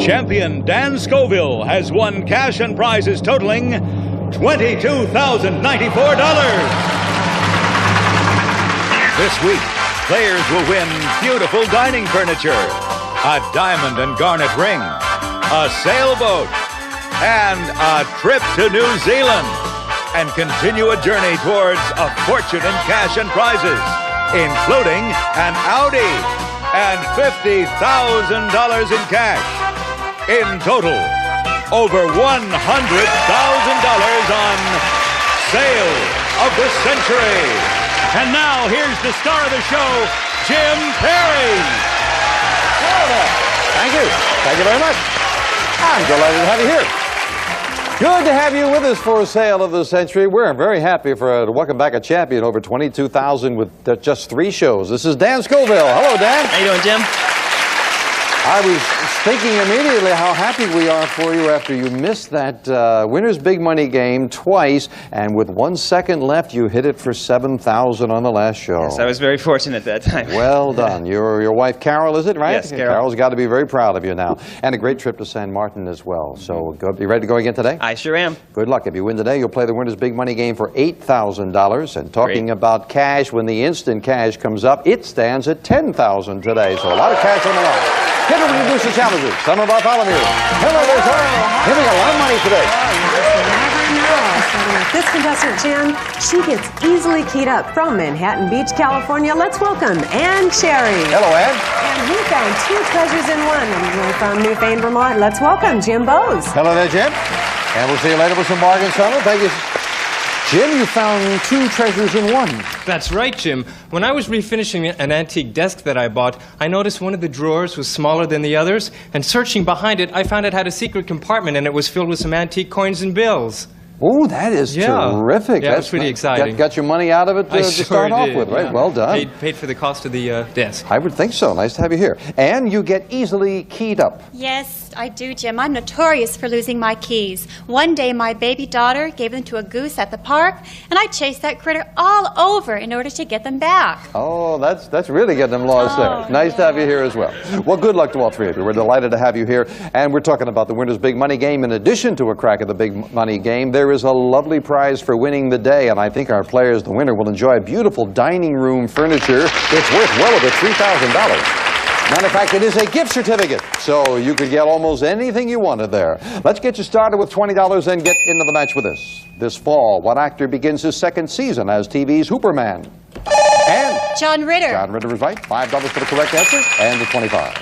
Champion Dan Scoville has won cash and prizes totaling $22,094. This week, players will win beautiful dining furniture, a diamond and garnet ring, a sailboat, and a trip to New Zealand, and continue a journey towards a fortune in cash and prizes, including an Audi and $50,000 in cash. In total, over $100,000 on Sale of the Century. And now, here's the star of the show, Jim Perry. Thank you. Thank you very much. I'm delighted to have you here. Good to have you with us for Sale of the Century. We're very happy to welcome back a champion, over 22,000 with just 3 shows. This is Dan Scoville. Hello, Dan. How you doing, Jim? I was thinking immediately how happy we are for you after you missed that winner's big money game twice, and with 1 second left, you hit it for $7,000 on the last show. Yes, I was very fortunate that time. Well done. Your wife Carol, is it, right? Yes, Carol. Carol's got to be very proud of you now. And a great trip to San Martin as well. So, you ready to go again today? I sure am. Good luck. If you win today, you'll play the winner's big money game for $8,000. And talking about cash, when the instant cash comes up, it stands at $10,000 today. So a lot of cash on the line. Here to introduce the challengers, Son of Bartholomew. Hello there, sir. Giving a lot of money today. This contestant, Jen, she gets easily keyed up from Manhattan Beach, California. Let's welcome Ann Cherry. Hello, Ann. And we found 2 treasures in one. And we're from Newfane, Vermont. Let's welcome Jim Bowes. Hello there, Jim. And we'll see you later with some bargains, Summer. Thank you. Jim, you found 2 treasures in one. That's right, Jim. When I was refinishing an antique desk that I bought, I noticed one of the drawers was smaller than the others, and searching behind it, I found it had a secret compartment, and it was filled with some antique coins and bills. Oh, that is terrific. Yeah, that's pretty exciting. Got your money out of it to start off with, right? Yeah. Well done. Paid for the cost of the desk. I would think so. Nice to have you here. And you get easily keyed up. Yes, I do, Jim. I'm notorious for losing my keys. One day, my baby daughter gave them to a goose at the park, and I chased that critter all over in order to get them back. Oh, that's really getting them lost there. Nice to have you here as well. Well, good luck to all 3 of you. We're delighted to have you here. And we're talking about the winner's big money game. In addition to a crack at the big money game, there is a lovely prize for winning the day. And I think our players, the winner, will enjoy beautiful dining room furniture. It's worth well over $3,000. Matter of fact, it is a gift certificate, so you could get almost anything you wanted there. Let's get you started with $20 and get into the match with us. This fall, what actor begins his 2nd season as TV's Hooperman? And John Ritter. John Ritter is right. $5 for the correct answer, and the 25.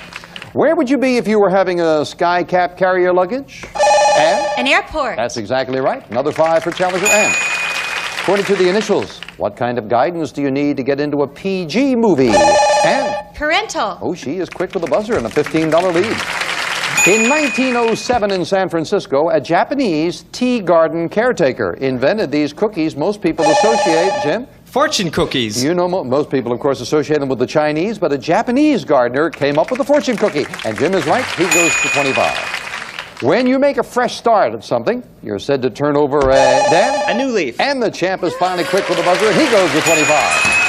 Where would you be if you were having a sky cap carry your luggage? And An airport. that's exactly right. Another 5 for Challenger Ann. According to the initials, what kind of guidance do you need to get into a PG movie? And Parental. oh, she is quick with the buzzer and a $15 lead. In 1907 in San Francisco, a Japanese tea garden caretaker invented these cookies most people associate, Jim? Fortune cookies. You know, most people, of course, associate them with the Chinese, but a Japanese gardener came up with the fortune cookie. And Jim is right. He goes to 25. When you make a fresh start at something, you're said to turn over Dan? A new leaf. And the champ is finally quick with the buzzer. He goes to 25.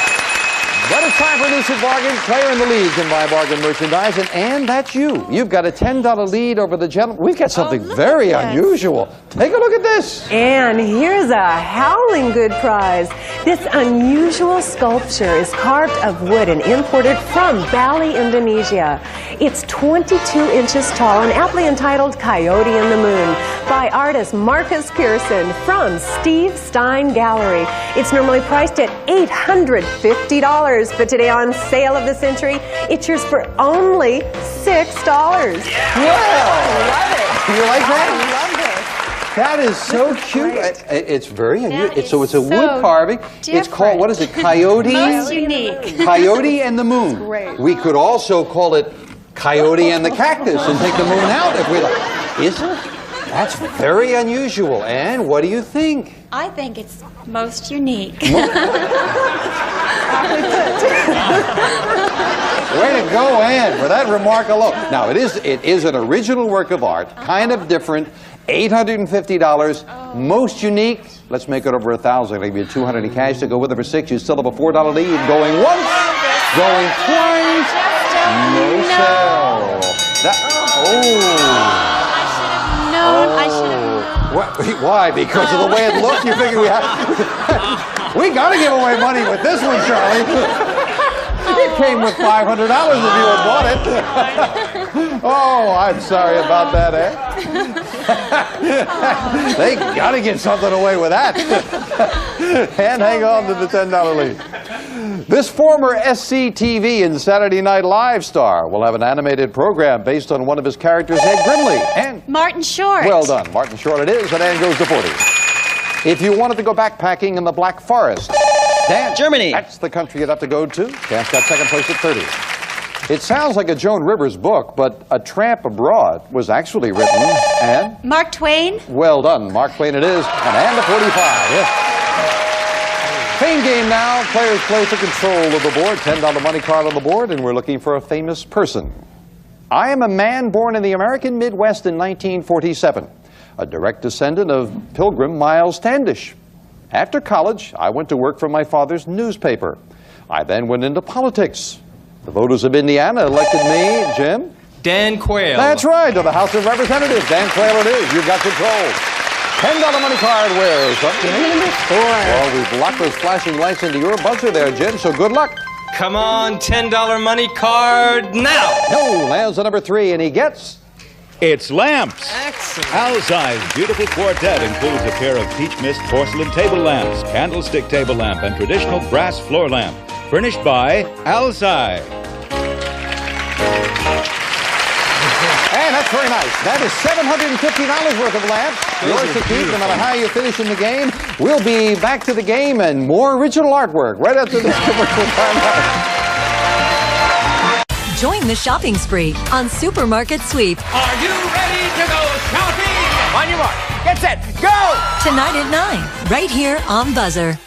But it's time for Lucid Bargains. Player in the lead can buy bargain merchandise. And that's you. You've got a $10 lead over the gentleman. We've got something very unusual. Take a look at this. And here's a howling good prize. This unusual sculpture is carved of wood and imported from Bali, Indonesia. It's 22 inches tall and aptly entitled Coyote in the Moon by artist Marcus Pearson from Steve Stein Gallery. It's normally priced at $850, but today on Sale of the Century, it's yours for only $6. Wow. I love it. You like that? I love this. That is so cute. It's very unusual. So it's a wood so carving. It's called, what is it, Coyote? Most unique. Coyote and the Moon. Great. We could also call it Coyote and the Cactus and take the moon out if we like. That's very unusual. And what do you think? I think it's most unique. Way to go, Ann, for that remark alone. Now, it is an original work of art, kind of different, $850, most unique. Let's make it over 1,000. I'll give you $200 in cash to go with it for 6. You still have a $4 lead. Going once, going twice, no sell. Oh. Why? Because of the way it looked? You figure we got to give away money with this one, Charlie. It came with $500 if you had bought it. Oh, I'm sorry about that, eh? They got to give something away with that. And hang on to the $10 lead. This former SCTV and Saturday Night Live star will have an animated program based on one of his characters, Ed Grimley. And Martin Short. well done. Martin Short it is, and Ann goes to 40. If you wanted to go backpacking in the Black Forest, Dan, Germany. That's the country you'd have to go to. Dan's got second place at 30. It sounds like a Joan Rivers book, but A Tramp Abroad was actually written, and Mark Twain. well done. Mark Twain it is, and Ann to 45. Yes. Fame game now. Players play for control of the board. $10 money card on the board, and we're looking for a famous person. I am a man born in the American Midwest in 1947, a direct descendant of Pilgrim Miles Standish. After college, I went to work for my father's newspaper. I then went into politics. The voters of Indiana elected me, Jim? Dan Quayle. That's right, to the House of Representatives. Dan Quayle it is. You've got control. $10 money card wears up to Number 4. Well, we've locked those flashing lights into your buzzer there, Jim, so good luck. Come on, $10 money card now. No, lands on number 3, and he gets... It's lamps. Excellent. Alzai's beautiful quartet includes a pair of peach mist porcelain table lamps, candlestick table lamp, and traditional brass floor lamp. Furnished by Alzai. And that's very nice. That is $750 worth of lamps. Yours to keep, no matter how you finish in the game. We'll be back to the game and more original artwork right after this commercial time. Join the shopping spree on Supermarket Sweep. Are you ready to go shopping? On your mark, get set, go! Tonight at 9, right here on Buzzr.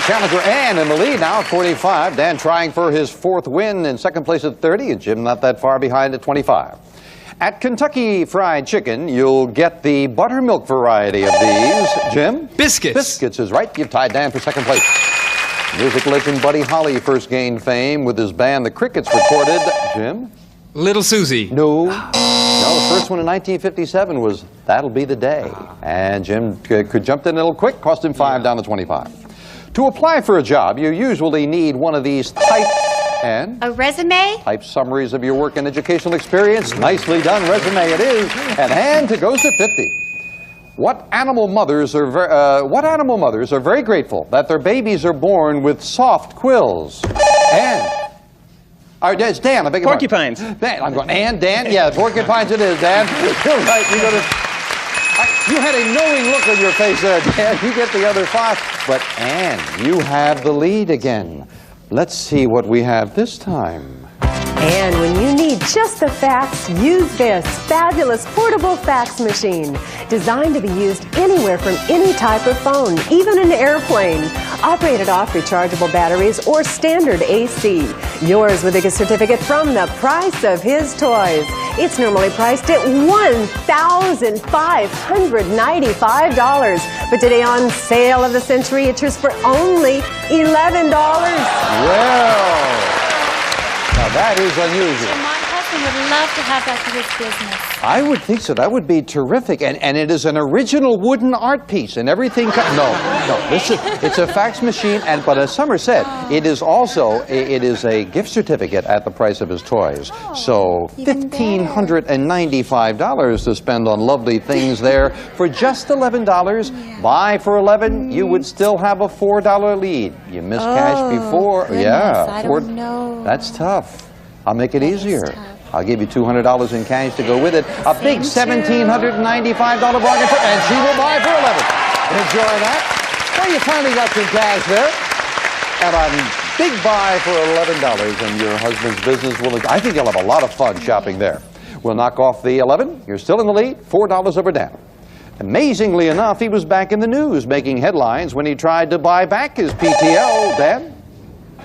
Challenger Ann in the lead now at 45. Dan trying for his 4th win in second place at 30, and Jim not that far behind at 25. At Kentucky Fried Chicken, you'll get the buttermilk variety of these. Jim? Biscuits. Biscuits is right. You've tied Dan for second place. Music legend Buddy Holly first gained fame with his band The Crickets recorded. Jim? Little Susie. No. No, the first one in 1957 was That'll Be the Day. And Jim could jump in a little quick, cost him 5 down to 25. To apply for a job, you usually need one of these type a resume? Type summaries of your work and educational experience. Nicely done resume it is. And to goes to 50. What animal mothers are very grateful that their babies are born with soft quills? And all right, it's Dan. I beg your pardon. Porcupines. Dan. I'm going, and Dan? Yeah, porcupines it is, Dan. You're right. You got it. You had a knowing look on your face there, Dan. You get the other 5. But, Ann, you have the lead again. Let's see what we have this time. And when you need just the facts, use this fabulous portable fax machine. Designed to be used anywhere from any type of phone, even an airplane. Operated off rechargeable batteries or standard AC. Yours with a gift certificate from the price of his toys. It's normally priced at $1,595. But today on Sale of the Century, it's yours for only $11. Well, now that is unusual. My husband would love to have that for his business. I would think so. That would be terrific. And it is an original wooden art piece and everything. No. It's a fax machine. But as Summer said, it is also a gift certificate at the price of his toys. So $1,595 to spend on lovely things there for just $11. Yeah. Buy for $11, you would still have a $4 lead. You missed cash before. Goodness, yeah, I don't know. That's tough. I'll make it easier. I'll give you $200 in cash to go with it. A big $1,795 bargain for, and she will buy for $11. Enjoy that. Well, you finally got some cash there. And a big buy for $11, and your husband's business will, I think you'll have a lot of fun shopping there. We'll knock off the 11. You're still in the lead, $4 over Dan. Amazingly enough, he was back in the news making headlines when he tried to buy back his PTO. Dan?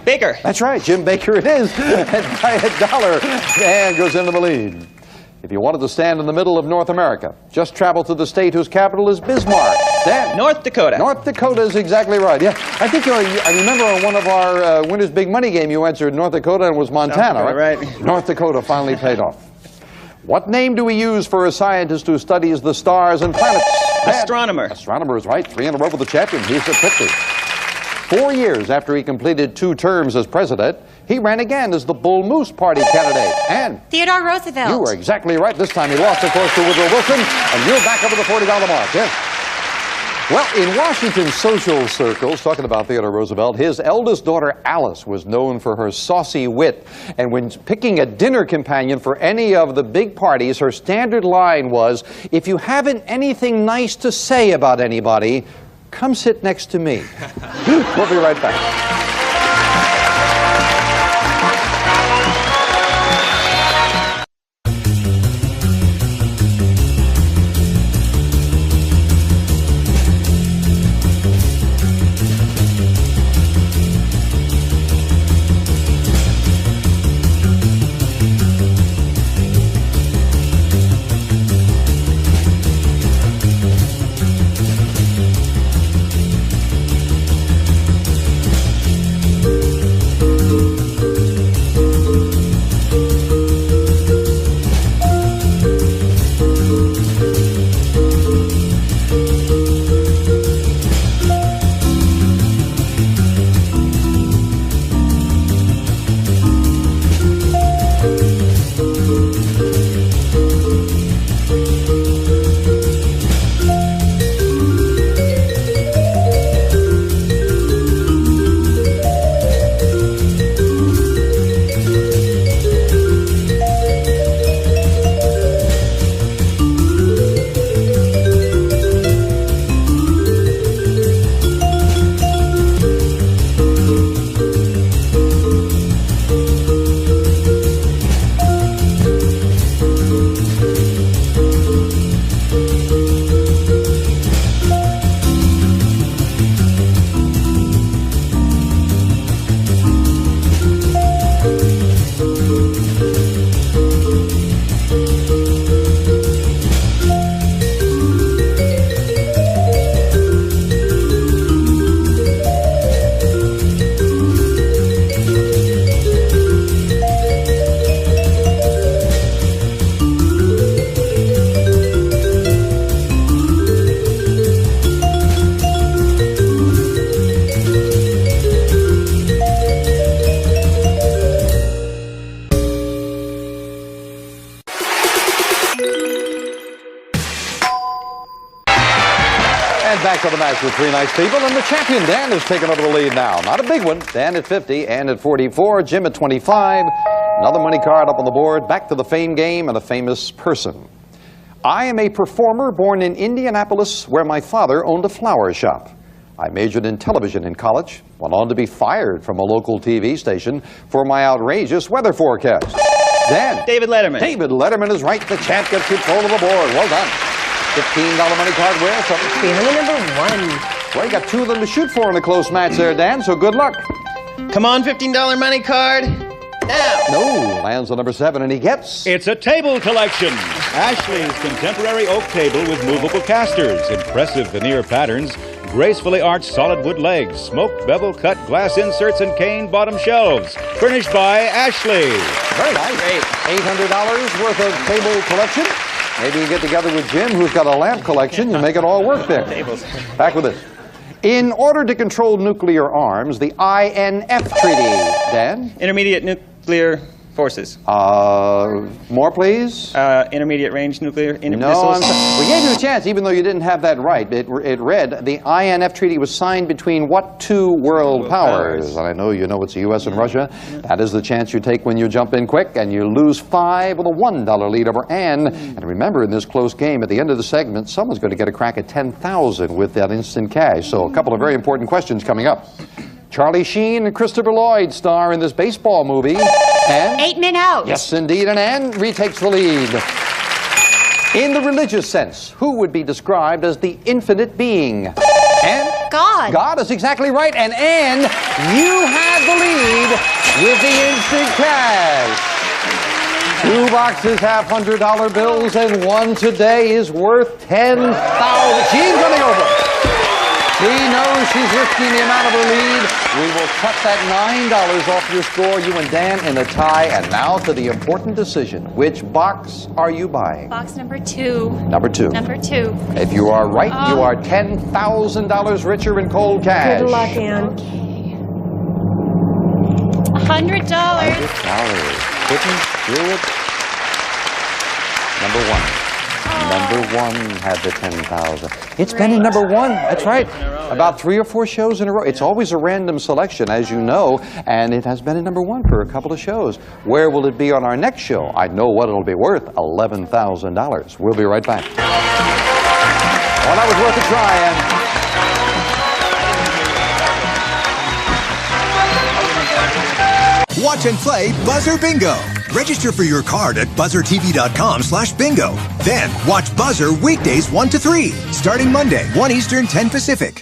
Baker. That's right, Jim Baker it is. And by $1, Dan goes into the lead. If you wanted to stand in the middle of North America, just travel to the state whose capital is Bismarck. Dan? North Dakota. North Dakota is exactly right. Yeah, I think I remember on one of our Winner's Big Money game you answered North Dakota and it was Montana, right? North Dakota finally paid off. What name do we use for a scientist who studies the stars and planets? Astronomer. Astronomer is right. 3 in a row with the champion. He's at 50. 4 years after he completed 2 terms as president, he ran again as the Bull Moose Party candidate. And Theodore Roosevelt. you were exactly right. This time he lost, of course, to Woodrow Wilson, and you're back over the $40 mark. Yes. Well, in Washington social circles, talking about Theodore Roosevelt, his eldest daughter Alice was known for her saucy wit. And when picking a dinner companion for any of the big parties, her standard line was, if you haven't anything nice to say about anybody, come sit next to me. We'll be right back. Back to the match with 3 nice people, and the champion, Dan, has taken over the lead now. Not a big one. Dan at 50, Ann at 44, Jim at 25. Another money card up on the board. Back to the fame game and a famous person. I am a performer born in Indianapolis where my father owned a flower shop. I majored in television in college, went on to be fired from a local TV station for my outrageous weather forecast. Dan. David Letterman. David Letterman is right. The champ gets control of the board. Well done. $15 money card where? So, Feeling number 1. well, you got 2 of them to shoot for in a close match there, Dan, so good luck. Come on, $15 money card. Now. No, lands on number 7, and he gets... It's a table collection. Ashley's contemporary oak table with movable casters, impressive veneer patterns, gracefully arched solid wood legs, smoked bevel cut glass inserts, and cane bottom shelves. Furnished by Ashley. Very nice. Great. $800 worth of table collection. Maybe you get together with Jim, who's got a lamp collection. You make it all work there. Tables. Back with this. In order to control nuclear arms, the INF Treaty, Dan? Intermediate nuclear forces. More, please? Intermediate range nuclear No, missiles. we gave you a chance, even though you didn't have that right. It read, the INF Treaty was signed between what 2 world powers? And I know you know it's the U.S. and Russia. That is the chance you take when you jump in quick, and you lose 5 with a $1 lead over Ann. And remember, in this close game, at the end of the segment, someone's going to get a crack at $10,000 with that instant cash. So a couple of very important questions coming up. Charlie Sheen and Christopher Lloyd star in this baseball movie. And 8 men out. yes, indeed, and Ann retakes the lead. In the religious sense, who would be described as the infinite being? Ann? God. God is exactly right. And Ann, you have the lead with the instant cash. 2 boxes have $100 bills, and 1 today is worth $10,000. She's running over. She knows she's risking the amount of her lead. We will cut that $9 off your score, you and Dan, in a tie. And now to the important decision. Which box are you buying? Box number 2. Number 2. Number 2. If you are right, you are $10,000 richer in cold cash. Good luck, Ann. $100. Couldn't do it. Number 1. Number 1 had the 10,000. It's been in number 1. That's right. About 3 or 4 shows in a row. It's always a random selection, as you know, and it has been in number 1 for a couple of shows. Where will it be on our next show? I know what it'll be worth. $11,000. We'll be right back. Well, that was worth a try, Ann. Watch and play Buzzr Bingo. Register for your card at buzzrtv.com/bingo. Then watch Buzzr weekdays 1 to 3, starting Monday, 1 Eastern, 10 Pacific.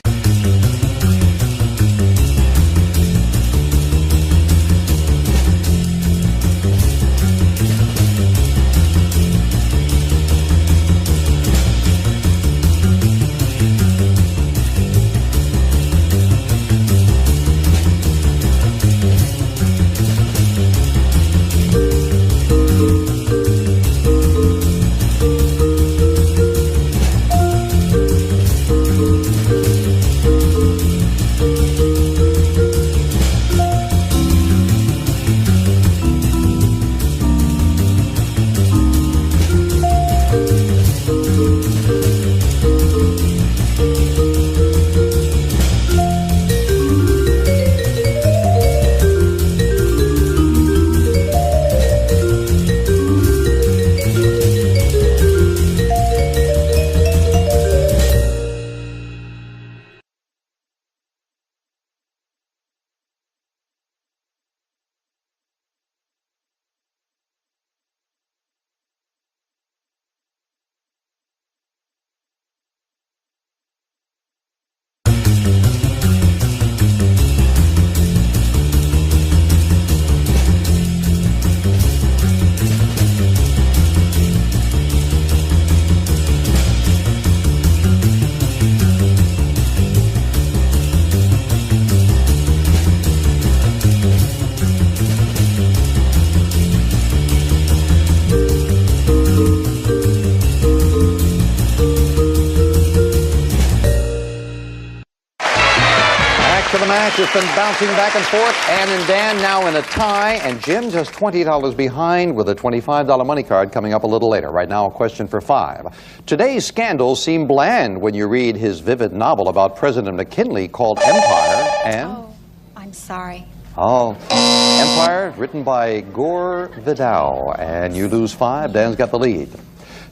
It's been bouncing back and forth. Ann and Dan now in a tie, and Jim just $20 behind with a $25 money card coming up a little later. Right now, a question for 5. Today's scandals seem bland when you read his vivid novel about President McKinley called Empire. And Oh, I'm sorry. Empire, written by Gore Vidal, and you lose 5. Dan's got the lead.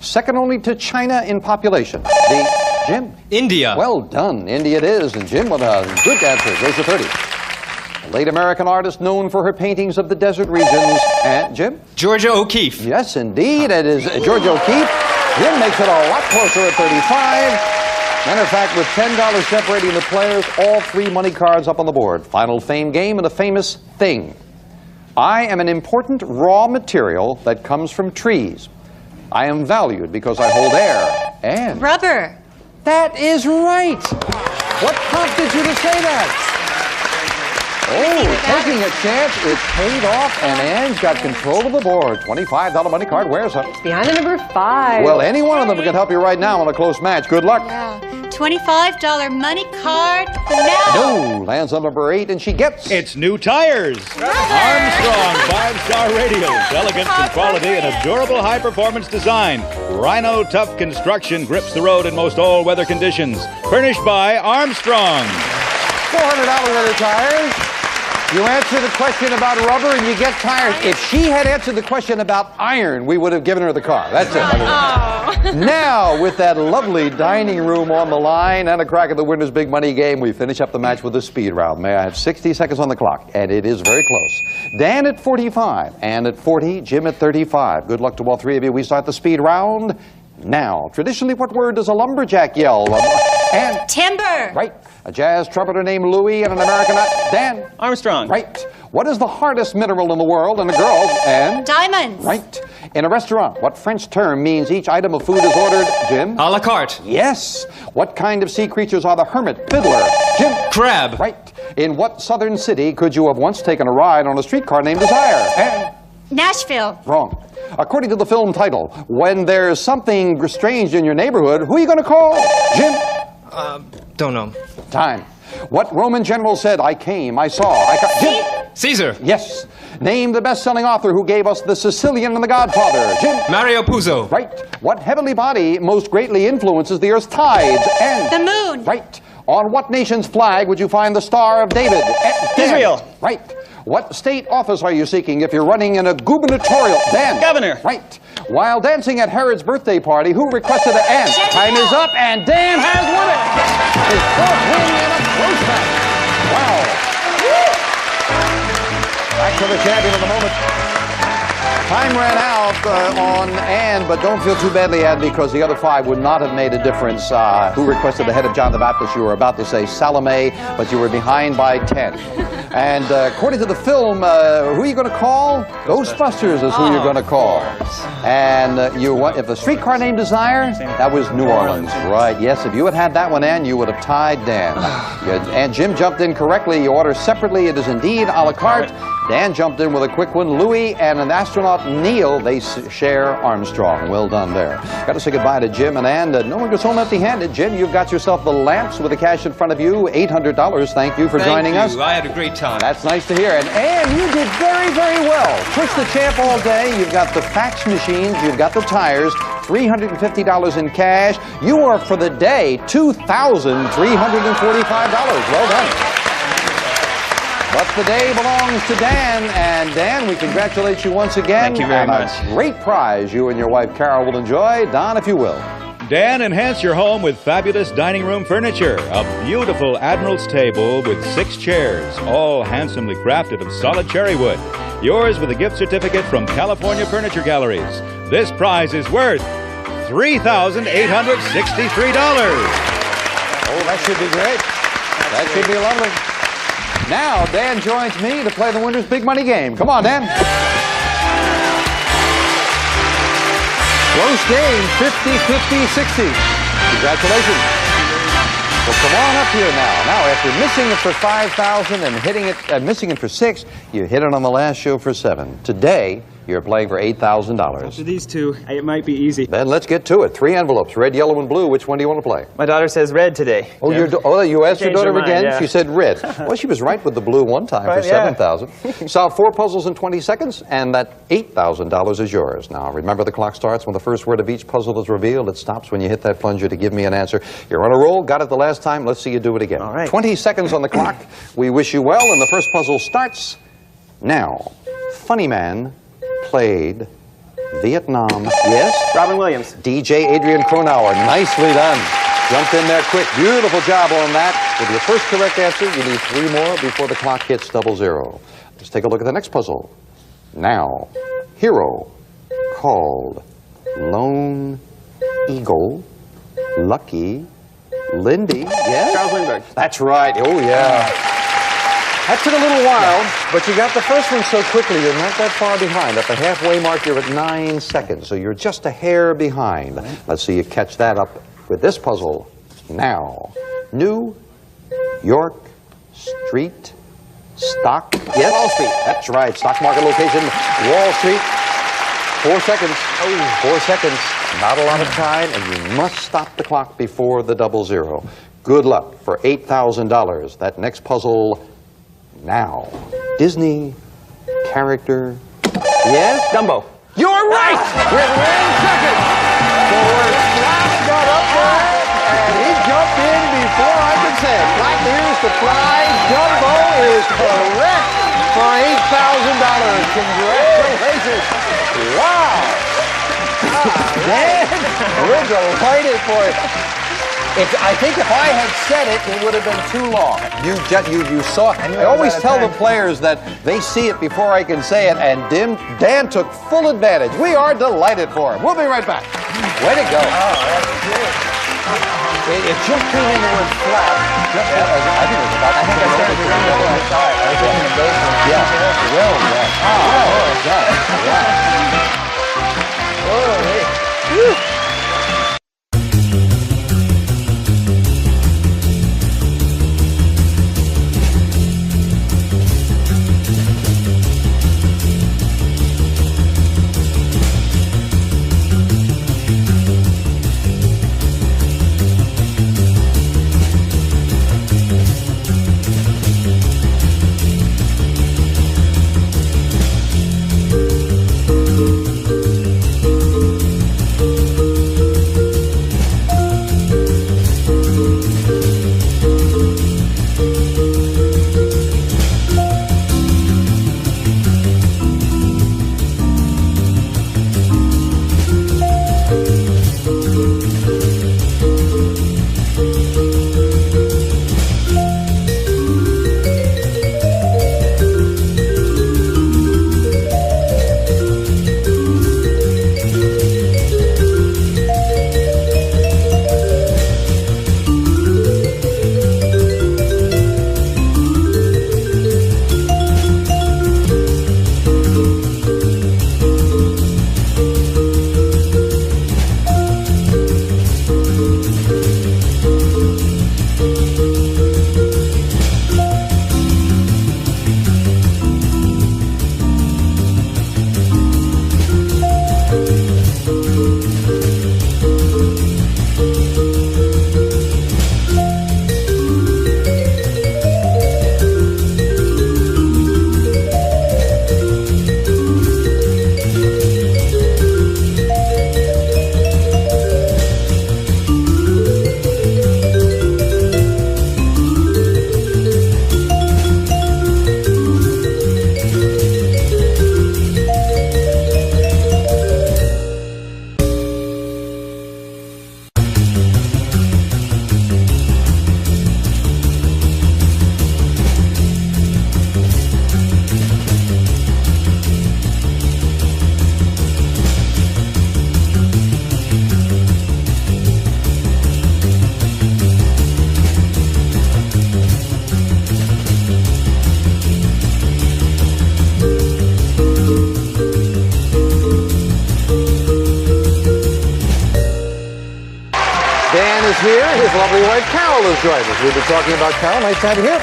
second only to China in population. Jim? India. Well done. India it is. And Jim, with a good answer, goes to 30. A late American artist known for her paintings of the desert regions. And Jim? Georgia O'Keeffe. Yes, indeed. It is Georgia O'Keeffe. Jim makes it a lot closer at 35. Matter of fact, with $10 separating the players, all 3 money cards up on the board. Final fame game and a famous thing. I am an important raw material that comes from trees. I am valued because I hold air and... Rubber. That is right. What prompted you to say that? Oh, taking a chance. It's paid off, and Ann's got control of the board. $25 money card. Where's up? Behind the number 5. Well, any one of them can help you right now in a close match. Good luck. Yeah. $25 money card now. No, lands on number 8, and she gets... It's new tires. Armstrong 5-star radials. Elegance and quality and a durable high-performance design. Rhino tough construction grips the road in most all-weather conditions. Furnished by Armstrong. $400 worth of tires. You answer the question about rubber and you get tires. If she had answered the question about iron, we would have given her the car. That's it. Oh. Now, with that lovely dining room on the line and a crack at the winner's big money game, we finish up the match with a speed round. May I have 60 seconds on the clock? And it is very close. Dan at 45, Ann at 40, Jim at 35. Good luck to all 3 of you. We start the speed round now. Traditionally, what word does a lumberjack yell? And Timber. right. A jazz trumpeter named Louis and an American... Dan? Armstrong. Right. What is the hardest mineral in the world? And a girl? And? Diamonds. Right. In a restaurant, what French term means each item of food is ordered? Jim? A la carte. Yes. What kind of sea creatures are the hermit, fiddler? Jim? Crab. Right. In what southern city could you have once taken a ride on a streetcar named Desire? And? Nashville. Wrong. According to the film title, when there's something strange in your neighborhood, who are you going to call? Jim? Don't know. Time. What Roman general said, I came, I saw, I got... Jim? Caesar. Yes. Name the best-selling author who gave us The Sicilian and The Godfather. Jim? Mario Puzo. Right. What heavenly body most greatly influences the Earth's tides? And... The moon. Right. On what nation's flag would you find the Star of David? Israel. Right. What state office are you seeking if you're running in a gubernatorial? Dan. Governor. Right. While dancing at Herod's birthday party, who requested an ant? Time is up, and Dan has won it. His 4th win in a close match. Wow. Back to the champion in a moment. Time ran out on Ann, but don't feel too badly, Ann, because the other 5 would not have made a difference. Who requested the head of John the Baptist? You were about to say Salome, but you were behind by 10. And according to the film, who are you going to call? Ghostbusters is who you're going to call. And if the streetcar named Desire, that was New Orleans. Right, yes. If you had had that one, Ann, you would have tied Dan. And Jim jumped in correctly. You order separately. It is indeed a la carte. Dan jumped in with a quick one. Louis and an astronaut, Neil, they share Armstrong. Well done there. Got to say goodbye to Jim and Ann. No one goes home empty-handed. Jim, you've got yourself the lamps with the cash in front of you. $800. Thank you for joining us. I had a great time. That's nice to hear. And Ann, you did very, very well. Push the champ all day. You've got the fax machines. You've got the tires. $350 in cash. You are, for the day, $2,345. Well done. But the day belongs to Dan, and Dan, we congratulate you once again. Thank you very much. A great prize you and your wife Carol will enjoy. Don, if you will. Dan, enhance your home with fabulous dining room furniture. A beautiful Admiral's table with 6 chairs, all handsomely crafted of solid cherry wood. Yours with a gift certificate from California Furniture Galleries. This prize is worth $3,863. Oh, that should be great. That should be lovely. Now, Dan joins me to play the winner's big money game. Come on, Dan. Close game, 50-50-60. Congratulations. Well, come on up here now. Now, after missing it for $5,000 and missing it for $6,000, you hit it on the last show for $7,000. Today, you're playing for $8,000. After these 2, it might be easy. Then let's get to it. 3 envelopes, red, yellow, and blue. Which one do you want to play? My daughter says red today. Oh, you asked your daughter again? Yeah. She said red. Well, she was right with the blue one time for $7,000. Solve 4 puzzles in 20 seconds, and that $8,000 is yours. Now, remember the clock starts when the first word of each puzzle is revealed. It stops when you hit that plunger to give me an answer. You're on a roll. Got it the last time. Let's see you do it again. All right. 20 seconds on the clock. We wish you well, and the first puzzle starts now. Funny Man played Vietnam. Yes? Robin Williams. DJ Adrian Cronauer. Nicely done. Jumped in there quick. Beautiful job on that. With your first correct answer, you need 3 more before the clock hits 00. Let's take a look at the next puzzle. Now, hero called Lone Eagle, Lucky, Lindy. Yes? Charles Lindbergh. That's right. Oh, yeah. That took a little while, but you got the first one so quickly, you're not that far behind. At the halfway mark, you're at 9 seconds, so you're just a hair behind. Let's see you catch that up with this puzzle now. New York Street Stock. Yes? Wall Street. That's right. Stock market location, Wall Street. 4 seconds. 4 seconds. Not a lot of time, and you must stop the clock before the 00. Good luck for $8,000. That next puzzle now. Disney character. Yes? Dumbo. You're right! With 1 second. Forward Flap got up there, and he jumped in before I could say it. Right here's the prize. Dumbo is correct for $8,000. Congratulations. Wow. Dan, we're delighted for it. I think if I had said it, it would have been too long. You saw it. I always tell the players that they see it before I can say it, and Dan took full advantage. We are delighted for him. We'll be right back. Way to go. Oh, that's good. It just came in the word flap. I think it was about. I think I started to remember when I saw it. I was in the basement. Yeah. Well done. Oh, done. Yeah. Oh, hey. Woo. Here, his lovely wife Carol is joining us. We've been talking about Carol. Nice to have you here.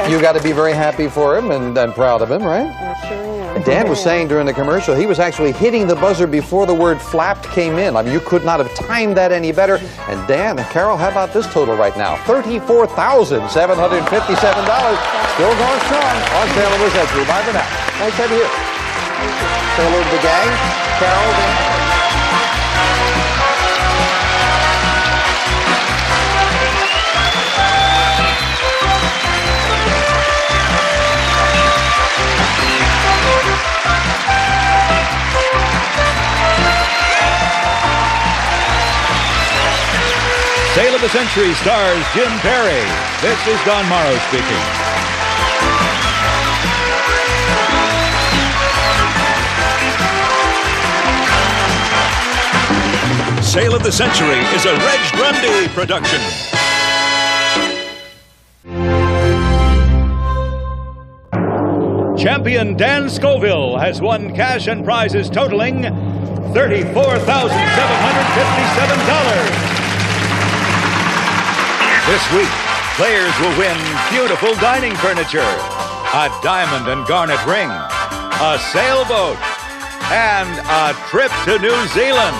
You got to be very happy for him and proud of him, right? I sure am. Dan was saying during the commercial he was actually hitting the buzzer before the word flapped came in. I mean, you could not have timed that any better. And Dan and Carol, how about this total right now? $34,757. Still going strong. On sale over Buzzr. Bye for now. Nice to have you here. Say hello to the gang. Carol, Dan. Sale of the Century stars Jim Perry. This is Don Morrow speaking. Sale of the Century is a Reg Grundy production. Champion Dan Scoville has won cash and prizes totaling $34,757. This week, players will win beautiful dining furniture, a diamond and garnet ring, a sailboat, and a trip to New Zealand,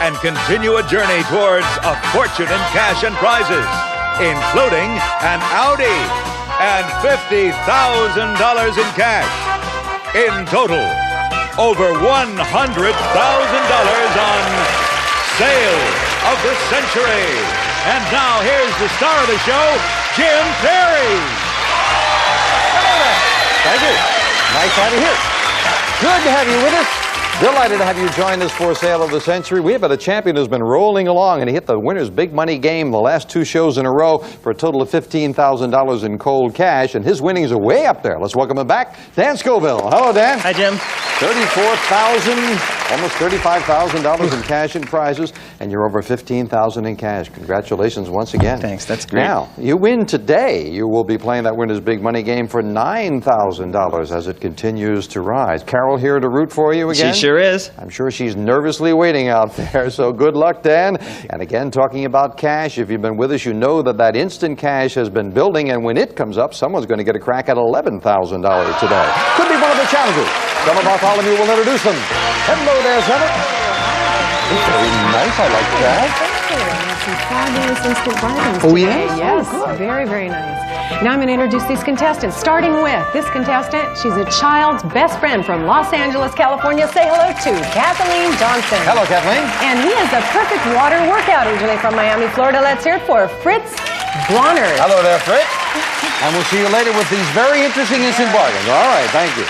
and continue a journey towards a fortune in cash and prizes, including an Audi and $50,000 in cash. In total, over $100,000 on Sale of the Century. And now here's the star of the show, Jim Perry. Thank you. Nice to have you here. Good to have you with us. Delighted to have you join us for Sale of the Century. We have got a champion who's been rolling along, and he hit the winner's big money game the last 2 shows in a row for a total of $15,000 in cold cash, and his winnings are way up there. Let's welcome him back, Dan Scoville. Hello, Dan. Hi, Jim. $34,000, almost $35,000 in cash and prizes, and you're over $15,000 in cash. Congratulations once again. Thanks, that's great. Now, you win today. You will be playing that winner's big money game for $9,000 as it continues to rise. Carol here to root for you again? She sure is. I'm sure she's nervously waiting out there, so good luck, Dan. And again, talking about cash, if you've been with us, you know that that instant cash has been building, and when it comes up, someone's going to get a crack at $11,000 today. Could be one of the challenges. Some of Bartholomew will introduce them. Hello there, Senator. Very nice, I like that. Some fabulous instant bargains Oh, today. yeah? Yes, very, very nice. Now I'm going to introduce these contestants, starting with this contestant. She's a child's best friend from Los Angeles, California. Say hello to Kathleen Johnson. Hello, Kathleen. And he is a perfect water workout, originally from Miami, Florida. Let's hear it for Fritz Bronner. Hello there, Fritz. And we'll see you later with these very interesting instant bargains. All right, thank you.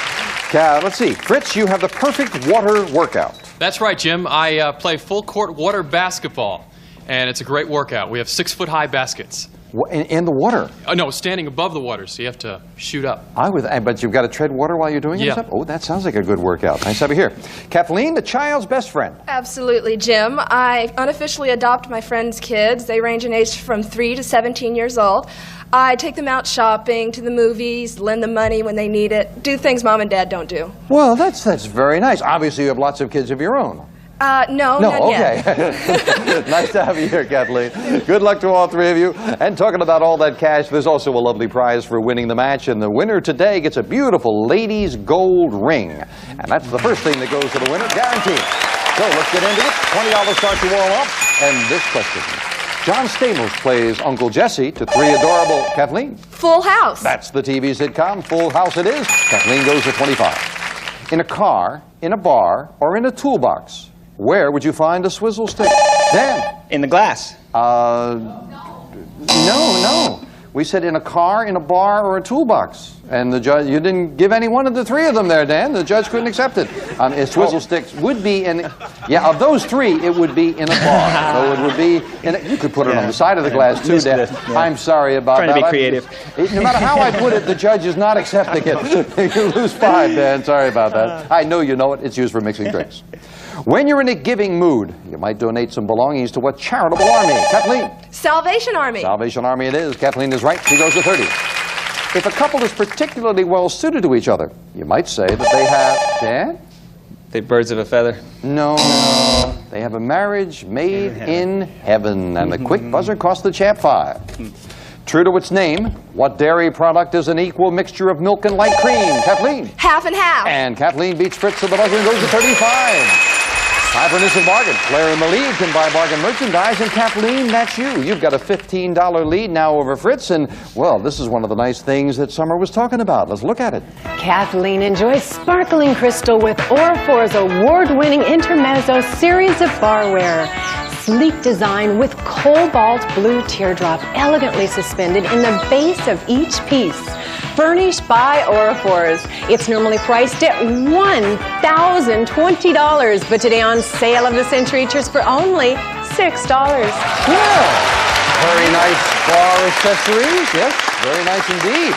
Let's see. Fritz, you have the perfect water workout. That's right, Jim. I play full court water basketball, and it's a great workout. We have 6-foot-high baskets. In the water? No, standing above the water, so you have to shoot up. But you've got to tread water while you're doing it? Oh, that sounds like a good workout. Nice to have you here. Kathleen, the child's best friend. Absolutely, Jim. I unofficially adopt my friends' kids. They range in age from 3 to 17 years old. I take them out shopping, to the movies, lend them money when they need it, do things Mom and Dad don't do. Well, that's very nice. Obviously, you have lots of kids of your own. No, not okay. yet. Nice to have you here, Kathleen. Good luck to all 3 of you. And talking about all that cash, there's also a lovely prize for winning the match. And the winner today gets a beautiful ladies' gold ring. And that's the first thing that goes to the winner, guaranteed. So let's get into it. $20 start to warm up. And this question. John Stamos plays Uncle Jesse to 3 adorable Kathleen. Full House. That's the TV sitcom. Full House it is. Kathleen goes to 25. In a car, in a bar, or in a toolbox, where would you find a swizzle stick? Dan? In the glass. No. We said in a car, in a bar, or a toolbox. And the judge, you didn't give any one of the 3 of them there, Dan. The judge couldn't accept it. Swizzle sticks would be in, of those 3, it would be in a bar. So it would be, you could put it on the side of the glass too, Dan. I'm sorry about that. Trying to be creative. No matter how I put it, the judge is not accepting it. You lose 5, Dan. Sorry about that. I know you know it. It's used for mixing drinks. When you're in a giving mood, you might donate some belongings to what charitable army? Kathleen? Salvation Army. Salvation Army it is. Kathleen is right. She goes to 30. If a couple is particularly well suited to each other, you might say that they have... Dan? They're birds of a feather. No. They have a marriage made in heaven. And the quick buzzer cost the champ 5. True to its name, what dairy product is an equal mixture of milk and light cream? Kathleen? Half and half. And Kathleen beats Fritz to the buzzer and goes to 35. Time for an instant bargain. Player in the lead can buy bargain merchandise, and Kathleen, that's you. You've got a $15 lead now over Fritz, and, well, this is one of the nice things that Summer was talking about. Let's look at it. Kathleen enjoys sparkling crystal with Orafor's award-winning Intermezzo series of barware. Sleek design with cobalt blue teardrop elegantly suspended in the base of each piece. Furnished by Orafor's. It's normally priced at $1,020, but today on Sale of the Century, it's for only $6. Yeah. Very nice bar accessories. Yes, very nice indeed.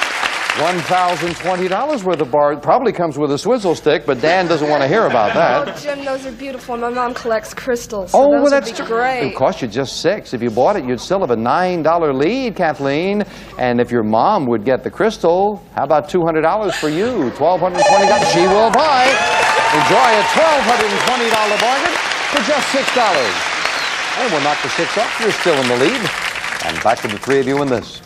$1,020 worth of bar. Probably comes with a swizzle stick, but Dan doesn't want to hear about that. Oh, Jim, those are beautiful. My mom collects crystals. Oh, So well, those that's would be great. It cost you just $6. If you bought it, you'd still have a $9 lead, Kathleen. And if your mom would get the crystal, how about $200 for you? $1,220. She will buy. Enjoy a $1,220 bargain for just $6. And we'll knock the 6 up. You're still in the lead. And back to the three of you in this.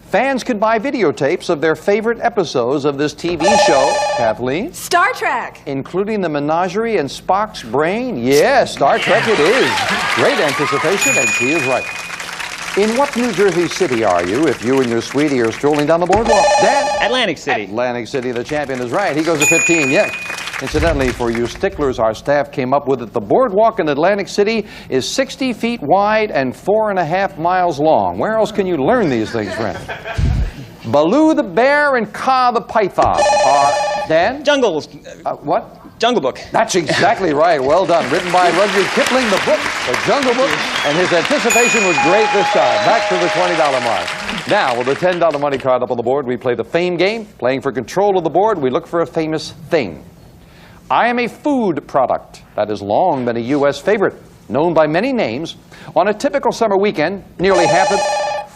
Fans can buy videotapes of their favorite episodes of this TV show. Kathleen? Star Trek. Including the menagerie and Spock's brain? Yes, Star Trek it is. Great anticipation, and she is right. In what New Jersey city are you if you and your sweetie are strolling down the boardwalk? Dan? Atlantic City. Atlantic City, the champion is right. He goes to 15, yes. Incidentally, for you sticklers, our staff came up with it. The boardwalk in Atlantic City is 60 feet wide and 4.5 miles long. Where else can you learn these things, friend? Baloo the bear and Kaa the python are, Dan? Jungle. What? Jungle Book. That's exactly right. Well done. Written by Rudyard Kipling, the book, The Jungle Book, and his anticipation was great this time. Back to the $20 mark. Now, with the $10 money card up on the board, we play the fame game. Playing for control of the board, we look for a famous thing. I am a food product that has long been a U.S. favorite, known by many names. On a typical summer weekend, nearly half of...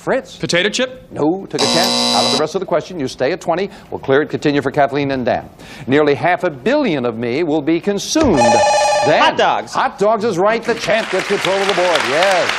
Fritz? Potato chip? No, took a chance. Out of the rest of the question, you stay at 20. We'll clear it, continue for Kathleen and Dan. Nearly 500 million of me will be consumed. Dan? Hot dogs. Hot dogs is right. The champ gets control of the board. Yes.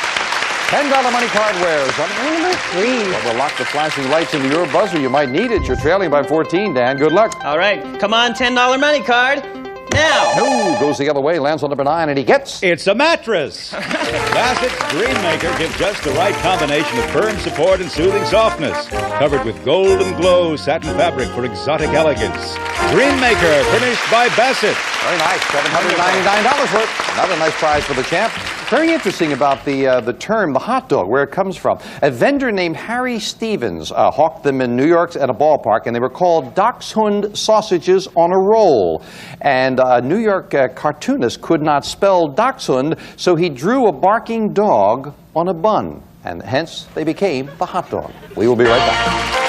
$10 money card wears. Number 3. Well, we'll lock the flashing lights into your buzzer. You might need it. You're trailing by 14, Dan. Good luck. All right. Come on, $10 money card. Now. No, goes the other way, lands on number 9, and he gets... It's a mattress. Classic's Dream Maker gives just the right combination of firm support and soothing softness. Covered with golden glow satin fabric for exotic elegance. Dream Maker, furnished by Bassett. Very nice, $799 worth. Another nice prize for the champ. Very interesting about the term, the hot dog, where it comes from. A vendor named Harry Stevens hawked them in New York at a ballpark, and they were called Dachshund sausages on a roll. And a New York cartoonist could not spell Dachshund, so he drew a barking dog on a bun. And hence, they became the hot dog. We will be right back.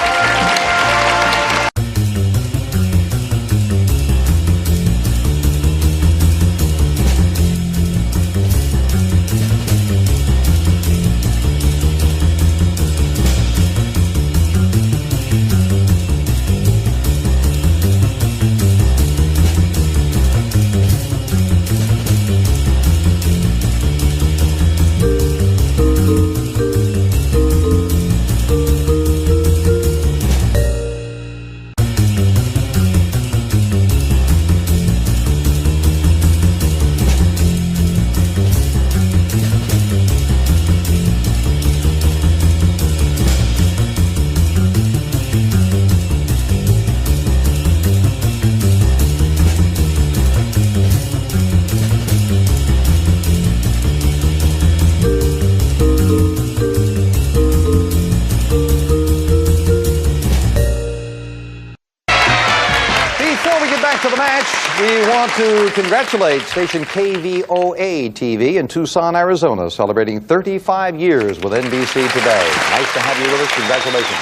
We want to congratulate station KVOA-TV in Tucson, Arizona, celebrating 35 years with NBC Today. Nice to have you with us. Congratulations.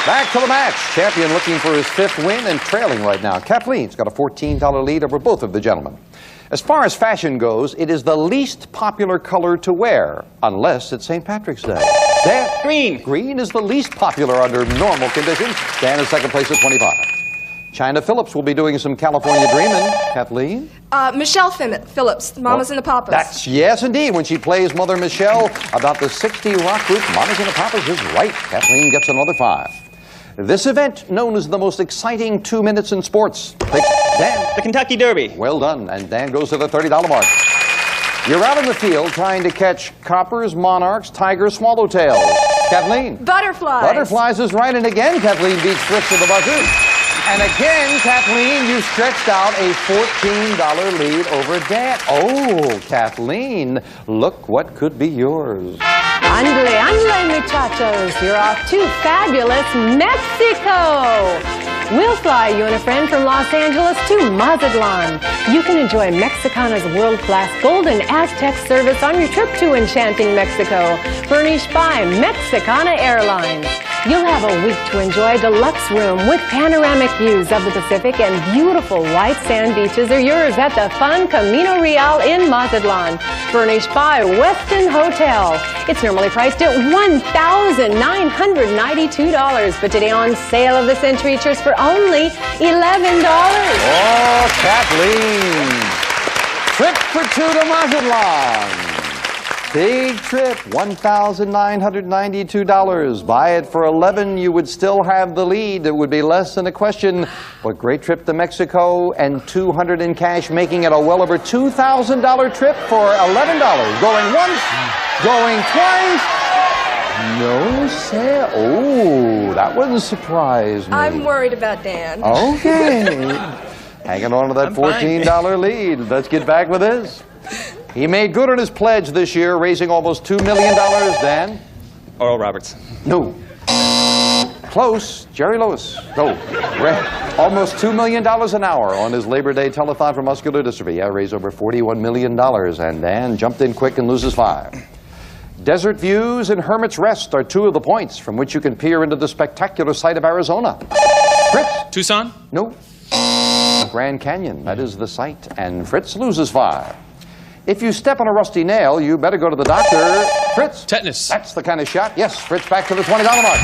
Back to the match. Champion looking for his 5th win and trailing right now. Kathleen's got a $14 lead over both of the gentlemen. As far as fashion goes, it is the least popular color to wear, unless it's St. Patrick's Day. Dan? Green. Green is the least popular under normal conditions. Dan is second place at 25. China Phillips will be doing some California dreaming. Kathleen? Michelle Phillips, Mamas and the Papas. That's, yes, indeed. When she plays Mother Michelle about the 60 rock group, Mamas and the Papas is right. Kathleen gets another 5. This event, known as the most exciting 2 minutes in sports, takes Dan. The Kentucky Derby. Well done. And Dan goes to the $30 mark. You're out in the field trying to catch coppers, monarchs, tigers, swallowtails. Kathleen? Butterflies. Butterflies is right. And again, Kathleen beats Fritz to the buzzer. And again, Kathleen, you stretched out a $14 lead over Dan. Oh, Kathleen, look what could be yours. Andre, muchachos. You're off to fabulous Mexico. We'll fly you and a friend from Los Angeles to Mazatlan. You can enjoy Mexicana's world-class Golden Aztec service on your trip to enchanting Mexico, furnished by Mexicana Airlines. You'll have a week to enjoy a deluxe room with panoramic views of the Pacific, and beautiful white sand beaches are yours at the fun Camino Real in Mazatlan, furnished by Westin Hotel. It's normally priced at $1,992, but today on Sale of the Century, it's yours for only $11. Oh, Kathleen. Trip for two to Mazatlan. Big trip, $1,992. Buy it for $11, you would still have the lead. It would be less than a question. But great trip to Mexico and $200 in cash, making it a well over $2,000 trip for $11. Going once, going twice. No sale. Oh, that wouldn't surprise me. I'm worried about Dan. Okay. Hanging on to that $14 lead. Let's get back with this. He made good on his pledge this year, raising almost $2 million. Dan? Oral Roberts. No. Close. Jerry Lewis. Go. Almost $2 million an hour on his Labor Day telethon for muscular dystrophy. Yeah, raised over $41 million. And Dan jumped in quick and loses 5. Desert views and Hermit's Rest are 2 of the points from which you can peer into the spectacular sight of Arizona. Fritz? Tucson? No. Grand Canyon. That is the site. And Fritz loses 5. If you step on a rusty nail, you better go to the doctor. Fritz? Tetanus. That's the kind of shot. Yes, Fritz, back to the $20 mark.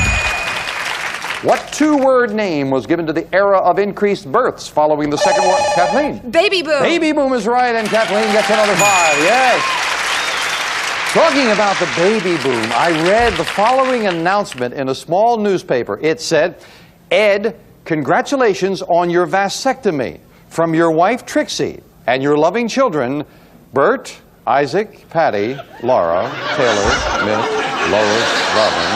What 2-word name was given to the era of increased births following the Second World War? Kathleen? Baby boom. Baby boom is right, and Kathleen gets another 5. Yes. Talking about the baby boom, I read the following announcement in a small newspaper. It said, Ed, congratulations on your vasectomy from your wife Trixie and your loving children, Bert, Isaac, Patty, Laura, Taylor, Smith, Lois, Robin.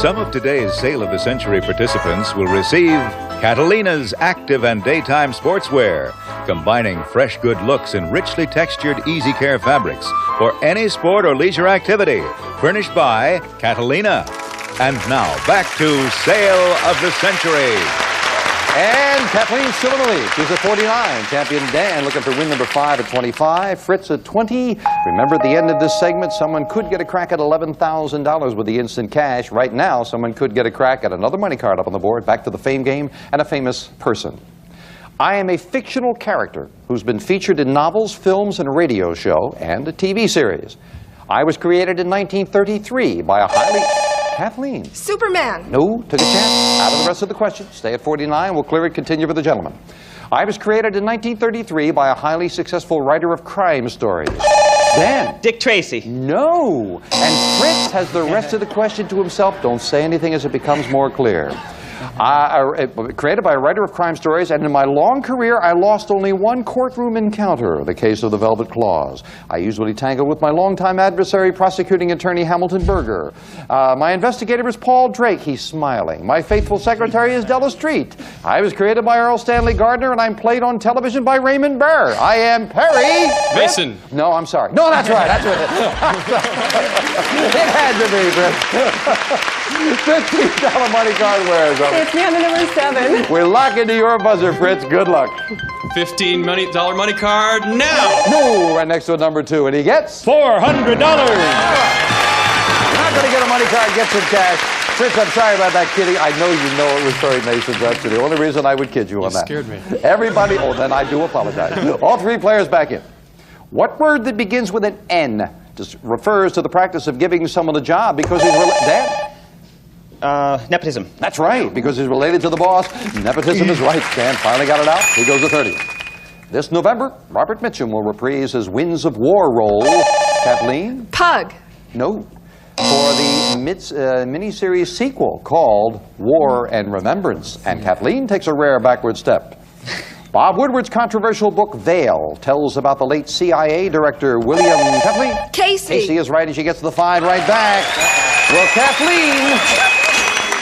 Some of today's Sale of the Century participants will receive Catalina's active and daytime sportswear, combining fresh good looks and richly textured easy care fabrics for any sport or leisure activity, furnished by Catalina. And now, back to Sale of the Century. And Kathleen's still in the lead. She's at 49. Champion Dan looking for win number 5 at 25. Fritz at 20. Remember, at the end of this segment, someone could get a crack at $11,000 with the instant cash. Right now, someone could get a crack at another money card up on the board. Back to the fame game and a famous person. I am a fictional character who's been featured in novels, films, and a radio show and a TV series. I was created in 1933 by a highly Kathleen. Superman. No, took a chance. Out of the rest of the question. Stay at 49. We'll clear it. Continue for the gentleman. I was created in 1933 by a highly successful writer of crime stories. Dan. Dick Tracy. No. And Fritz has the rest of the question to himself. Don't say anything as it becomes more clear. Created by a writer of crime stories, and in my long career, I lost only one courtroom encounter, the case of the Velvet Claws. I usually tangled with my longtime adversary, prosecuting attorney Hamilton Berger. My investigator is Paul Drake. He's smiling. My faithful secretary is Della Street. I was created by Earl Stanley Gardner, and I'm played on television by Raymond Burr. I am Perry Mason. No, I'm sorry. No, that's right. That's what it had to be, Fritz. $15 money card wears. It's down to number 7. We're locking to your buzzer, Fritz. Good luck. $15 money card now. No, right next to a number 2, and he gets $400. Not going to get a money card, get some cash. Fritz, I'm sorry about that kidding. I know you know it was Perry Mason. That's the only reason I would kid you on that. You scared me. Everybody, oh, then I do apologize. All 3 players back in. What word that begins with an N just refers to the practice of giving someone a job because he's Dan? Nepotism. That's right, because he's related to the boss. Nepotism is right. Dan finally got it out. He goes to 30. This November, Robert Mitchum will reprise his Winds of War role. Kathleen? Pug. No. For the miniseries sequel called War and Remembrance. And Kathleen takes a rare backward step. Bob Woodward's controversial book, Veil, tells about the late CIA director, William Kathleen? Casey. Casey is right, and she gets the 5 right back. Well, Kathleen,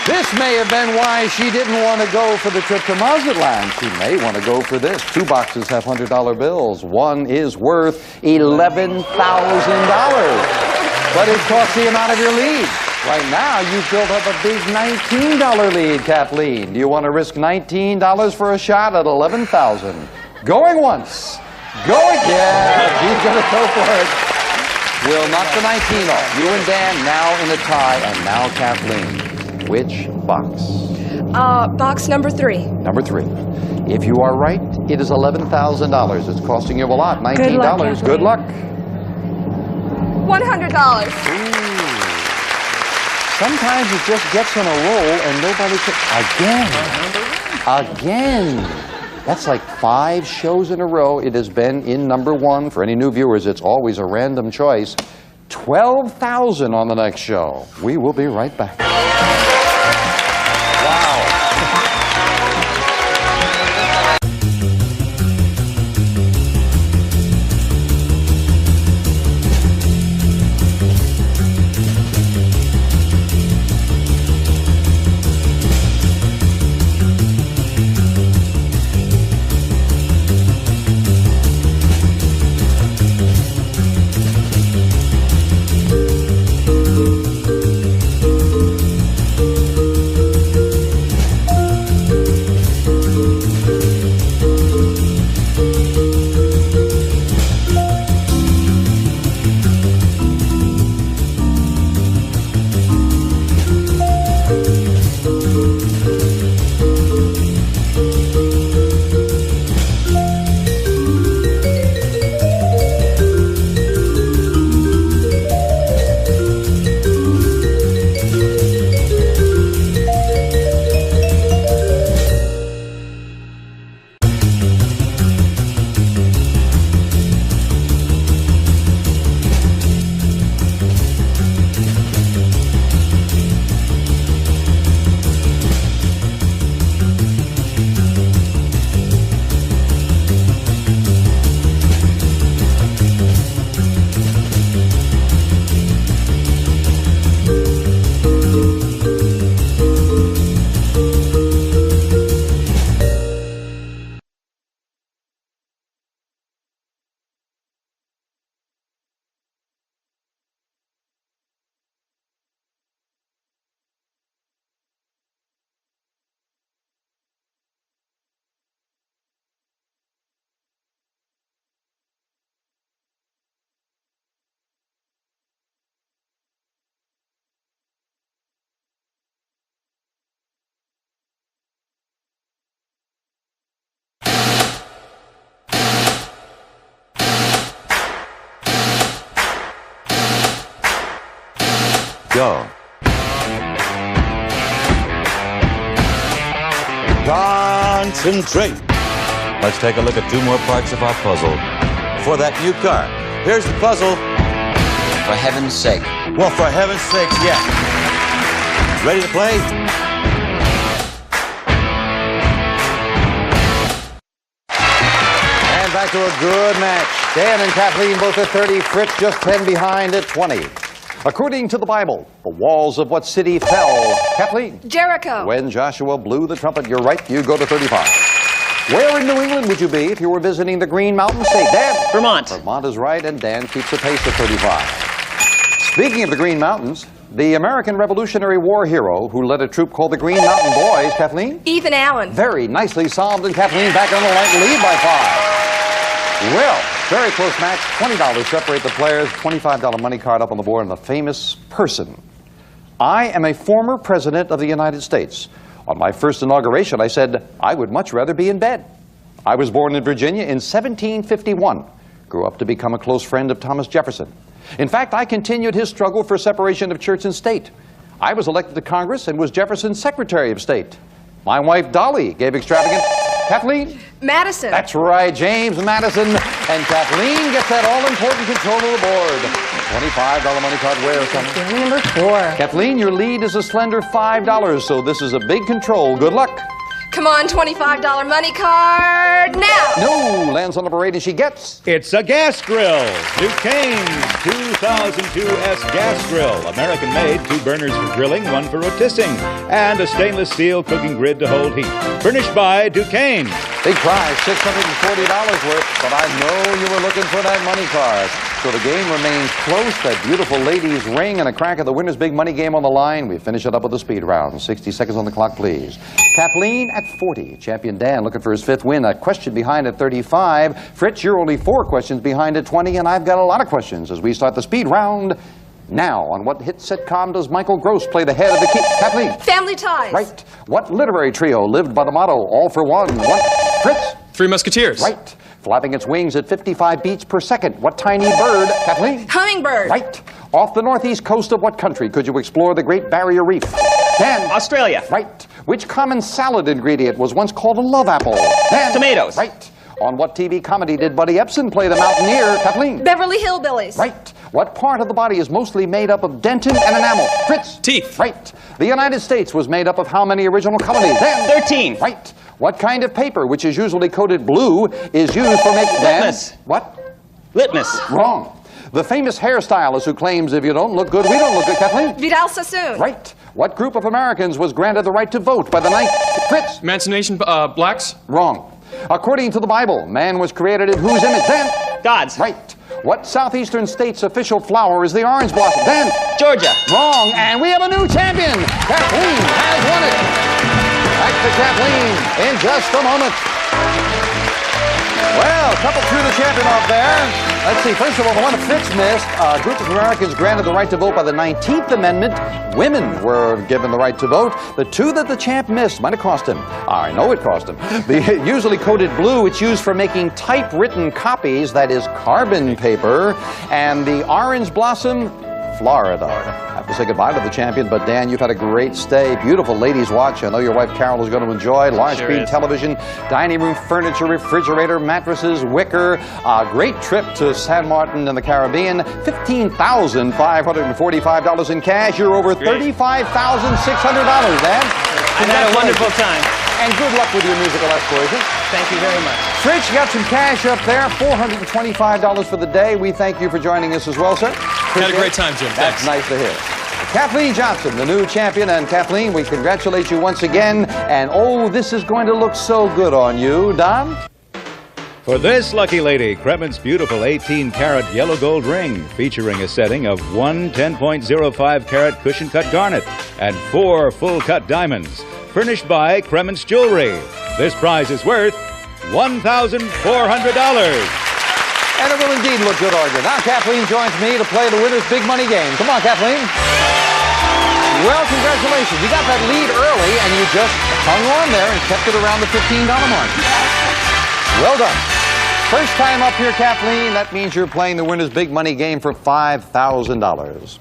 this may have been why she didn't want to go for the trip to Mazatlan. She may want to go for this. 2 boxes have $100 bills. One is worth $11,000. But it costs the amount of your lead. Right now, you've built up a big $19 lead, Kathleen. Do you want to risk $19 for a shot at $11,000? Going once. Going, yeah, she's going to go for it. We'll knock the 19 off. You and Dan now in a tie, and now Kathleen. Which box? Box number 3. Number 3. If you are right, it is $11,000. It's costing you a lot. $19. Good luck. $100. Sometimes it just gets on a roll and nobody can. Again. That's like 5 shows in a row. It has been in number 1. For any new viewers, it's always a random choice. $12,000 on the next show. We will be right back. Wow. Go. Concentrate. Let's take a look at two more parts of our puzzle. For that new car, here's the puzzle. For heaven's sake. Well, for heaven's sakes, yes. Ready to play? And back to a good match. Dan and Kathleen both at 30, Fritz just 10 behind at 20. According to the Bible, the walls of what city fell? Kathleen? Jericho. When Joshua blew the trumpet, you're right, you go to 35. Where in New England would you be if you were visiting the Green Mountain State? Dan? Vermont. Vermont is right, and Dan keeps the pace at 35. Speaking of the Green Mountains, the American Revolutionary War hero who led a troop called the Green Mountain Boys, Kathleen? Ethan Allen. Very nicely solved, and Kathleen back on the lead by 5. Well, very close match. $20 separate the players. $25 money card up on the board, and the famous person. I am a former president of the United States. On my first inauguration, I said, I would much rather be in bed. I was born in Virginia in 1751. Grew up to become a close friend of Thomas Jefferson. In fact, I continued his struggle for separation of church and state. I was elected to Congress and was Jefferson's Secretary of State. My wife, Dolly, gave extravagant... Kathleen? Madison. That's right, James Madison. And Kathleen gets that all-important control of the board. $25 money card. Where something? Family number 4. Kathleen, your lead is a slender $5, so this is a big control. Good luck. Come on, $25 money card now. No, lands on number 8 and she gets... It's a gas grill. Duquesne's 2002 S gas grill. American-made, 2 burners for grilling, 1 for rotisserie, and a stainless steel cooking grid to hold heat. Furnished by Duquesne. Big prize, $640 worth, but I know you were looking for that money card. So the game remains close. That beautiful ladies' ring and a crack at the winner's big money game on the line. We finish it up with a speed round. 60 seconds on the clock, please. Kathleen at 40. Champion Dan looking for his 5th win. A question behind at 35. Fritz, you're only 4 questions behind at 20, and I've got a lot of questions as we start the speed round. Now, on what hit sitcom does Michael Gross play the head of the key? Kathleen. Family Ties. Right. What literary trio lived by the motto, all for one? Fritz. Three Musketeers. Right. Flapping its wings at 55 beats per second. What tiny bird? Kathleen? Hummingbird. Right. Off the northeast coast of what country could you explore the Great Barrier Reef? Dan? Australia. Right. Which common salad ingredient was once called a love apple? Dan? Tomatoes. Right. On what TV comedy did Buddy Ebsen play the mountaineer? Kathleen? Beverly Hillbillies. Right. What part of the body is mostly made up of dentin and enamel? Fritz? Teeth. Right. The United States was made up of how many original colonies? Dan? 13. Right. What kind of paper, which is usually coated blue, is used for making... Litmus. What? Litmus. Wrong. The famous hairstylist who claims if you don't look good, we don't look good. Kathleen? Vidal Sassoon. Right. What group of Americans was granted the right to vote by the ninth... Fritz? Emancipation, blacks. Wrong. According to the Bible, man was created in whose image? Dan? God's. Right. What southeastern state's official flower is the orange blossom? Dan? Georgia. Wrong. And we have a new champion. Kathleen has won it. Back to Kathleen in just a moment. Well, couple threw the champion off there. Let's see. First of all, the one that Fritz missed, a group of Americans granted the right to vote by the 19th Amendment. Women were given the right to vote. The 2 that the champ missed might have cost him. I know it cost him. The usually coated blue, it's used for making typewritten copies, that is carbon paper. And the orange blossom, Florida. I have to say goodbye to the champion, but Dan, you've had a great stay. Beautiful ladies watch. I know your wife Carol is going to enjoy. Large screen television, dining room furniture, refrigerator, mattresses, wicker. A great trip to San Martin in the Caribbean. $15,545 in cash. You're over $35,600, Dan. I've had a wonderful time. And good luck with your musical explorations. Thank you very much. Fritz, you got some cash up there, $425 for the day. We thank you for joining us as well, sir. Had a great time, Jim. That's nice to hear. Kathleen Johnson, the new champion. And Kathleen, we congratulate you once again. And oh, this is going to look so good on you. Don? For this lucky lady, Krement's beautiful 18-carat yellow gold ring, featuring a setting of 1 10.05-carat cushion-cut garnet and 4 full-cut diamonds, furnished by Krement's Jewelry. This prize is worth $1,400. And it will indeed look good on you. Now Kathleen joins me to play the winner's big money game. Come on, Kathleen. Well, congratulations. You got that lead early, and you just hung on there and kept it around the $15 mark. Well done. First time up here, Kathleen. That means you're playing the winner's big money game for $5,000.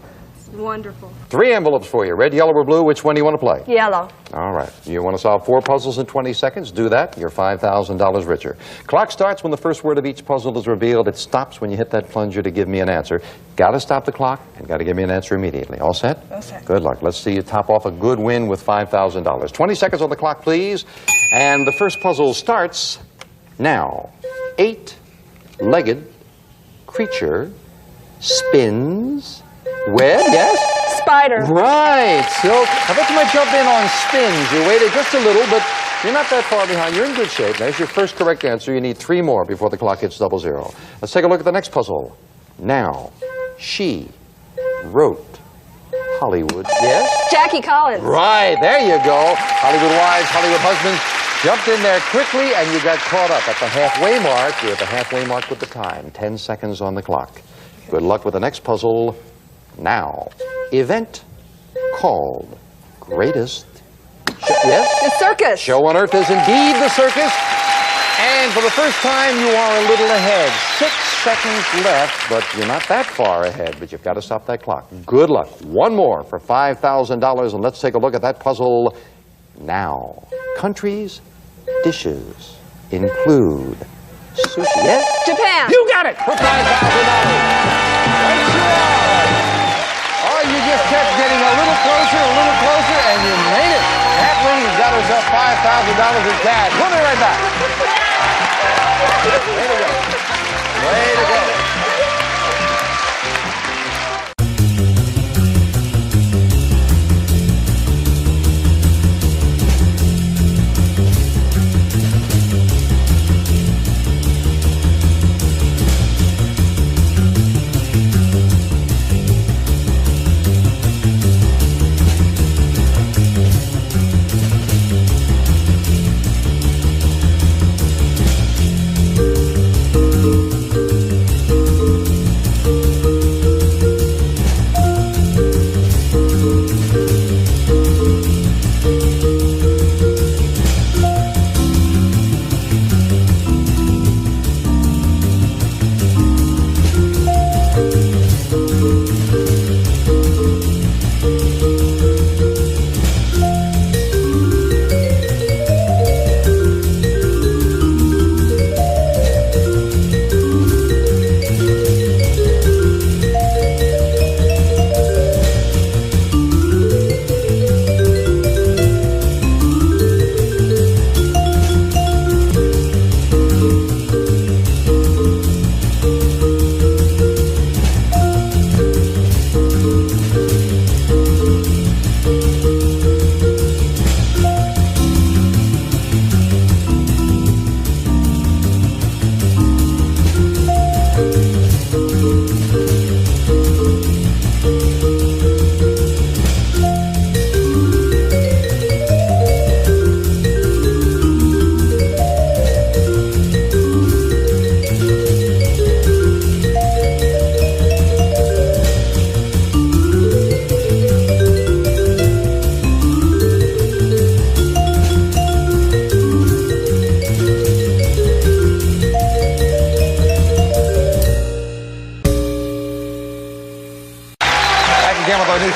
Wonderful. 3 envelopes for you. Red, yellow, or blue. Which one do you want to play? Yellow. All right. You want to solve 4 puzzles in 20 seconds? Do that. You're $5,000 richer. Clock starts when the first word of each puzzle is revealed. It stops when you hit that plunger to give me an answer. Got to stop the clock and got to give me an answer immediately. All set? All set. Good luck. Let's see you top off a good win with $5,000. 20 seconds on the clock, please. And the first puzzle starts now. 8-legged creature spins web, yes? Spider. Right. So I bet you might jump in on spins. You waited just a little, but you're not that far behind. You're in good shape. There's your first correct answer. You need 3 more before the clock hits 00. Let's take a look at the next puzzle. Now, she wrote Hollywood, yes? Jackie Collins. Right. There you go. Hollywood wives, Hollywood husbands. Jumped in there quickly, and you got caught up at the halfway mark. You're at the halfway mark with the time. 10 seconds on the clock. Good luck with the next puzzle. Now, event called Greatest Yes? The circus. Show on Earth is indeed the circus. And for the first time, you are a little ahead. 6 seconds left, but you're not that far ahead. But you've got to stop that clock. Good luck. 1 more for $5,000, and let's take a look at that puzzle now. Countries, dishes include sushi. Yes? Japan. You got it for $5,000. Right you are. Oh, you just kept getting a little closer, and you made it. Kathleen has got herself $5,000 in cash. We'll be right back. Way to go. Way to go.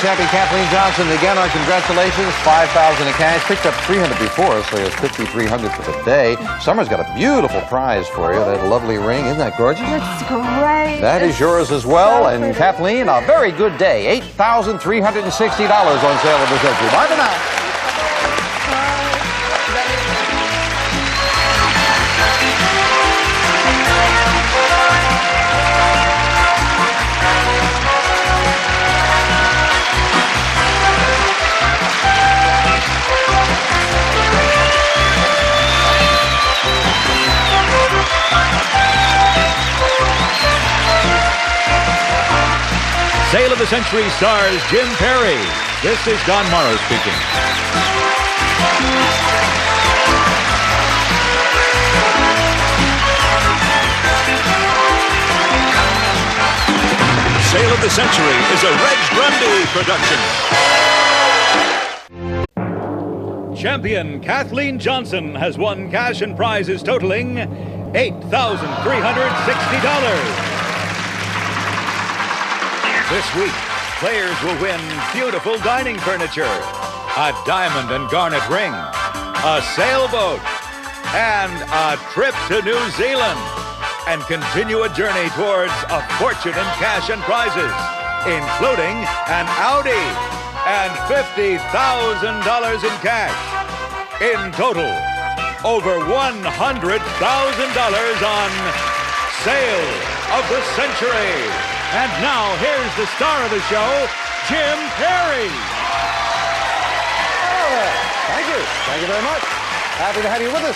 Champion Kathleen Johnson. Again, our congratulations. $5,000 in cash. Picked up $300 before, so it's $5,300 for the day. Summer's got a beautiful prize for you. That lovely ring. Isn't that gorgeous? That's great. That is yours as well. And Kathleen, a very good day. $8,360 on sale at the Century. Bye for now. Sale of the Century stars Jim Perry. This is Don Morrow speaking. Sale of the Century is a Reg Grundy production. Champion Kathleen Johnson has won cash and prizes totaling $8,360. This week, players will win beautiful dining furniture, a diamond and garnet ring, a sailboat, and a trip to New Zealand, and continue a journey towards a fortune in cash and prizes, including an Audi and $50,000 in cash. In total, over $100,000 on Sale of the Century. And now, here's the star of the show, Jim Perry. Thank you. Thank you very much. Happy to have you with us.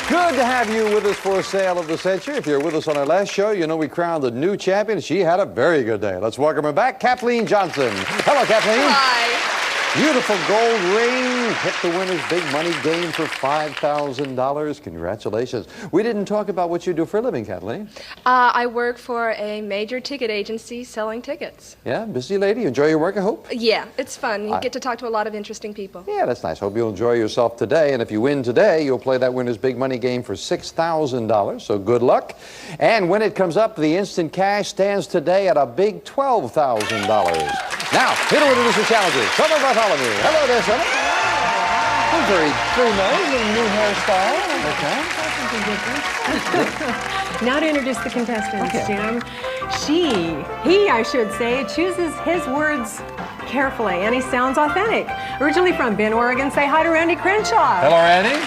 Good to have you with us for Sale of the Century. If you're with us on our last show, you know we crowned the new champion. She had a very good day. Let's welcome her back, Kathleen Johnson. Hello, Kathleen. Hi. Beautiful gold ring. Hit the winner's big money game for $5,000. Congratulations. We didn't talk about what you do for a living, Kathleen. I work for a major ticket agency selling tickets. Yeah, busy lady. You enjoy your work, I hope? Yeah, it's fun. You get to talk to a lot of interesting people. Yeah, that's nice. Hope you'll enjoy yourself today. And if you win today, you'll play that winner's big money game for $6,000. So good luck. And when it comes up, the instant cash stands today at a big $12,000. Now, here to introduce the challengers. Summer Bartholomew. Hello there, Summer. Oh, very nice. A new hairstyle. Okay. Now to introduce the contestants, Jim. He, I should say, chooses his words carefully, and he sounds authentic. Originally from Bend, Oregon, say hi to Randy Crenshaw. Hello, Randy.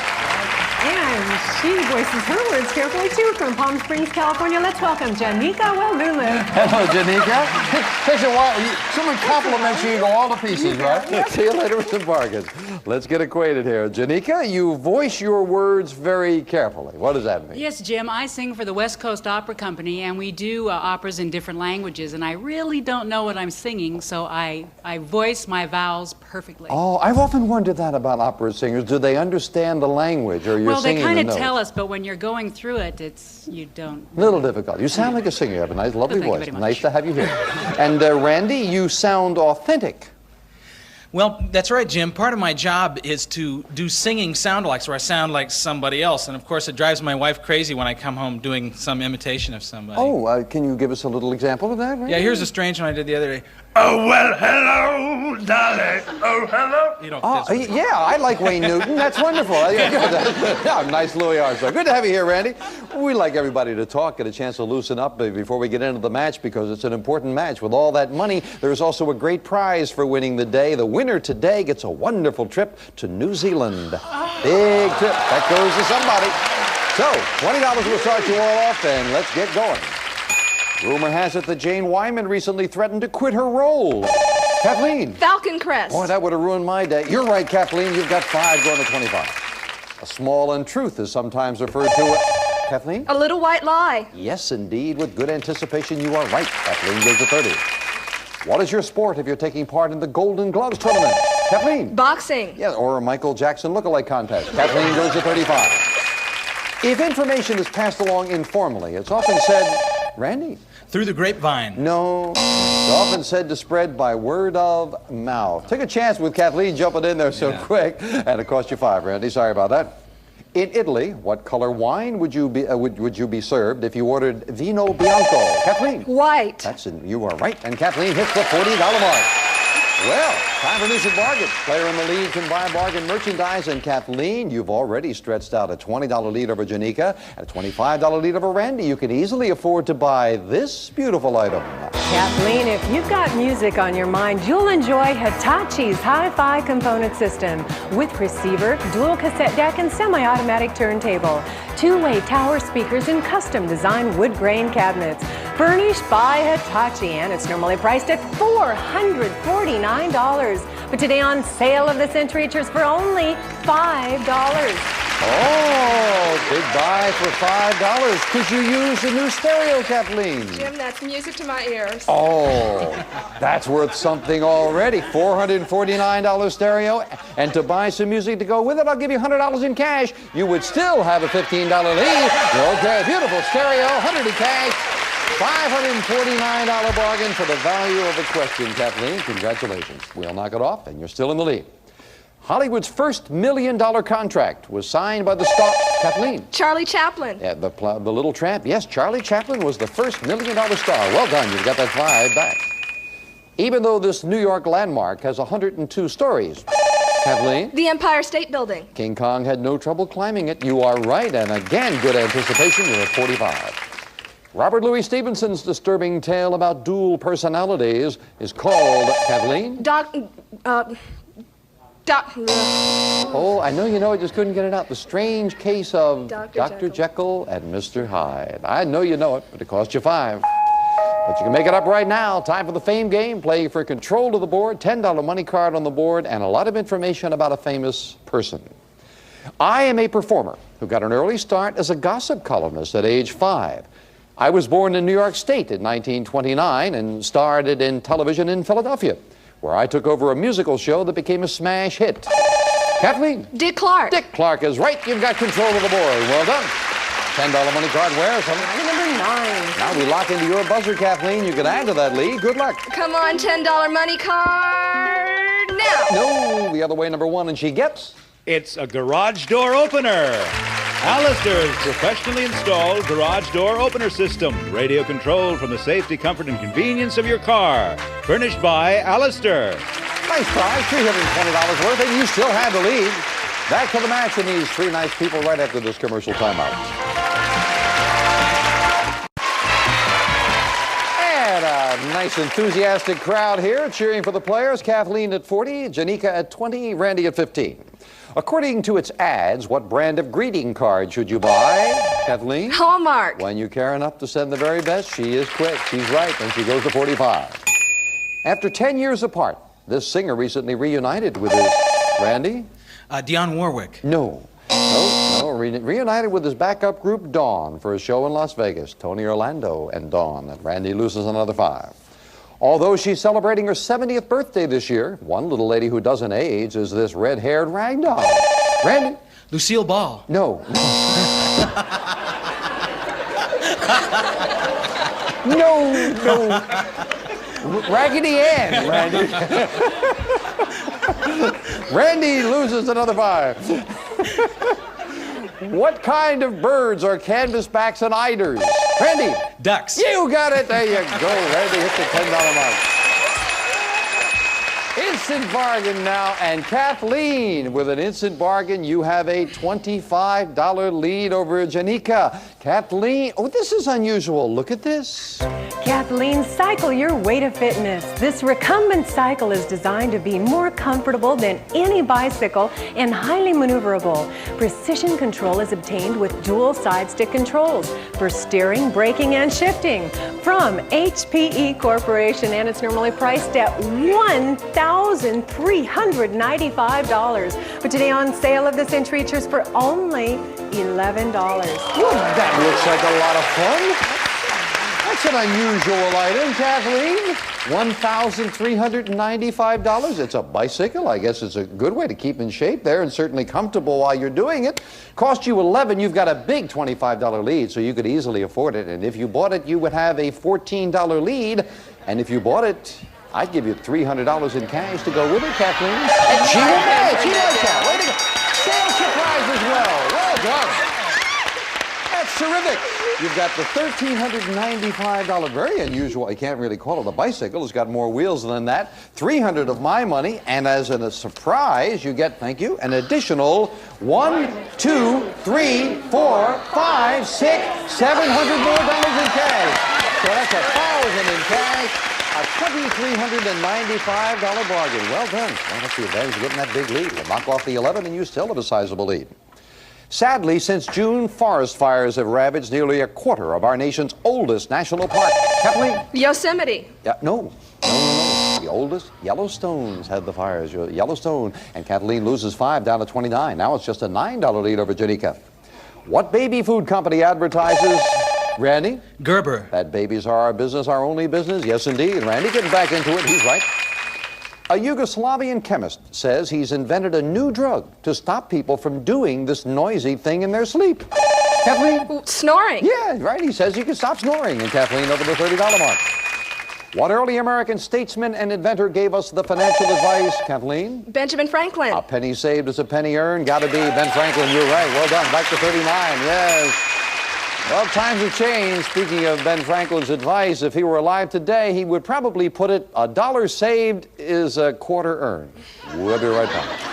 And she voices her words carefully, too, from Palm Springs, California. Let's welcome Janika Walula. Hello, Janika. Takes a while. Someone compliments you, you go all to pieces, right? See you later with some bargains. Let's get acquainted here. Janika, you voice your words very carefully. What does that mean? Yes, Jim. I sing for the West Coast Opera Company, and we do operas in different languages, and I really don't know what I'm singing, so I voice my vowels perfectly. Oh, I've often wondered that about opera singers. Do they understand the language, or you're well, they singing kind the of notes? tell us, but when you're going through it, you don't. A little difficult. You sound like a singer. You have a nice, lovely Thank you voice. very much. Nice to have you here. And Randy, you sound authentic. Well, that's right, Jim. Part of my job is to do singing sound-alikes, where I sound like somebody else. And of course, it drives my wife crazy when I come home doing some imitation of somebody. Oh, can you give us a little example of that? Randy? Yeah, here's a strange one I did the other day. Oh, well, hello, darling. Oh, hello. You know, yeah, I like Wayne Newton. That's wonderful. Yeah, nice Louis Armstrong. Good to have you here, Randy. We like everybody to talk, get a chance to loosen up before we get into the match, because it's an important match. With all that money, there's also a great prize for winning the day. The winner today gets a wonderful trip to New Zealand. Big trip. That goes to somebody. So, $20 will start you all off, and let's get going. Rumor has it that Jane Wyman recently threatened to quit her role. Kathleen. Falcon Crest. Boy, that would have ruined my day. You're right, Kathleen. You've got 5 going to 25. A small untruth is sometimes referred to. Kathleen? A little white lie. Yes, indeed. With good anticipation, you are right. Kathleen goes to 30. What is your sport if you're taking part in the Golden Gloves tournament? Kathleen? Boxing. Yeah, or a Michael Jackson lookalike contest. Kathleen goes to 35. If information is passed along informally, it's often said, Randy? Through the grapevine. No. It's often said to spread by word of mouth. Take a chance with Kathleen jumping in there so quick, and it cost you 5, Randy. Sorry about that. In Italy, what color wine would you be served if you ordered Vino Bianco? Kathleen? White. You are right, and Kathleen hits the $40 mark. Well, time for News and Bargain. Player in the lead can buy bargain merchandise, and Kathleen, you've already stretched out a $20 lead over Janika and a $25 lead over Randy. You can easily afford to buy this beautiful item. Kathleen, if you've got music on your mind, you'll enjoy Hitachi's Hi-Fi component system with receiver, dual cassette deck, and semi-automatic turntable. 2-way tower speakers and custom-designed wood grain cabinets. Furnished by Hitachi, and it's normally priced at $449. But today on Sale of the Century, it's for only $5. Oh, big buy for $5. Could you use a new stereo, Kathleen? Jim, that's music to my ears. Oh, that's worth something already. $449 stereo. And to buy some music to go with it, I'll give you $100 in cash. You would still have a $15 lead. Okay, beautiful stereo, $100 in cash. $549 bargain for the value of the question, Kathleen. Congratulations. We'll knock it off, and you're still in the lead. Hollywood's first $1 million contract was signed by the star, Kathleen. Charlie Chaplin. Yeah, the little tramp. Yes, Charlie Chaplin was the first $1 million star. Well done. You've got that 5 back. even though this New York landmark has 102 stories? Kathleen? The Empire State Building. King Kong had no trouble climbing it. You are right, and again, good anticipation. You're at 45. Robert Louis Stevenson's disturbing tale about dual personalities is called, Kathleen? Oh, I know you know, I just couldn't get it out. The Strange Case of Dr. Jekyll and Mr. Hyde. I know you know it, but it cost you 5. But you can make it up right now. Time for the Fame Game. Play for control of the board, $10 money card on the board, and a lot of information about a famous person. I am a performer who got an early start as a gossip columnist at age 5. I was born in New York State in 1929 and started in television in Philadelphia, where I took over a musical show that became a smash hit. Kathleen? Dick Clark. Dick Clark is right. You've got control of the board. Well done. $10 money card where? Number 9. Now we lock into your buzzer, Kathleen. You can add to that lead. Good luck. Come on, $10 money card now. No, the other way, number 1, and she gets? It's a garage door opener. Alistair's professionally installed garage door opener system. Radio controlled from the safety, comfort, and convenience of your car. Furnished by Alistair. Nice prize, $320 worth, and you still have the lead. Back to the match and these 3 nice people right after this commercial timeout. And a nice enthusiastic crowd here cheering for the players. Kathleen at 40, Janika at 20, Randy at 15. According to its ads, what brand of greeting card should you buy? Kathleen? Hallmark. When you care enough to send the very best, she is quick. She's right, and she goes to 45. After 10 years apart, this singer recently reunited with his... Randy? Dionne Warwick. No. Reunited with his backup group, Dawn, for a show in Las Vegas. Tony Orlando and Dawn. And Randy loses another 5. Although she's celebrating her 70th birthday this year, one little lady who doesn't age is this red-haired rag doll. Randy? Lucille Ball. No. No. Raggedy Ann, Randy. Randy loses another 5. What kind of birds are canvasbacks and eiders? Randy. Ducks. You got it. There you go. Randy hit the $10 mark. Instant bargain now, and Kathleen, with an instant bargain, you have a $25 lead over Janika. Kathleen, oh, this is unusual. Look at this. Kathleen, cycle your way to fitness. This recumbent cycle is designed to be more comfortable than any bicycle and highly maneuverable. Precision control is obtained with dual side stick controls for steering, braking, and shifting. From HPE Corporation, and it's normally priced at $1,395. But today on sale of this inch reaches for only $11. Well, that looks like a lot of fun. That's an unusual item, Kathleen. $1,395. It's a bicycle. I guess it's a good way to keep in shape there and certainly comfortable while you're doing it. Cost you $11. You've got a big $25 lead, so you could easily afford it. And if you bought it, you would have a $14 lead. And if you bought it, I'd give you $300 in cash to go with it, Kathleen. And she will pay it. She likes that. Way to go. Sales surprise as well. Well done. That's terrific. You've got the $1,395, very unusual. I can't really call it a bicycle. It's got more wheels than that. $300 of my money, and as a surprise, you get, thank you, an additional $1, $2, $3, $4, $5, $6, $700 more in cash. So that's $1,000 in cash. A $2,395 bargain. Well done. Well, that's the advantage of getting that big lead. We'll knock off the 11, and you still have a sizable lead. Sadly, since June, forest fires have ravaged nearly a quarter of our nation's oldest national park. Kathleen? Yosemite. No. The oldest, Yellowstone's had the fires. Yellowstone. And Kathleen loses 5 down to 29. Now it's just a $9 lead over Janika. What baby food company advertises... Randy? Gerber. That babies are our business, our only business? Yes, indeed. Randy, getting back into it. He's right. A Yugoslavian chemist says he's invented a new drug to stop people from doing this noisy thing in their sleep. Kathleen? Snoring. Yeah, right. He says you can stop snoring. And Kathleen over the $30 mark. What early American statesman and inventor gave us the financial advice, Kathleen? Benjamin Franklin. A penny saved is a penny earned. Got to be Ben Franklin. You're right. Well done. Back to 39. Yes. Well, times have changed. Speaking of Ben Franklin's advice, if he were alive today, he would probably put it, a dollar saved is a quarter earned. We'll be right back.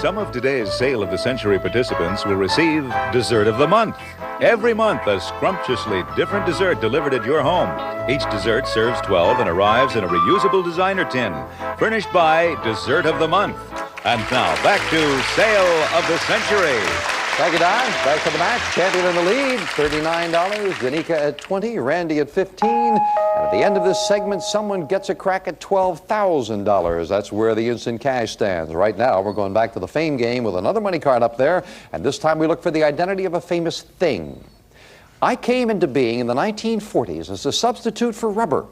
Some of today's Sale of the Century participants will receive Dessert of the Month. Every month, a scrumptiously different dessert delivered at your home. Each dessert serves 12 and arrives in a reusable designer tin, furnished by Dessert of the Month. And now, back to Sale of the Century. Thank you, Don. Back to the match. Champion in the lead, $39. Janika at 20, Randy at 15. And at the end of this segment, someone gets a crack at $12,000. That's where the instant cash stands. Right now, we're going back to the fame game with another money card up there. And this time we look for the identity of a famous thing. I came into being in the 1940s as a substitute for rubber.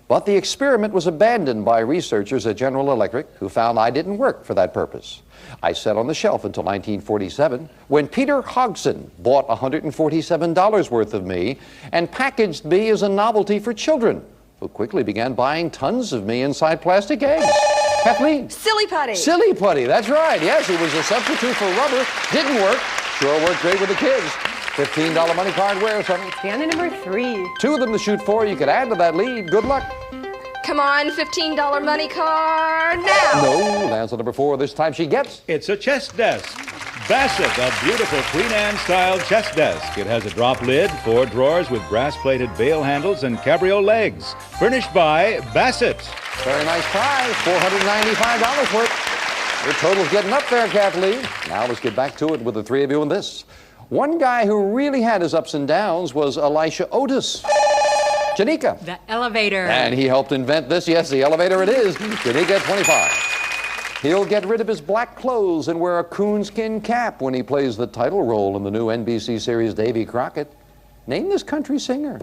But the experiment was abandoned by researchers at General Electric who found I didn't work for that purpose. I sat on the shelf until 1947 when Peter Hodgson bought $147 worth of me and packaged me as a novelty for children who quickly began buying tons of me inside plastic eggs. Kathleen? Silly putty. Silly putty, that's right. Yes, it was a substitute for rubber. Didn't work. Sure worked great with the kids. $15 money card, where something? Stand at number 3. 2 of them to shoot for. You could add to that lead. Good luck. Come on, $15 money card now. No, lands on number 4. This time she gets. It's a chest desk. Bassett, a beautiful Queen Anne-style chest desk. It has a drop lid, 4 drawers with brass-plated bail handles and cabrio legs. Furnished by Bassett. Very nice prize, $495 worth. Your total's getting up there, Kathleen. Now let's get back to it with the 3 of you in this. One guy who really had his ups and downs was Elisha Otis. Janika. The elevator. And he helped invent this. Yes, the elevator it is. Janika at 25. He'll get rid of his black clothes and wear a coonskin cap when he plays the title role in the new NBC series Davy Crockett. Name this country singer.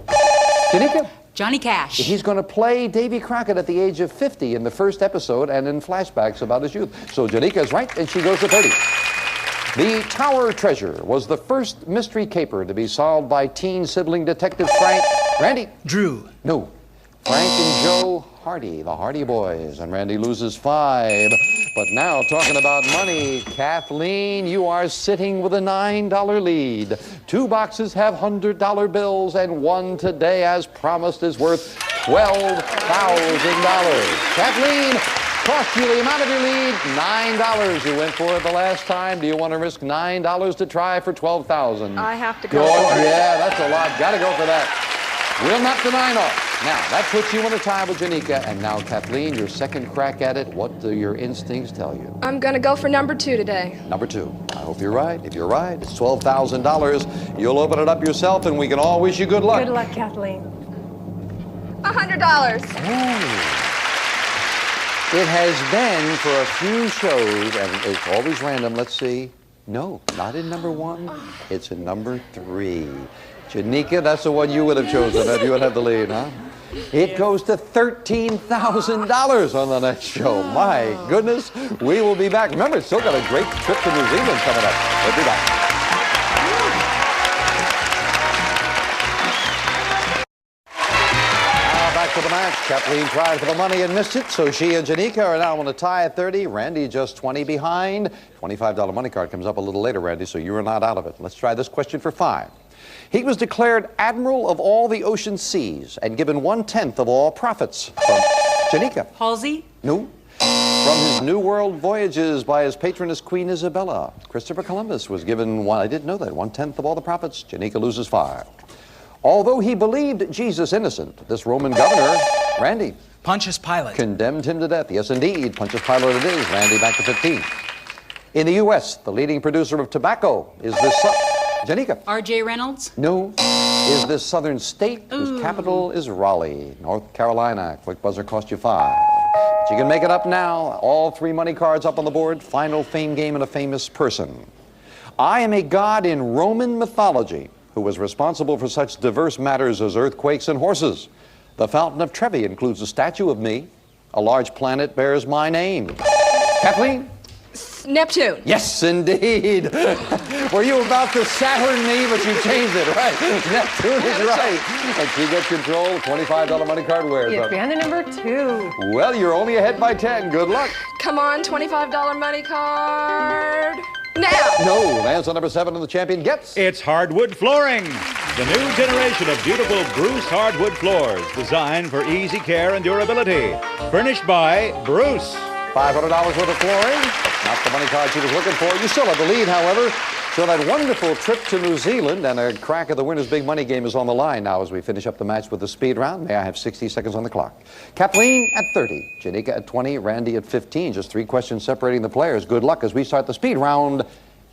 Janika. Johnny Cash. He's going to play Davy Crockett at the age of 50 in the first episode and in flashbacks about his youth. So Janika's right, and she goes to 30. The Tower Treasure was the first mystery caper to be solved by teen sibling detective Frank... Randy? Drew. No. Frank and Joe Hardy, the Hardy Boys. And Randy loses 5. But now, talking about money, Kathleen, you are sitting with a $9 lead. 2 boxes have $100 bills, and one today, as promised, is worth $12,000. Kathleen, cost you the amount of your lead, $9. You went for it the last time. Do you want to risk $9 to try for $12,000? I have to go for it. Yeah, that's a lot. Got to go for that. We'll knock the 9 off. Now, that puts you in a tie with Janika. And now, Kathleen, your second crack at it. What do your instincts tell you? I'm going to go for number 2 today. Number 2. I hope you're right. If you're right, it's $12,000. You'll open it up yourself, and we can all wish you good luck. Good luck, Kathleen. $100. It has been for a few shows, and it's always random. Let's see. No, not in number 1. It's in number 3. Janika, that's the one you would have chosen if you would have the lead, huh? It goes to $13,000 on the next show. My goodness, we will be back. Remember, it's still got a great trip to New Zealand coming up. We'll be back. Now back to the match. Kathleen tried for the money and missed it, so she and Janika are now on a tie at 30. Randy just 20 behind. $25 money card comes up a little later, Randy, so you're not out of it. Let's try this question for 5. He was declared Admiral of all the ocean seas and given 1/10 of all profits from Janika. Halsey? No. From his New World voyages by his patroness Queen Isabella. Christopher Columbus was given one, I didn't know that, 1/10 of all the profits. Janika loses 5. Although he believed Jesus innocent, this Roman governor, Randy. Pontius Pilate. Condemned him to death. Yes, indeed. Pontius Pilate it is. Randy back to 15. In the U.S., the leading producer of tobacco is this... Janika. R.J. Reynolds? No. Is this southern state whose capital is Raleigh, North Carolina. Quick buzzer cost you 5. But you can make it up now. All 3 money cards up on the board. Final fame game and a famous person. I am a god in Roman mythology who was responsible for such diverse matters as earthquakes and horses. The Fountain of Trevi includes a statue of me. A large planet bears my name. Kathleen? Neptune. Yes, indeed. Were you about to Saturn me, but you changed it, right? Neptune is right. And she gets control. $25 money card. Where? It's band number 2. Well, you're only ahead by 10. Good luck. Come on, $25 money card. Now. No, answer number 7 and the champion gets. It's hardwood flooring. The new generation of beautiful Bruce hardwood floors, designed for easy care and durability. Furnished by Bruce. $500 worth of flooring. Not the money card she was looking for. You still have the lead, however. So that wonderful trip to New Zealand and a crack of the winner's big money game is on the line now as we finish up the match with the speed round. May I have 60 seconds on the clock? Kathleen at 30, Janika at 20, Randy at 15. Just 3 questions separating the players. Good luck as we start the speed round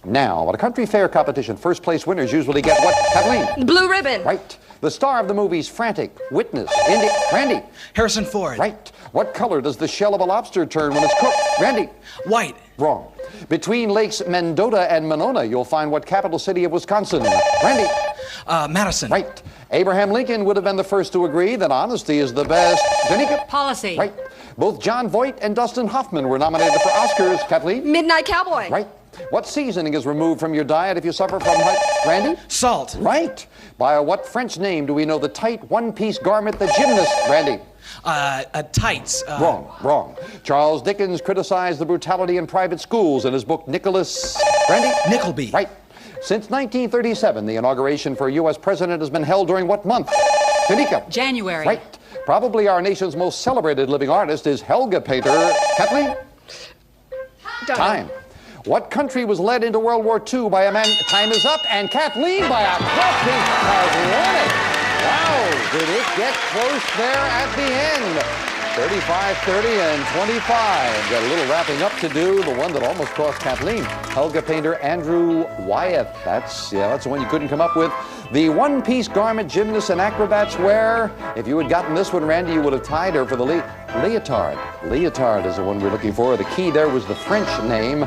now. At a country fair competition, first place winners usually get what, Kathleen? Blue ribbon. Right. The star of the movies Frantic, Witness, Indy, Randy. Harrison Ford. Right. What color does the shell of a lobster turn when it's cooked? Randy. White. Wrong. Between Lakes Mendota and Monona, you'll find what capital city of Wisconsin? Randy. Madison. Right. Abraham Lincoln would have been the first to agree that honesty is the best. Janika. Policy. Right. Both John Voight and Dustin Hoffman were nominated for Oscars. Kathleen. Midnight Cowboy. Right. What seasoning is removed from your diet if you suffer from Randy? Salt. Right. By what French name do we know the tight one-piece garment the gymnast? Randy. Tights. Wrong. Charles Dickens criticized the brutality in private schools in his book Nicholas. Randy? Nickleby. Right. Since 1937, the inauguration for a U.S. president has been held during what month? Janika? January. Right. Probably our nation's most celebrated living artist is Helga painter. Kathleen? Time. What country was led into World War II by a man? Time is up, and Kathleen by a question has won it. Wow, did it get close there at the end? 35, 30, and 25. Got a little wrapping up to do. The one that almost cost Kathleen. Helga painter Andrew Wyeth. That's the one you couldn't come up with. The one-piece garment gymnasts and acrobats wear. If you had gotten this one, Randy, you would have tied her for the leotard. Leotard is the one we're looking for. The key there was the French name.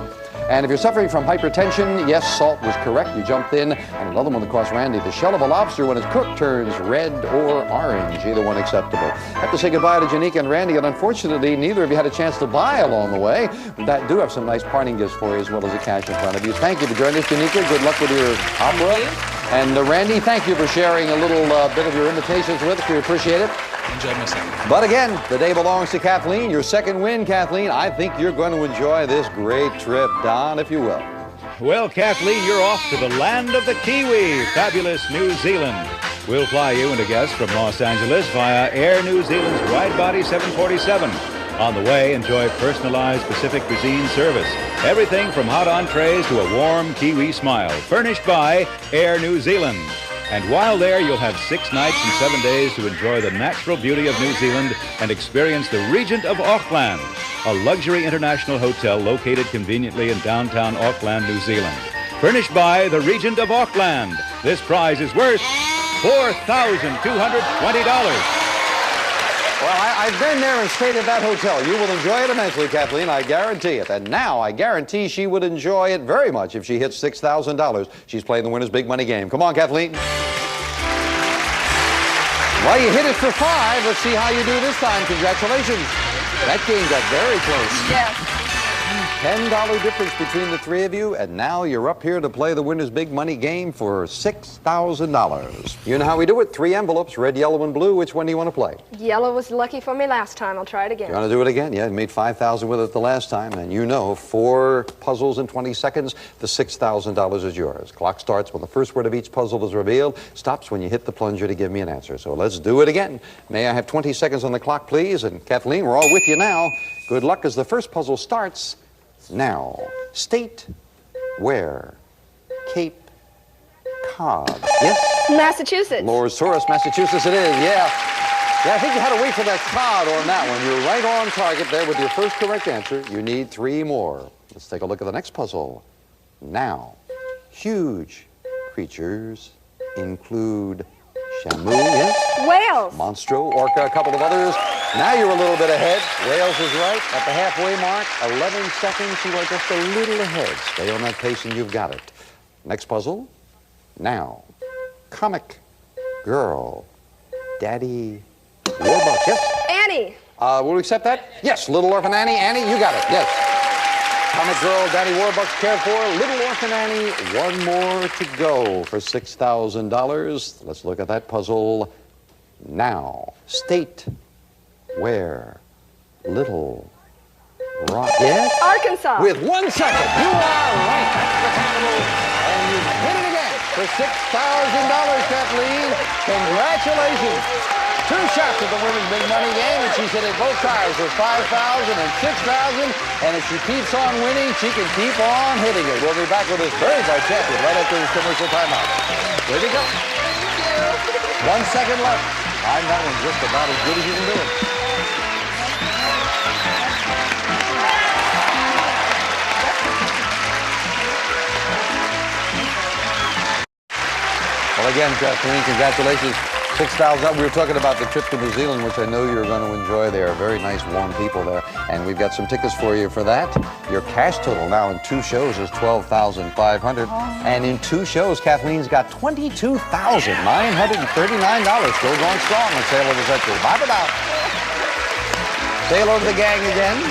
And if you're suffering from hypertension, yes, salt was correct. You jumped in. And another one that cost Randy, the shell of a lobster when it's cooked turns red or orange. Either one acceptable. I have to say goodbye to Janika and Randy, and unfortunately, neither of you had a chance to buy along the way. But that do have some nice parting gifts for you as well as the cash in front of you. Thank you for joining us, Janika. Good luck with your opera. And Randy, thank you for sharing a little bit of your invitations with us. We appreciate it. Enjoyed myself. But again, the day belongs to Kathleen. Your second win, Kathleen. I think you're going to enjoy this great trip. Don, if you will. Well, Kathleen, you're off to the land of the Kiwi, fabulous New Zealand. We'll fly you and a guest from Los Angeles via Air New Zealand's wide-body 747. On the way, enjoy personalized Pacific cuisine service. Everything from hot entrees to a warm Kiwi smile. Furnished by Air New Zealand. And while there, you'll have 6 nights and 7 days to enjoy the natural beauty of New Zealand and experience the Regent of Auckland, a luxury international hotel located conveniently in downtown Auckland, New Zealand. Furnished by the Regent of Auckland. This prize is worth $4,220. Well, I've been there and stayed at that hotel. You will enjoy it immensely, Kathleen, I guarantee it. And now I guarantee she would enjoy it very much if she hits $6,000. She's playing the winner's big money game. Come on, Kathleen. Well, you hit it for 5. Let's see how you do this time. Congratulations. That game got very close. Yes. $10 difference between the 3 of you, and now you're up here to play the winner's big money game for $6,000. You know how we do it. 3 envelopes, red, yellow, and blue. Which one do you want to play? Yellow was lucky for me last time. I'll try it again. You want to do it again? Yeah, you made $5,000 with it the last time, and you know 4 puzzles in 20 seconds, the $6,000 is yours. Clock starts when the first word of each puzzle is revealed, stops when you hit the plunger to give me an answer. So let's do it again. May I have 20 seconds on the clock, please? And Kathleen, we're all with you now. Good luck as the first puzzle starts now. State where Cape Cod. Yes? Massachusetts. Loris, Massachusetts it is, yeah. Yeah, I think you had to wait for that cod on that one. You're right on target there with your first correct answer. You need 3 more. Let's take a look at the next puzzle. Now, huge creatures include shamu, yes? Whales. Monstro, orca, a couple of others. Now you're a little bit ahead. Wales is right at the halfway mark. 11 seconds. You are just a little ahead. Stay on that pace and you've got it. Next puzzle. Now, comic girl, Daddy Warbucks. Yes? Annie. Will we accept that? Yes, Little Orphan Annie. Annie, you got it. Yes. Comic Girl, Danny Warbucks cared for. Little Orphan Annie, one more to go for $6,000. Let's look at that puzzle now. State where Little Rock... Yes? Arkansas. With 1 second. You are right. That's the capital. And you hit it again for $6,000, Kathleen. Congratulations. 2 shots at the women's big money game, and she's hit it both times with $5,000 and $6,000. And if she keeps on winning, she can keep on hitting it. We'll be back with this very bright champion right after this commercial timeout. Here we go. 1 second left. Time that one's just about as good as you can do it. Well, again, Kathleen, congratulations. $6,000. We were talking about the trip to New Zealand, which I know you're going to enjoy. They are very nice, warm people there. And we've got some tickets for you for that. Your cash total now in 2 shows is $12,500. And in 2 shows, Kathleen's got $22,939. Still going strong on Sale of the Century. Bye for now. Say hello to the gang again.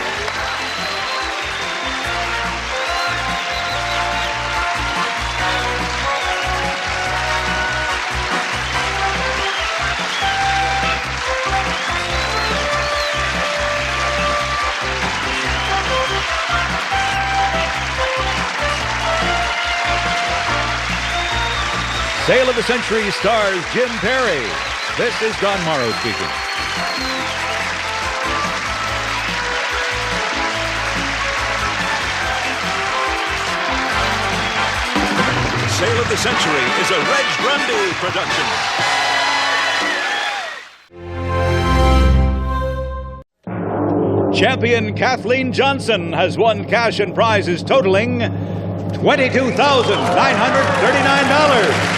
Sale of the Century stars Jim Perry. This is Don Morrow speaking. Sale of the Century is a Reg Grundy production. Champion Kathleen Johnson has won cash and prizes totaling $22,939.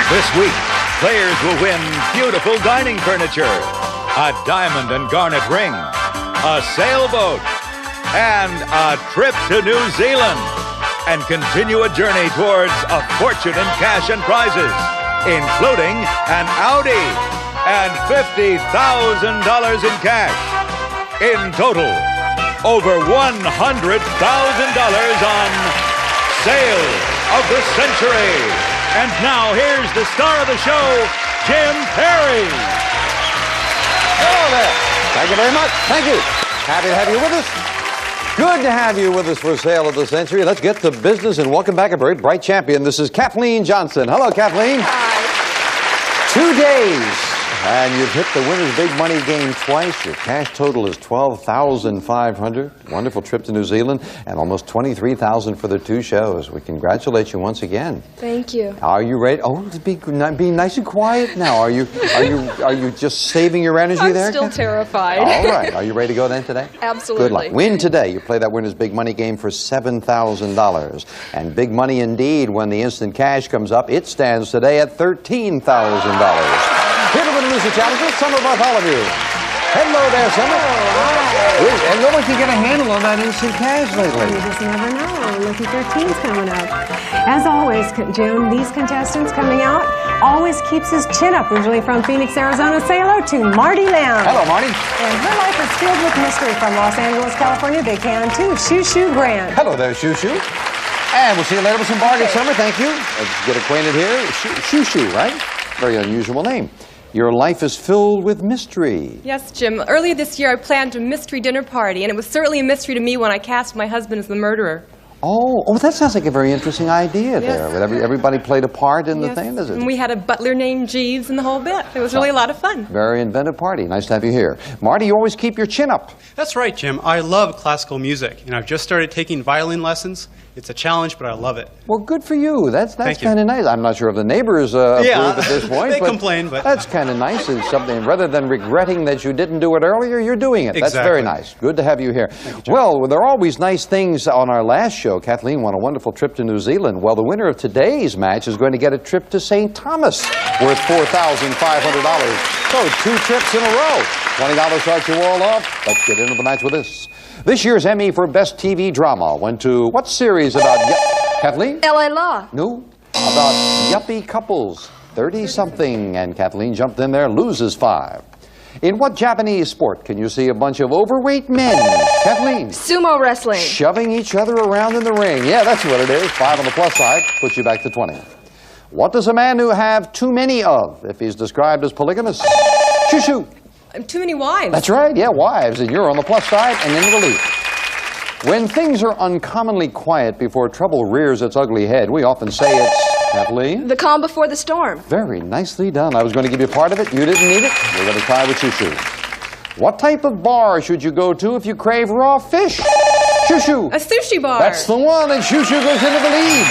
This week, players will win beautiful dining furniture, a diamond and garnet ring, a sailboat, and a trip to New Zealand, and continue a journey towards a fortune in cash and prizes, including an Audi and $50,000 in cash. In total, over $100,000 on Sale of the Century. And now, here's the star of the show, Jim Perry. Hello there. Thank you very much. Thank you. Happy to have you with us. Good to have you with us for Sale of the Century. Let's get to business and welcome back a very bright champion. This is Kathleen Johnson. Hello, Kathleen. Hi. 2 days. And you've hit the winner's big money game twice. Your cash total is $12,500. Wonderful trip to New Zealand, and almost $23,000 for the 2 shows. We congratulate you once again. Thank you. Are you ready? Oh, be nice and quiet now. Are you just saving your energy there? I'm still terrified. All right. Are you ready to go then today? Absolutely. Good luck. Win today. You play that winner's big money game for $7,000. And big money indeed when the instant cash comes up. It stands today at $13,000. Here to win and lose the challenges, Summer Bartholomew. Hello there, Summer. Hi. And no one can get a handle on that instant cash lately. You just never know. Lucky 13's coming up. As always, Jim, these contestants coming out always keeps his chin up. Usually from Phoenix, Arizona, say hello to Marty Lamb. Hello, Marty. And her life is filled with mystery. From Los Angeles, California, Big Can too. Shoo Shoo Grant. Hello there, Shoo Shoo. And we'll see you later with some bargains, Summer. Thank you. Let's get acquainted here. Shoo Shoo, right? Very unusual name. Your life is filled with mystery. Yes, Jim. Earlier this year, I planned a mystery dinner party, and it was certainly a mystery to me when I cast my husband as the murderer. Oh, that sounds like a very interesting idea there. With everybody played a part in the thing, does it? And we had a butler named Jeeves and the whole bit. It was really a lot of fun. Very inventive party. Nice to have you here. Marty, you always keep your chin up. That's right, Jim. I love classical music, and I've just started taking violin lessons. It's a challenge, but I love it. Well, good for you. That's kind of nice. I'm not sure if the neighbors approve at this point. They complain, but that's kind of nice. It's something rather than regretting that you didn't do it earlier, you're doing it. Exactly. That's very nice. Good to have you here. Well, there are always nice things on our last show. Kathleen won a wonderful trip to New Zealand. Well, the winner of today's match is going to get a trip to St. Thomas worth $4,500. So 2 trips in a row. $20 starts you all off. Let's get into the match with this. This year's Emmy for Best TV Drama went to what series about... Kathleen? L.A. Law. No, about yuppie couples. 30-something, and Kathleen jumped in there, loses 5. In what Japanese sport can you see a bunch of overweight men, Kathleen, Sumo wrestling. shoving each other around in the ring? Yeah, that's what it is. 5 on the plus side puts you back to 20. What does a man who have too many of if he's described as polygamous? Shoo-shoo. Too many wives. That's right, yeah, wives, and you're on the plus side and into the lead. When things are uncommonly quiet before trouble rears its ugly head, we often say it's, Kathleen? The calm before the storm. Very nicely done. I was going to give you part of it. You didn't need it. We're going to try with Shoo-shoo. What type of bar should you go to if you crave raw fish? Shoo-shoo. A sushi bar. That's the one, and Shoo-shoo goes into the lead.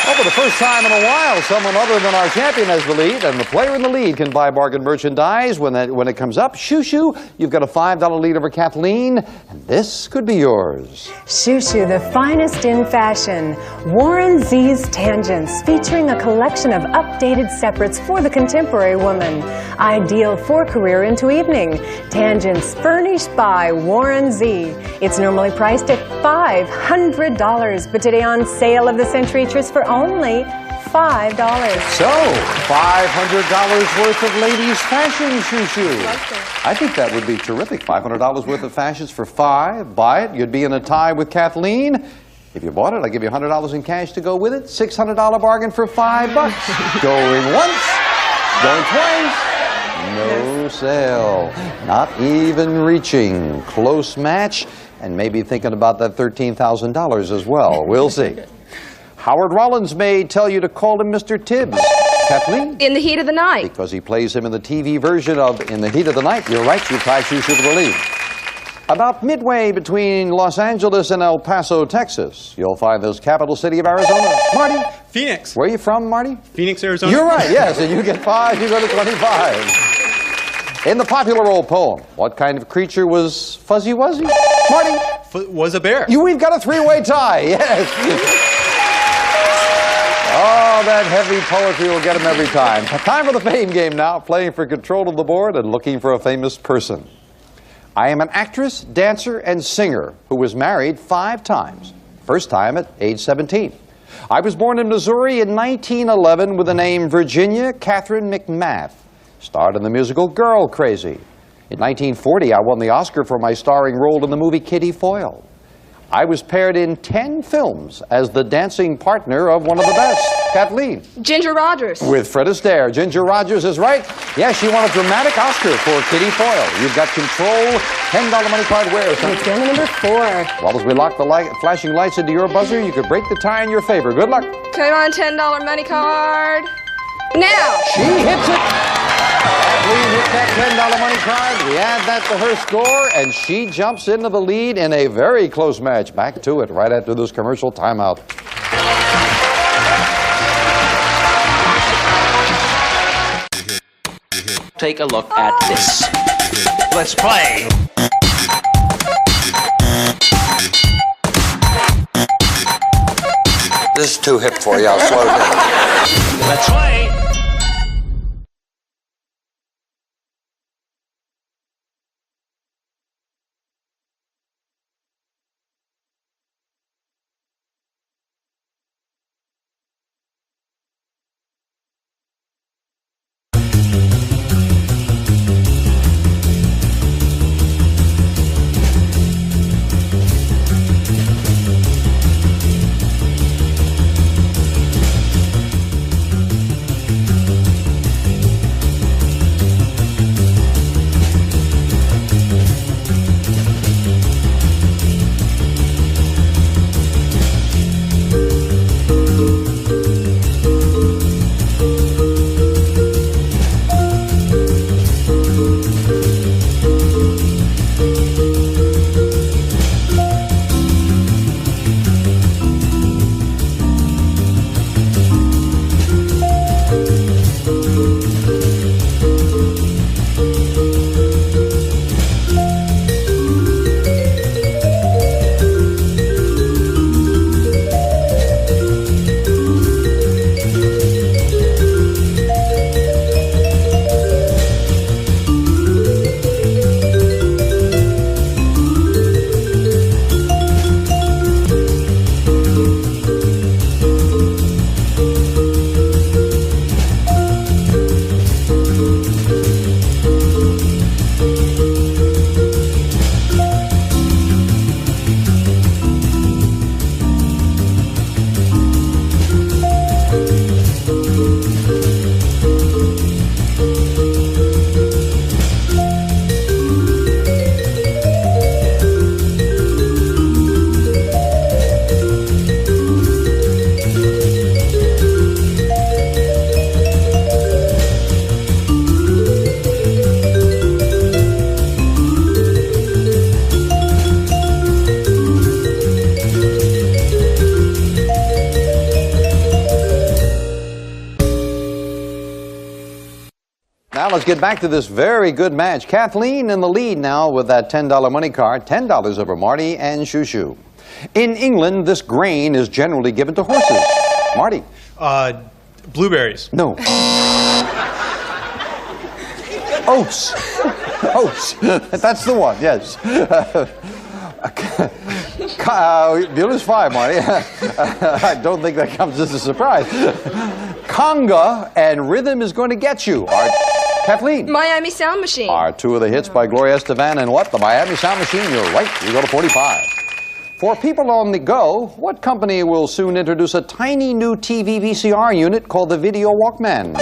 Well, for the first time in a while, someone other than our champion has the lead, and the player in the lead can buy bargain merchandise when it comes up. Shoo-shoo, you've got a $5 lead over Kathleen, and this could be yours. Shoo-shoo, the finest in fashion. Warren Z's Tangents, featuring a collection of updated separates for the contemporary woman. Ideal for career into evening. Tangents furnished by Warren Z. It's normally priced at $500, but today on Sale of the Century Tris for only $5. So, $500 worth of ladies' fashion, Shoo-shoo. I think that would be terrific. $500 worth of fashions for $5. Buy it. You'd be in a tie with Kathleen. If you bought it, I'll give you $100 in cash to go with it. $600 bargain for $5. Going once, going twice. No sale. Not even reaching. Close match. And maybe thinking about that $13,000 as well. We'll see. Howard Rollins may tell you to call him Mr. Tibbs. Kathleen? In the Heat of the Night. Because he plays him in the TV version of In the Heat of the Night. You're right, you tie Shoo-shoo for the lead. About midway between Los Angeles and El Paso, Texas, you'll find this capital city of Arizona. Marty? Phoenix. Where are you from, Marty? Phoenix, Arizona. You're right, yes, and you get 5, you go to 25. In the popular old poem, what kind of creature was Fuzzy Wuzzy? Marty? Was a bear. We've got a 3-way tie, yes. Oh, that heavy poetry will get him every time. Time for the fame game now, playing for control of the board and looking for a famous person. I am an actress, dancer, and singer who was married 5 times. First time at age 17. I was born in Missouri in 1911 with the name Virginia Catherine McMath. Starred in the musical Girl Crazy. In 1940, I won the Oscar for my starring role in the movie Kitty Foyle. I was paired in 10 films as the dancing partner of one of the best, Kathleen. Ginger Rogers. With Fred Astaire. Ginger Rogers is right. Yeah, she won a dramatic Oscar for Kitty Foyle. You've got control. $10 money card where? It's down to number 4. Well, as we lock the flashing lights into your buzzer, you could break the tie in your favor. Good luck. Come on, $10 money card. Now. She hits it. Kathleen hits that $10 money card. We add that to her score, and she jumps into the lead in a very close match. Back to it right after this commercial timeout. Take a look at this. Let's play. This is too hip for you. I'll slow it down. Let's play. Now let's get back to this very good match. Kathleen in the lead now with that $10 money card. $10 over Marty and Shushu. In England, this grain is generally given to horses. Marty. Blueberries. No. Oats. Oats. That's the one, yes. You lose 5, Marty. I don't think that comes as a surprise. Conga and Rhythm is going to get you. Kathleen. Miami Sound Machine. Are 2 of the hits by Gloria Estefan and what? The Miami Sound Machine. You're right. You go to 45. For people on the go, what company will soon introduce a tiny new TV VCR unit called the Video Walkman?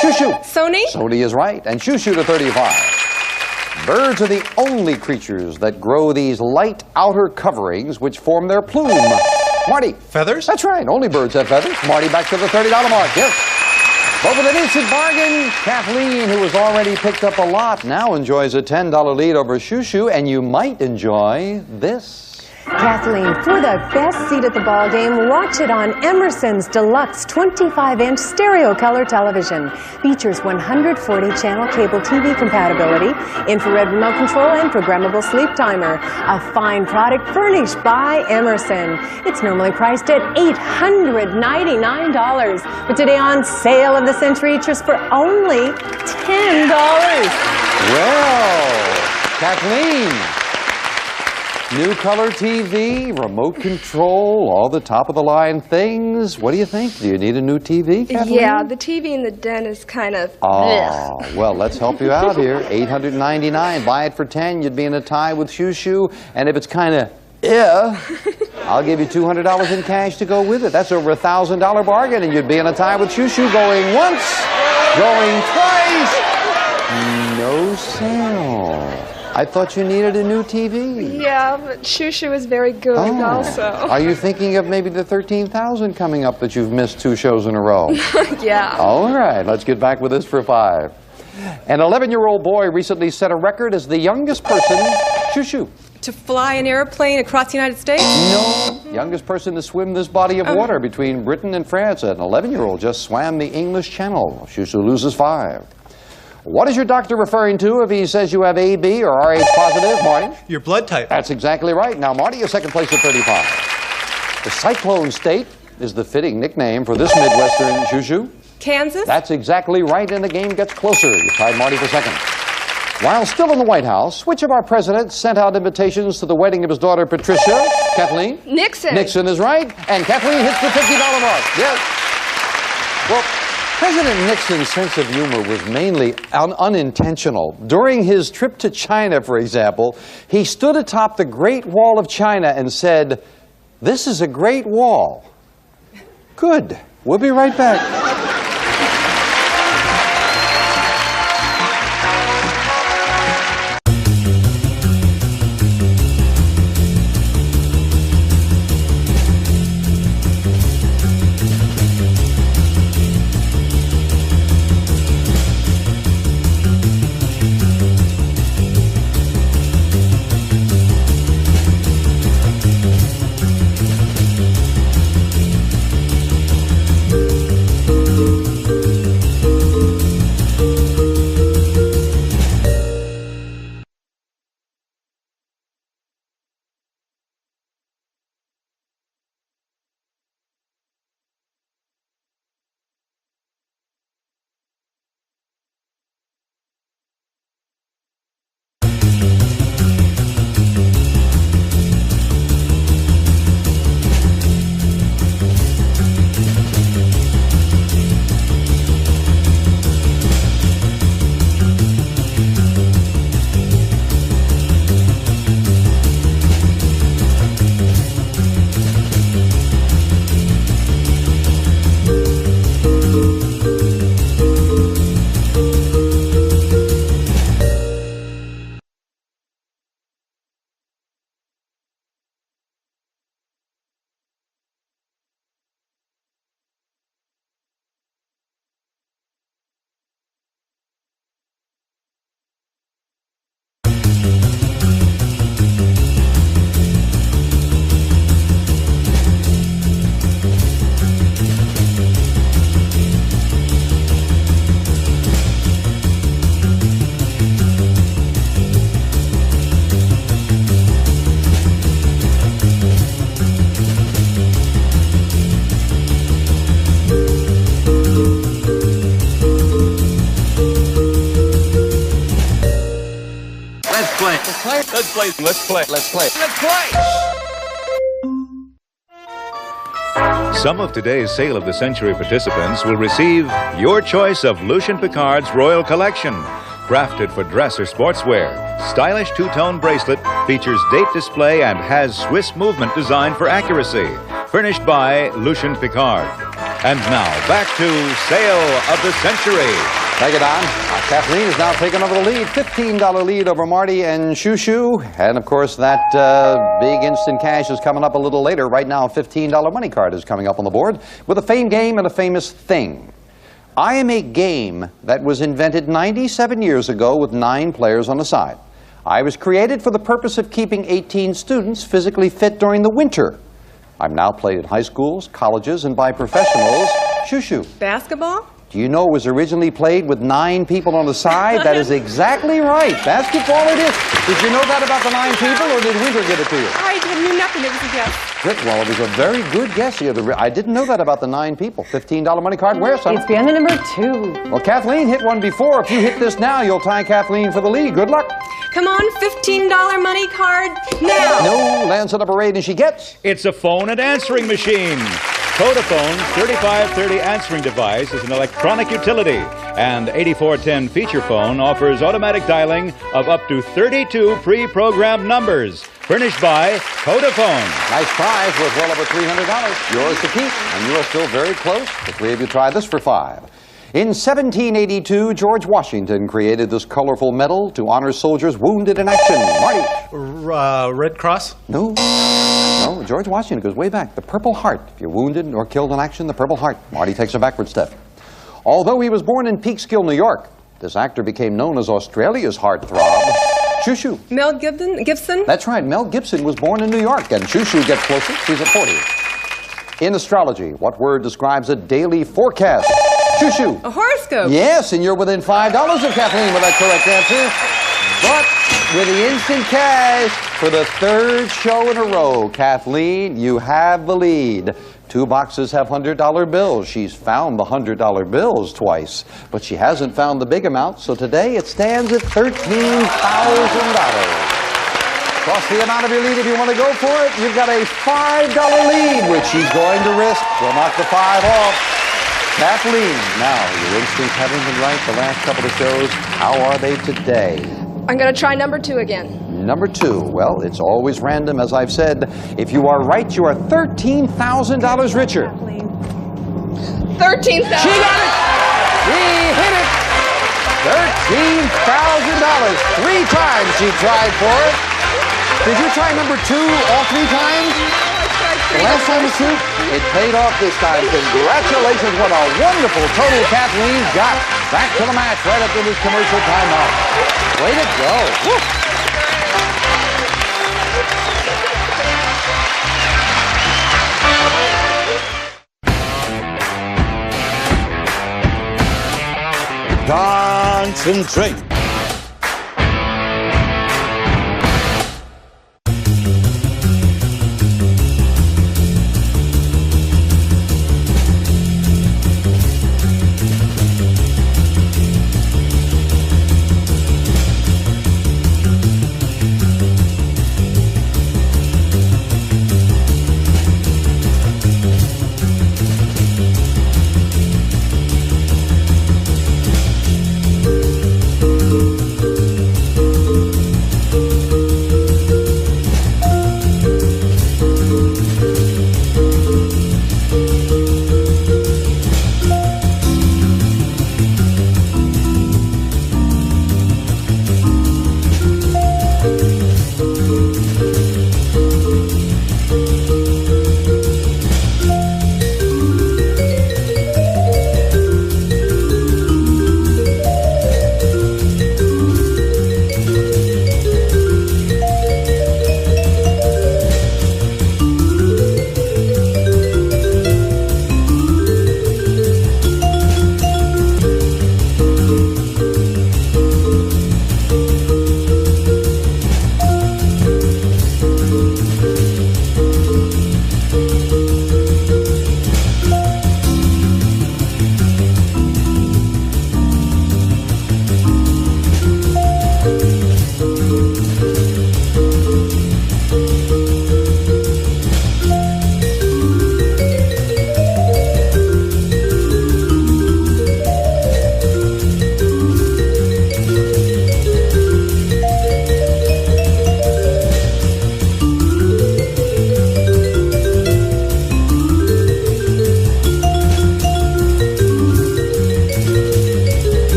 Shushu. Sony? Sony is right. And Shushu to 35. Birds are the only creatures that grow these light outer coverings which form their plume. Marty. Feathers? That's right. Only birds have feathers. Marty back to the $30 mark. Yes. But with an instant bargain, Kathleen, who has already picked up a lot, now enjoys a $10 lead over Shushu, and you might enjoy this. Kathleen, for the best seat at the ball game, watch it on Emerson's deluxe 25-inch stereo color television. Features 140-channel cable TV compatibility, infrared remote control, and programmable sleep timer. A fine product furnished by Emerson. It's normally priced at $899, but today on Sale of the Century, just for only $10. Well, Kathleen. New color TV, remote control, all the top-of-the-line things. What do you think? Do you need a new TV, Kathleen? Yeah, the TV in the den is kind of... Oh, well, let's help you out here. $899. Buy it for $10. You'd be in a tie with Shushu. And if it's kind of... I'll give you $200 in cash to go with it. That's over $1,000 bargain, and you'd be in a tie with Shushu going once, going twice. No sale. I thought you needed a new TV. Yeah, but Shushu is very good also. Are you thinking of maybe the 13,000 coming up that you've missed 2 shows in a row? Yeah. All right, let's get back with this for 5. An 11-year-old boy recently set a record as the youngest person, Shushu. To fly an airplane across the United States? No. Youngest person to swim this body of water between Britain and France. An 11-year-old just swam the English Channel. Shushu loses 5. What is your doctor referring to if he says you have AB or RH positive, Marty? Your blood type. That's exactly right. Now, Marty, you're second place at 35. The Cyclone State is the fitting nickname for this Midwestern Shushu. Kansas? That's exactly right, and the game gets closer. You tied Marty for second. While still in the White House, which of our presidents sent out invitations to the wedding of his daughter, Patricia? Kathleen? Nixon. Nixon is right, and Kathleen hits the $50 mark. Yes. Well, President Nixon's sense of humor was mainly unintentional. During his trip to China, for example, he stood atop the Great Wall of China and said, "This is a great wall." Good. We'll be right back. Let's play. Let's play. Let's play. Let's play. Some of today's Sale of the Century participants will receive your choice of Lucien Piccard's Royal Collection. Crafted for dress or sportswear, stylish two-tone bracelet features date display and has Swiss movement designed for accuracy. Furnished by Lucien Piccard. And now, back to Sale of the Century. Thank you, Don. Kathleen is now taking over the lead. $15 lead over Marty and Shoo Shoo. And, of course, that big instant cash is coming up a little later. Right now, a $15 money card is coming up on the board with a fame game and a famous thing. I am a game that was invented 97 years ago with 9 players on the side. I was created for the purpose of keeping 18 students physically fit during the winter. I'm now played at high schools, colleges, and by professionals. Shoo Shoo. Basketball? Do you know it was originally played with 9 people on the side? That is exactly right. Basketball it is. Did you know that about the 9 people, or did Winter give it to you? I knew nothing. It was a guess. Good. Well, it was a very good guess here. I didn't know that about the 9 people. $15 money card. Where, son? It's piano number 2. Well, Kathleen hit one before. If you hit this now, you'll tie Kathleen for the lead. Good luck. Come on, $15 money card now. No, lands at number 8, and she gets... It's a phone and answering machine. Vodafone's 3530 answering device is an electronic utility, and 8410 feature phone offers automatic dialing of up to 32 pre-programmed numbers. Furnished by Vodafone. Nice prize worth well over $300. Yours to keep, and you are still very close. The 3 of you try this for 5. In 1782, George Washington created this colorful medal to honor soldiers wounded in action. Marty? Red Cross? No. No, George Washington goes way back. The Purple Heart. If you're wounded or killed in action, the Purple Heart. Marty takes a backward step. Although he was born in Peekskill, New York, this actor became known as Australia's heartthrob. Shoo Shoo. Mel Gibson? That's right. Mel Gibson was born in New York, and Shoo Shoo gets closer. She's at 40. In astrology, what word describes a daily forecast? Shoo Shoo. A horoscope. Yes, and you're within $5 of Kathleen with that correct answer. But with the instant cash for the 3rd show in a row, Kathleen, you have the lead. 2 boxes have $100 bills. She's found the $100 bills twice, but she hasn't found the big amount, so today it stands at $13,000. Plus the amount of your lead if you want to go for it. You've got a $5 lead, which she's going to risk. We'll knock the 5 off. Kathleen, now, your instincts haven't been right the last couple of shows. How are they today? I'm going to try number 2 again. Number 2. Well, it's always random, as I've said. If you are right, you are $13,000 richer. $13,000. She got it! She hit it! $13,000. 3 times she tried for it. Did you try number 2 all 3 times? The last time was 2? It paid off this time. Congratulations. What a wonderful total Kathleen got. Back to the match right after this commercial timeout. Way to go. Woo. Concentrate.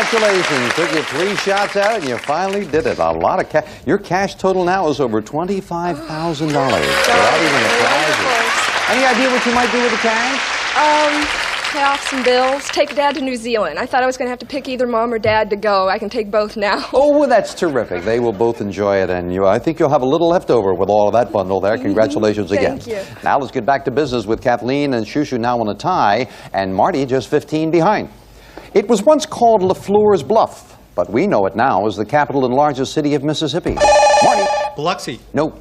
Congratulations. Took you 3 shots at it, and you finally did it. A lot of cash. Your cash total now is over $25,000 without even the prizes. Any idea what you might do with the cash? Pay off some bills, take Dad to New Zealand. I thought I was going to have to pick either Mom or Dad to go. I can take both now. Oh, well, that's terrific. They will both enjoy it, and I think you'll have a little left over with all of that bundle there. Congratulations again. Thank you. Now let's get back to business with Kathleen and Shushu now on a tie, and Marty just 15 behind. It was once called LaFleur's Bluff, but we know it now as the capital and largest city of Mississippi. Marty. Biloxi. No.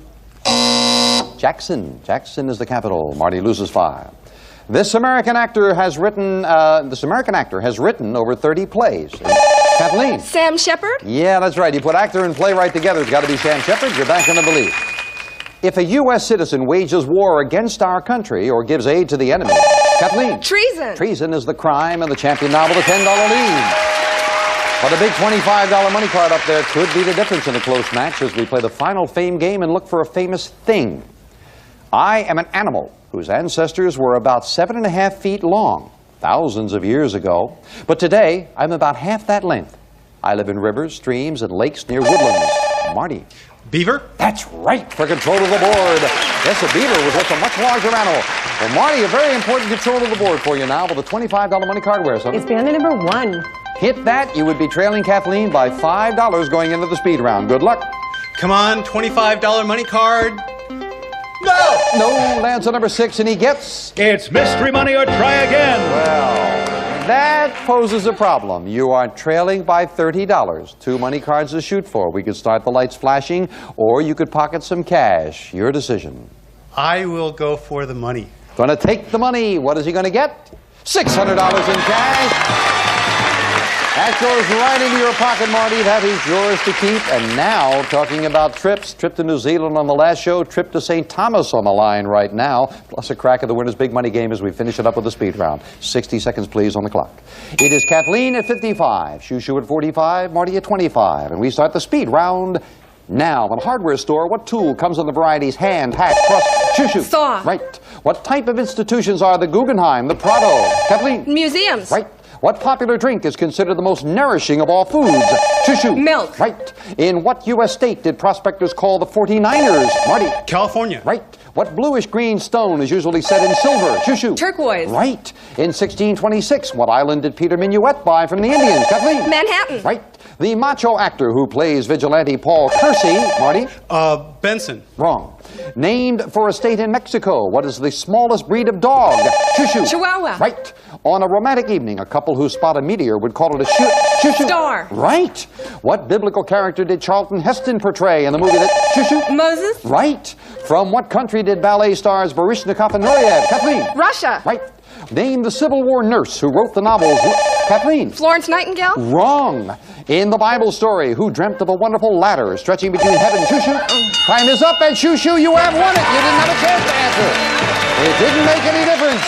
Jackson. Jackson is the capital. Marty loses 5. This American actor has written over 30 plays. Kathleen. Sam Shepard? Yeah, that's right. You put actor and playwright together. It's got to be Sam Shepard. You're back in the belief. If a U.S. citizen wages war against our country or gives aid to the enemy, Kathleen. Treason. Treason is the crime, and the champion now with a $10 lead. But a big $25 money card up there could be the difference in a close match as we play the final fame game and look for a famous thing. I am an animal whose ancestors were about 7.5 feet long, thousands of years ago. But today, I'm about half that length. I live in rivers, streams, and lakes near woodlands. Marty. Beaver? That's right, for control of the board. Yes, a beaver was what's a much larger animal. Well, Marty, a very important control of the board for you now with a $25 money card. Where's it? It's band number 1. Hit that, you would be trailing Kathleen by $5 going into the speed round. Good luck. Come on, $25 money card. No! No, lands on number 6, and he gets... It's mystery money or try again. Well, that poses a problem. You are trailing by $30. 2 money cards to shoot for. We could start the lights flashing, or you could pocket some cash. Your decision. I will go for the money. Gonna take the money. What is he gonna get? $600 in cash. That goes right into your pocket, Marty. That is yours to keep. And now, talking about trips, trip to New Zealand on the last show, trip to St. Thomas on the line right now, plus a crack of the winner's big money game as we finish it up with the speed round. 60 seconds, please, on the clock. It is Kathleen at 55, Shushu at 45, Marty at 25, and we start the speed round now. In a hardware store, what tool comes in the varieties hand, hack, cross, Shushu? Saw. Right. What type of institutions are the Guggenheim, the Prado? Kathleen? Museums. Right. What popular drink is considered the most nourishing of all foods? Shushu. Milk. Right. In what U.S. state did prospectors call the 49ers? Marty. California. Right. What bluish-green stone is usually set in silver? Shushu. Turquoise. Right. In 1626, what island did Peter Minuet buy from the Indians? Kathleen. Manhattan. Right. The macho actor who plays vigilante Paul Kersey? Marty. Benson. Wrong. Named for a state in Mexico, what is the smallest breed of dog? Shushu. Chihuahua. Right. On a romantic evening, a couple who spot a meteor would call it a shushu. Star. Right. What biblical character did Charlton Heston portray in the movie that shushu? Moses. Right. From what country did ballet stars Baryshnikov and Nureyev? Kathleen. Russia. Right. Name the Civil War nurse who wrote the novels. Kathleen. Florence Nightingale. Wrong. In the Bible story, who dreamt of a wonderful ladder stretching between heaven? Shushu. Time is up, and Shushu, you have won it. You didn't have a chance to answer. It didn't make any difference.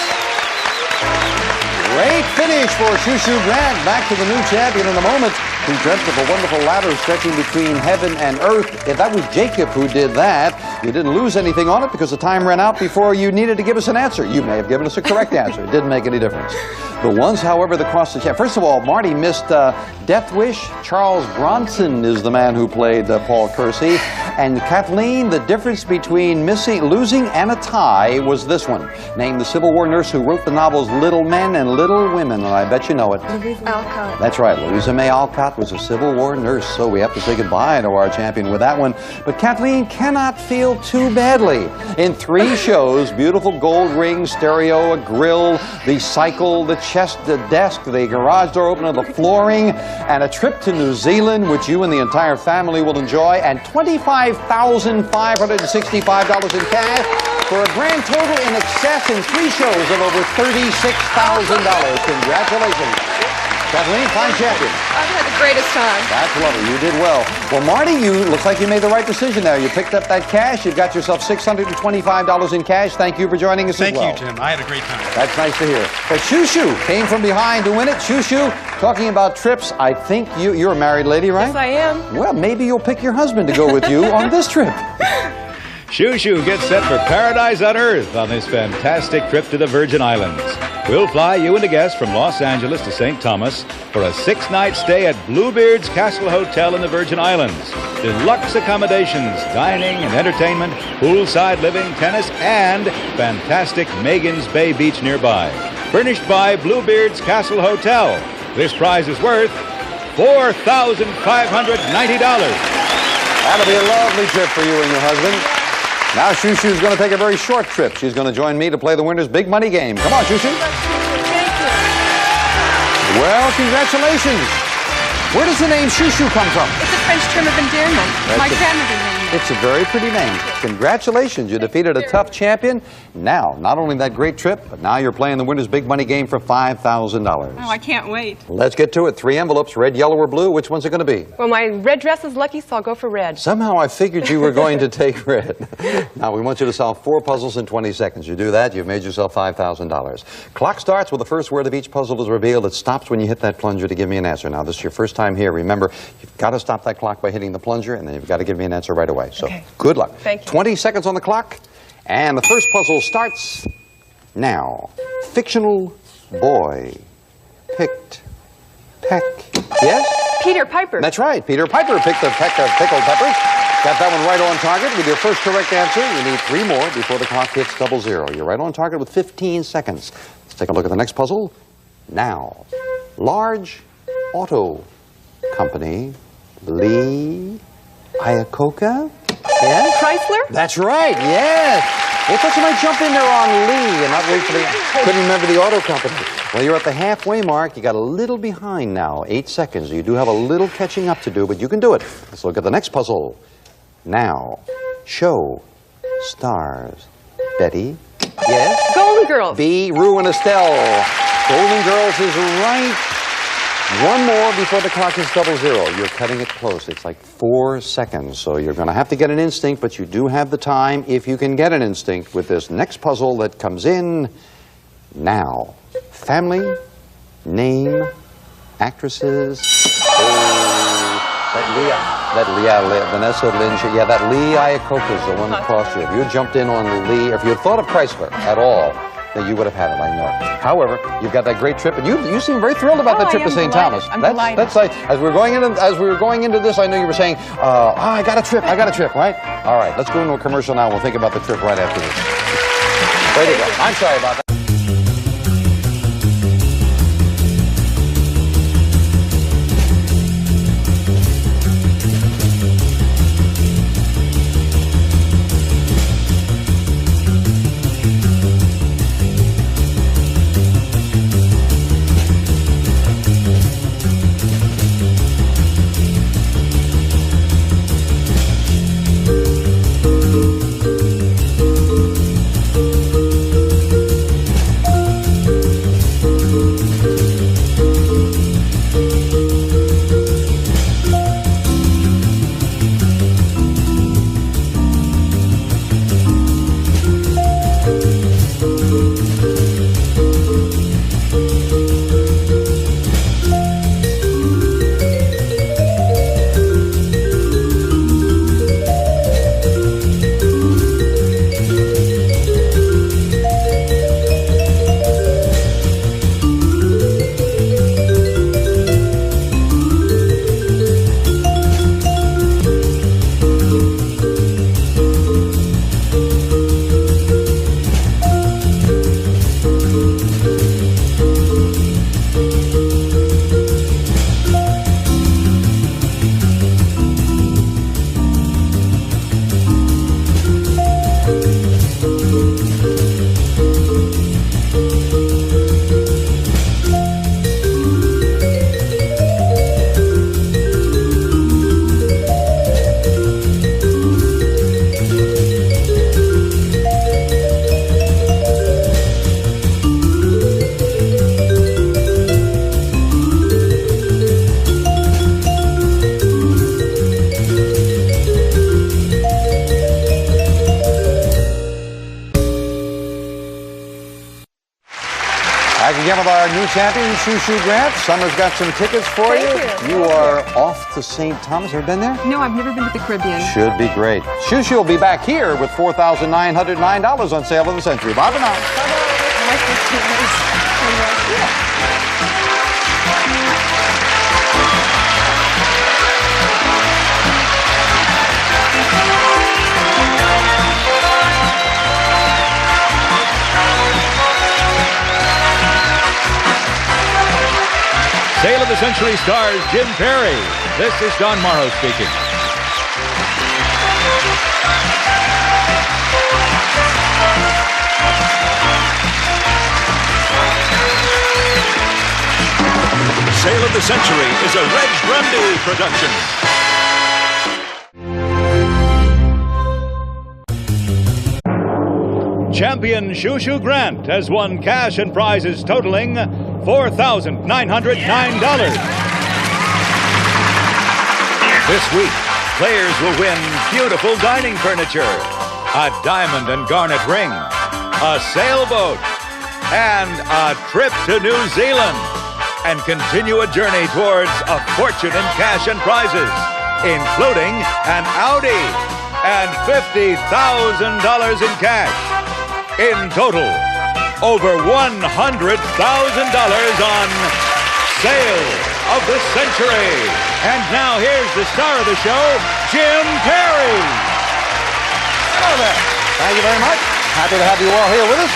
Great finish for Shushu Grant. Back to the new champion in a moment. Who dreamt of a wonderful ladder stretching between heaven and earth. If that was Jacob who did that, you didn't lose anything on it because the time ran out before you needed to give us an answer. You may have given us a correct answer. It didn't make any difference. The ones, however, that crossed the chat. First of all, Marty missed Death Wish. Charles Bronson is the man who played Paul Kersey. And Kathleen, the difference between losing and a tie was this one. Name the Civil War nurse who wrote the novels Little Men and Little Women, and I bet you know it. Louisa May Alcott. That's right. Louisa May Alcott was a Civil War nurse, so we have to say goodbye to our champion with that one. But Kathleen cannot feel too badly. In 3 shows, beautiful gold ring, stereo, a grill, the cycle, the chest, the desk, the garage door opener, the flooring, and a trip to New Zealand, which you and the entire family will enjoy, and $25,565 in cash for a grand total in excess in 3 shows of over $36,000. Congratulations. Kathleen, fine champion. I've had the greatest time. That's lovely. You did well. Well, Marty, looks like you made the right decision there. You picked up that cash. You got yourself $625 in cash. Thank you for joining us as well. Thank you, Jim. I had a great time. That's nice to hear. But Shushu came from behind to win it. Shushu, talking about trips, I think you're a married lady, right? Yes, I am. Well, maybe you'll pick your husband to go with you on this trip. Shushu gets set for paradise on Earth on this fantastic trip to the Virgin Islands. We'll fly you and a guest from Los Angeles to St. Thomas for a 6-night stay at Bluebeard's Castle Hotel in the Virgin Islands. Deluxe accommodations, dining and entertainment, poolside living, tennis, and fantastic Megan's Bay Beach nearby. Furnished by Bluebeard's Castle Hotel. This prize is worth $4,590. That'll be a lovely trip for you and your husband. Now Shoo Shoo's going to take a very short trip. She's going to join me to play the winner's big money game. Come on, Shoo Shoo. Thank you. Well, congratulations. Where does the name Shoo Shoo come from? It's a French term of endearment. My grandmother named it. It's a very pretty name. Congratulations, you defeated a tough champion. Now, not only that great trip, but now you're playing the winner's big money game for $5,000. Oh, I can't wait. Let's get to it. 3 envelopes, red, yellow, or blue. Which one's it going to be? Well, my red dress is lucky, so I'll go for red. Somehow I figured you were going to take red. Now, we want you to solve 4 puzzles in 20 seconds. You do that, you've made yourself $5,000. Clock starts with the first word of each puzzle is revealed. It stops when you hit that plunger to give me an answer. Now, this is your first time here. Remember, you've got to stop that clock by hitting the plunger, and then you've got to give me an answer right away. So, good luck. Thank you. 20 seconds on the clock, and the first puzzle starts now. Fictional boy picked peck. Yes? Peter Piper. That's right. Peter Piper picked a peck of pickled peppers. Got that one right on target. With your first correct answer, you need 3 more before the clock hits 00. You're right on target with 15 seconds. Let's take a look at the next puzzle. Now, large auto company, Lee Iacocca. Yes? Chrysler? That's right, yes. Well, thought you might jump in there on Lee and not wait for the... Couldn't remember the auto company. Well, you're at the halfway mark. You got a little behind now, 8 seconds. You do have a little catching up to do, but you can do it. Let's look at the next puzzle. Now, show stars. Betty? Yes? Golden Girls. B. Rue and Estelle. Golden Girls is right. 1 more before the clock is 00. You're cutting it close. It's like 4 seconds. So you're going to have to get an instinct, but you do have the time if you can get an instinct with this next puzzle that comes in now. Family, name, actresses. Vanessa Lynch. Yeah, that Lee Iacocca is the one that cost you. If you had jumped in on Lee, if you had thought of Chrysler at all, then you would have had it, I know. However, you've got that great trip, and you seem very thrilled about that trip to St. Thomas. I'm delighted. That's like, as we were going into this, I know you were saying, I got a trip, right? All right, let's go into a commercial now. We'll think about the trip right after this. Way to go. I'm sorry about that. Again with our new champion, Shoo Shoo Grant. Summer's got some tickets for you. You are off to St. Thomas. Ever been there? No, I've never been to the Caribbean. Should be great. Shoo Shoo will be back here with $4,909 on sale of the century. Bye for now. Bye-bye. Sale of the Century stars Jim Perry. This is Don Morrow speaking. Sale of the Century is a Reg Grundy production. Champion Shoo Shoo Grant has won cash and prizes totaling $4,909. This week, players will win beautiful dining furniture, a diamond and garnet ring, a sailboat, and a trip to New Zealand, and continue a journey towards a fortune in cash and prizes, including an Audi and $50,000 in cash. In total, over $100,000 on Sale of the Century. And now here's the star of the show, Jim Perry. Hello there. Thank you very much. Happy to have you all here with us.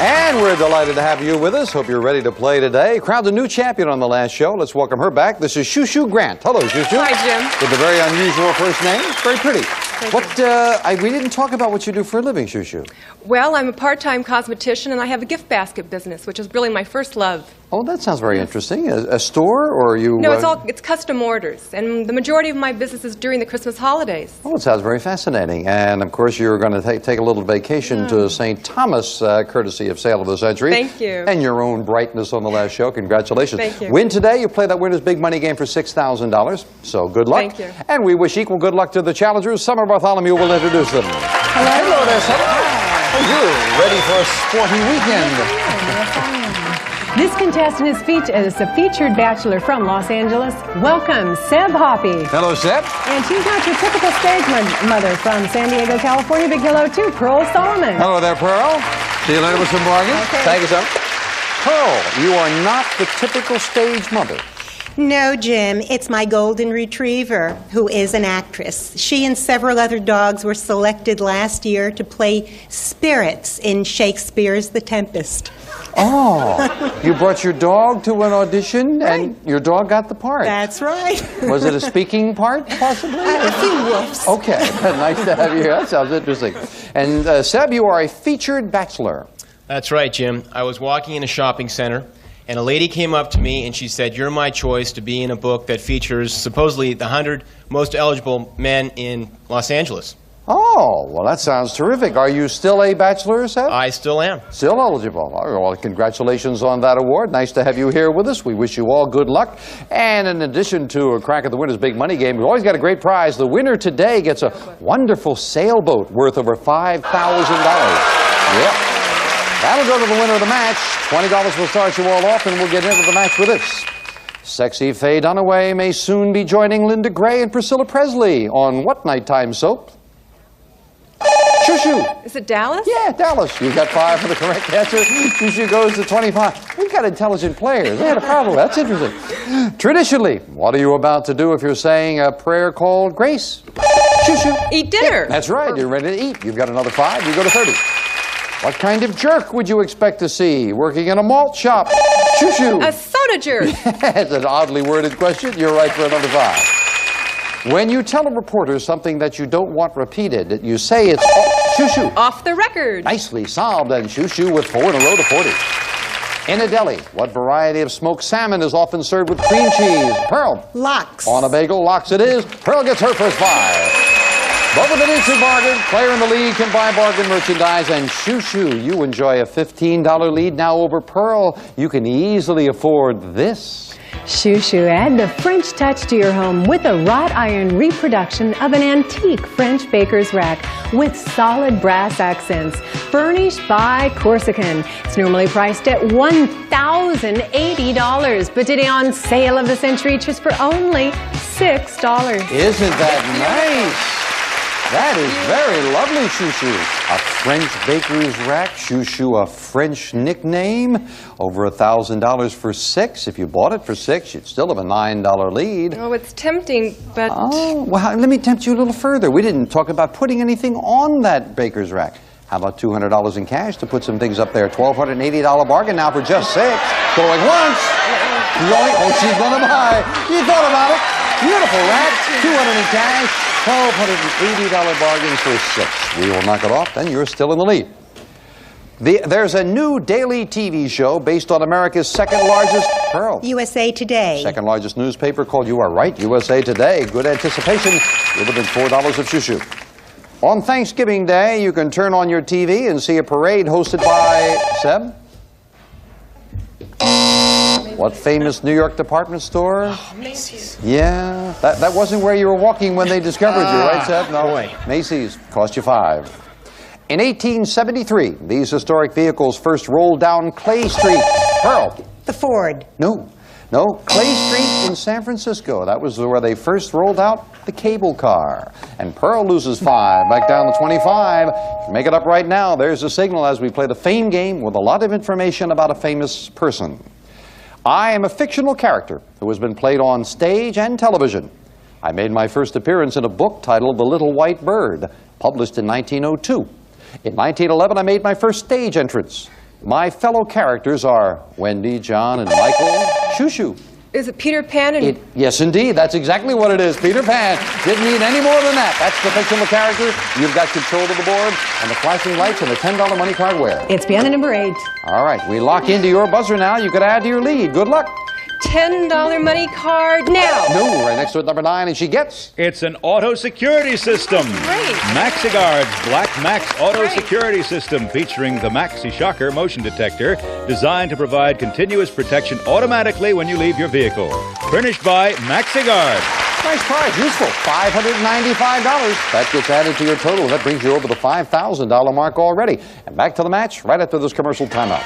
And we're delighted to have you with us. Hope you're ready to play today. Crowned a new champion on the last show. Let's welcome her back. This is Shoo Shoo Grant. Hello, Shoo Shoo. Hi, Jim. With a very unusual first name. Very pretty. We didn't talk about what you do for a living, Shoo Shoo. Well, I'm a part-time cosmetician, and I have a gift basket business, which is really my first love. Oh, that sounds very interesting. A store, or are you... No, it's custom orders, and the majority of my business is during the Christmas holidays. Oh, it sounds very fascinating. And, of course, you're going to take a little vacation to St. Thomas, courtesy of Sale of the Century. Thank you. And your own brightness on the last show. Congratulations. Thank you. Win today. You play that winner's big money game for $6,000. So good luck. Thank you. And we wish equal good luck to the challengers. Summer Bartholomew will introduce them. Hello. Hello there, Summer. You ready for a sporty weekend? This contestant is a featured bachelor from Los Angeles. Welcome, Seb Hoppy. Hello, Seb. And she's not your typical stage mother from San Diego, California. Big hello to Pearl Solomon. Hello there, Pearl. See you later with some bargains. Okay. Thank you, Seb. Pearl, you are not the typical stage mother. No, Jim, it's my golden retriever, who is an actress. She and several other dogs were selected last year to play spirits in Shakespeare's The Tempest. Oh, you brought your dog to an audition, and your dog got the part. That's right. Was it a speaking part, possibly? A few woofs. Okay, nice to have you here. That sounds interesting. And Seb, you are a featured bachelor. That's right, Jim. I was walking in a shopping center, and a lady came up to me and she said, "You're my choice to be in a book that features supposedly the 100 most eligible men in Los Angeles." Oh, well, that sounds terrific. Are you still a bachelor, Seth? I still am. Still eligible. All right, well, congratulations on that award. Nice to have you here with us. We wish you all good luck. And in addition to a crack at the winner's big money game, we've always got a great prize. The winner today gets a wonderful sailboat worth over $5,000. Yep. That'll go to the winner of the match. $20 will start you all off, and we'll get into the match with this. Sexy Faye Dunaway may soon be joining Linda Gray and Priscilla Presley on what nighttime soap? Shoo Shoo. Is it Dallas? Yeah, Dallas. You got 5 for the correct answer. Shoo Shoo goes to 25. We've got intelligent players. They had a problem. That's interesting. Traditionally, what are you about to do if you're saying a prayer called grace? Shoo Shoo. Eat dinner. That's right. You're ready to eat. You've got another 5. You go to 30. What kind of jerk would you expect to see working in a malt shop? Shoo Shoo. A soda jerk. It's an oddly worded question. You're right for another 5. When you tell a reporter something that you don't want repeated, you say it's Shoo Shoo. Off the record. Nicely solved, and Shoo Shoo with 4 in a row to 40. In a deli, what variety of smoked salmon is often served with cream cheese? Pearl. Lox. On a bagel, lox it is. Pearl gets her first 5. Both of an instant bargain. Player in the lead can buy bargain merchandise. And Shoo Shoo, you enjoy a $15 lead now over Pearl. You can easily afford this. Shoo Shoo, add the French touch to your home with a wrought iron reproduction of an antique French baker's rack with solid brass accents, furnished by Corsican. It's normally priced at $1,080, but today on Sale of the Century, just for only $6. Isn't that nice? That is very lovely, Shushu. A French baker's rack. Shushu, a French nickname. Over $1,000 for 6. If you bought it for 6, you'd still have a $9 lead. Oh, it's tempting, but... Oh, well, let me tempt you a little further. We didn't talk about putting anything on that baker's rack. How about $200 in cash to put some things up there? $1,280 bargain now for just 6. Going once. Going, oh, she's going to buy. You thought about it. Beautiful rack. $200 in cash. $1,280 bargain for 6. We will knock it off, then you're still in the lead. There's a new daily TV show based on America's second largest, Pearl. USA Today. Second largest newspaper called You Are Right, USA Today. Good anticipation. You're within $4 of Shushu. On Thanksgiving Day, you can turn on your TV and see a parade hosted by Seb. What famous New York department store? Oh, Macy's. Yeah, that wasn't where you were walking when they discovered you, right, Seb? No, boy. Macy's cost you 5. In 1873, these historic vehicles first rolled down Clay Street. Pearl. The Ford. No, Clay Street in San Francisco. That was where they first rolled out the cable car. And Pearl loses 5, back down to 25. Make it up right now. There's a signal as we play the Fame game with a lot of information about a famous person. I am a fictional character who has been played on stage and television. I made my first appearance in a book titled The Little White Bird, published in 1902. In 1911, I made my first stage entrance. My fellow characters are Wendy, John, and Michael. Shushu. Is it Peter Pan and... Yes, indeed. That's exactly what it is. Peter Pan. Didn't need any more than that. That's the fictional character. You've got control of the board and the flashing lights and the $10 money card where? It's piano number 8. All right. We lock into your buzzer now. You could add to your lead. Good luck. $10 money card now. No, right next to it, number 9, and she gets... It's an auto security system. Great. MaxiGuard's Black Max Auto Security System, featuring the Maxi Shocker motion detector, designed to provide continuous protection automatically when you leave your vehicle. Furnished by MaxiGuard. Nice prize, useful. $595. That gets added to your total. That brings you over the $5,000 mark already. And back to the match right after this commercial timeout.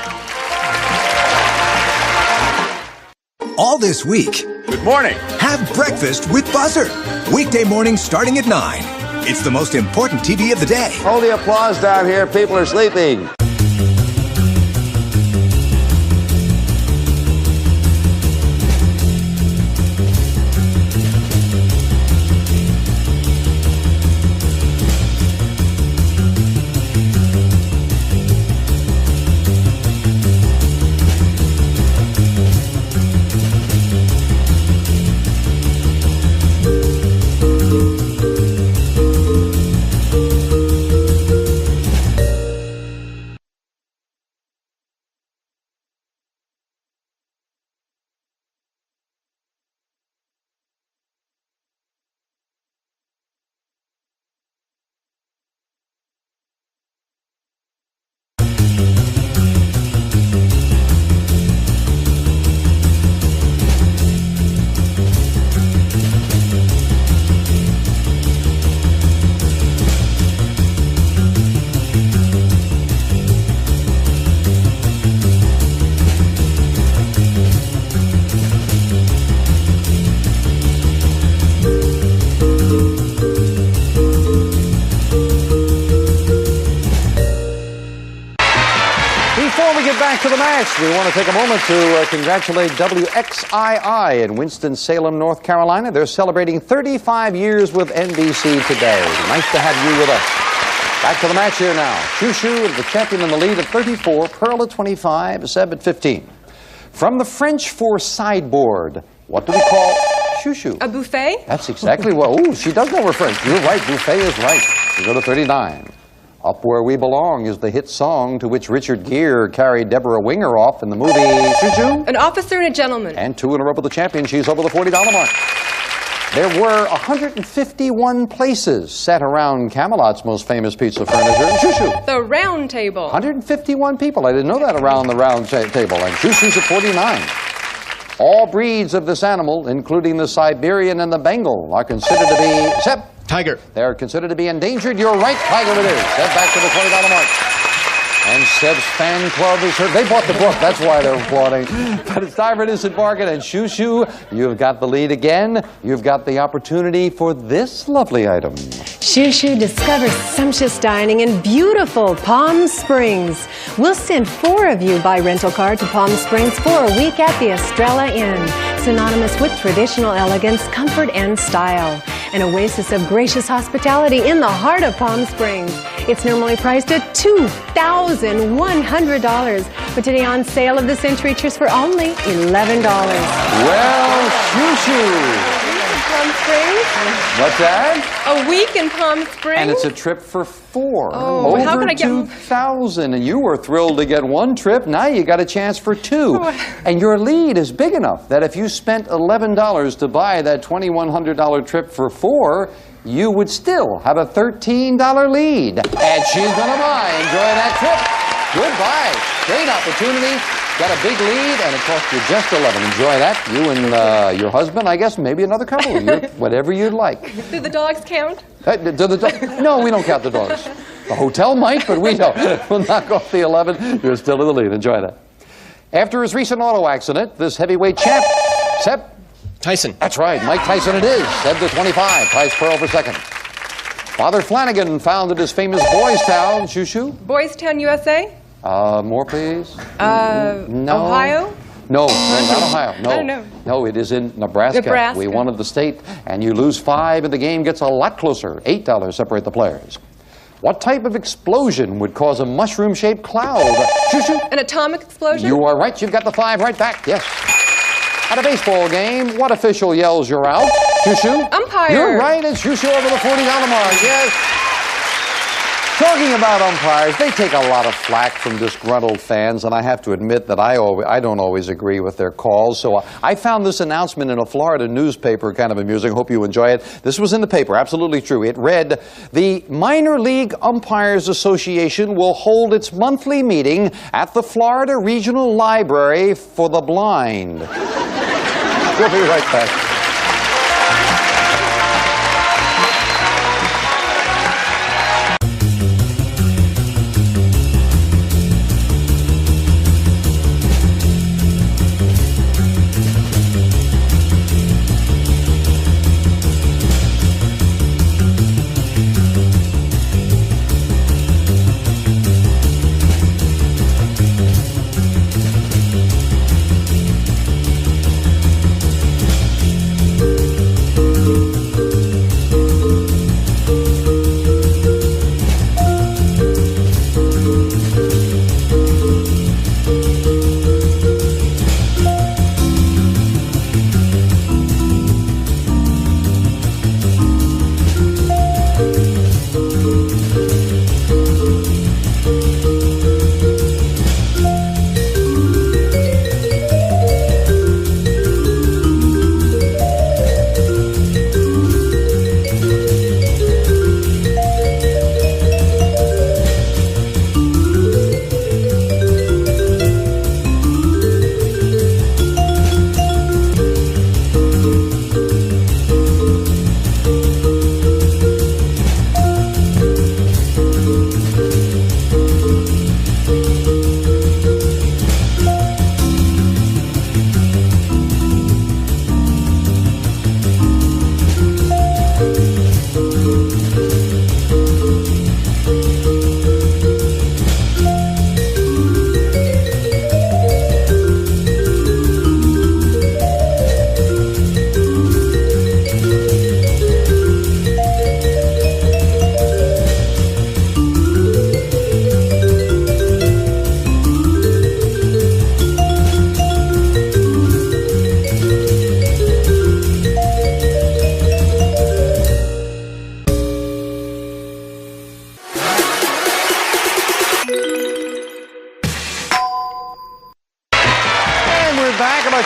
All this week. Good morning. Have breakfast with Buzzr. Weekday mornings starting at 9. It's the most important TV of the day. Hold the applause down here. People are sleeping. To the match, we want to take a moment to congratulate WXII in Winston-Salem, North Carolina. They're celebrating 35 years with NBC today. Nice to have you with us. Back to the match here now. Shushu, the champion in the lead at 34, Pearl at 25, Seb at 15. From the French for sideboard, what do we call Shushu? A buffet? That's exactly what. Ooh, she does know her French. You're right. Buffet is right. You go to 39. Up Where We Belong is the hit song to which Richard Gere carried Deborah Winger off in the movie Shushu. An Officer and a Gentleman. And 2 in a row with the champion. She's over the $40 mark. There were 151 places set around Camelot's most famous piece of furniture. Shushu. The Round Table. 151 people. I didn't know that around the round table. And Shushu's at 49. All breeds of this animal, including the Siberian and the Bengal, are considered to be... Seb? Tiger. They're considered to be endangered. You're right, Tiger it is. Head back to the $20 mark. And Seb's fan club is heard. They bought the book. That's why they're applauding. But it's time for an instant bargain. And Shoo Shoo, you've got the lead again. You've got the opportunity for this lovely item. Shoo Shoo discovers sumptuous dining in beautiful Palm Springs. We'll send 4 of you by rental car to Palm Springs for a week at the Estrella Inn, synonymous with traditional elegance, comfort, and style. An oasis of gracious hospitality in the heart of Palm Springs. It's normally priced at $2,100, but today on sale of the Century Tours for only $11. Well, Shoo Shoo. Palm Springs? What's that? A week in Palm Springs? And it's a trip for 4. Oh, over how can I get 2,000, and you were thrilled to get 1 trip. Now you got a chance for 2. And your lead is big enough that if you spent $11 to buy that $2,100 trip for 4, you would still have a $13 lead. And she's going to buy. Enjoy that trip. Goodbye. Great opportunity. Got a big lead, and it cost you just 11. Enjoy that. You and your husband, I guess, maybe another couple. Whatever you'd like. Do the dogs count? No, we don't count the dogs. The hotel might, but we don't. We'll knock off the 11. You're still in the lead. Enjoy that. After his recent auto accident, this heavyweight champ, Seb Tyson. That's right. Mike Tyson it is. Seb to 25. Price Pearl for second. Father Flanagan founded his famous Boys Town. Shoo Shoo. Boys Town, USA? More, please. No. Ohio? No, not Ohio. No. I don't know. No, it is in Nebraska. We wanted the state, and you lose 5, and the game gets a lot closer. $8 separate the players. What type of explosion would cause a mushroom-shaped cloud? Shoo Shoo. An atomic explosion? You are right. You've got the 5 right back. Yes. At a baseball game, what official yells you're out? Shoo Shoo. Umpire. You're right. It's Shoo Shoo over the $40 mark. Yes. Talking about umpires, they take a lot of flack from disgruntled fans, and I have to admit that I don't always agree with their calls. So I found this announcement in a Florida newspaper kind of amusing. Hope you enjoy it. This was in the paper, absolutely true. It read, "The Minor League Umpires Association will hold its monthly meeting at the Florida Regional Library for the Blind." We'll be right back.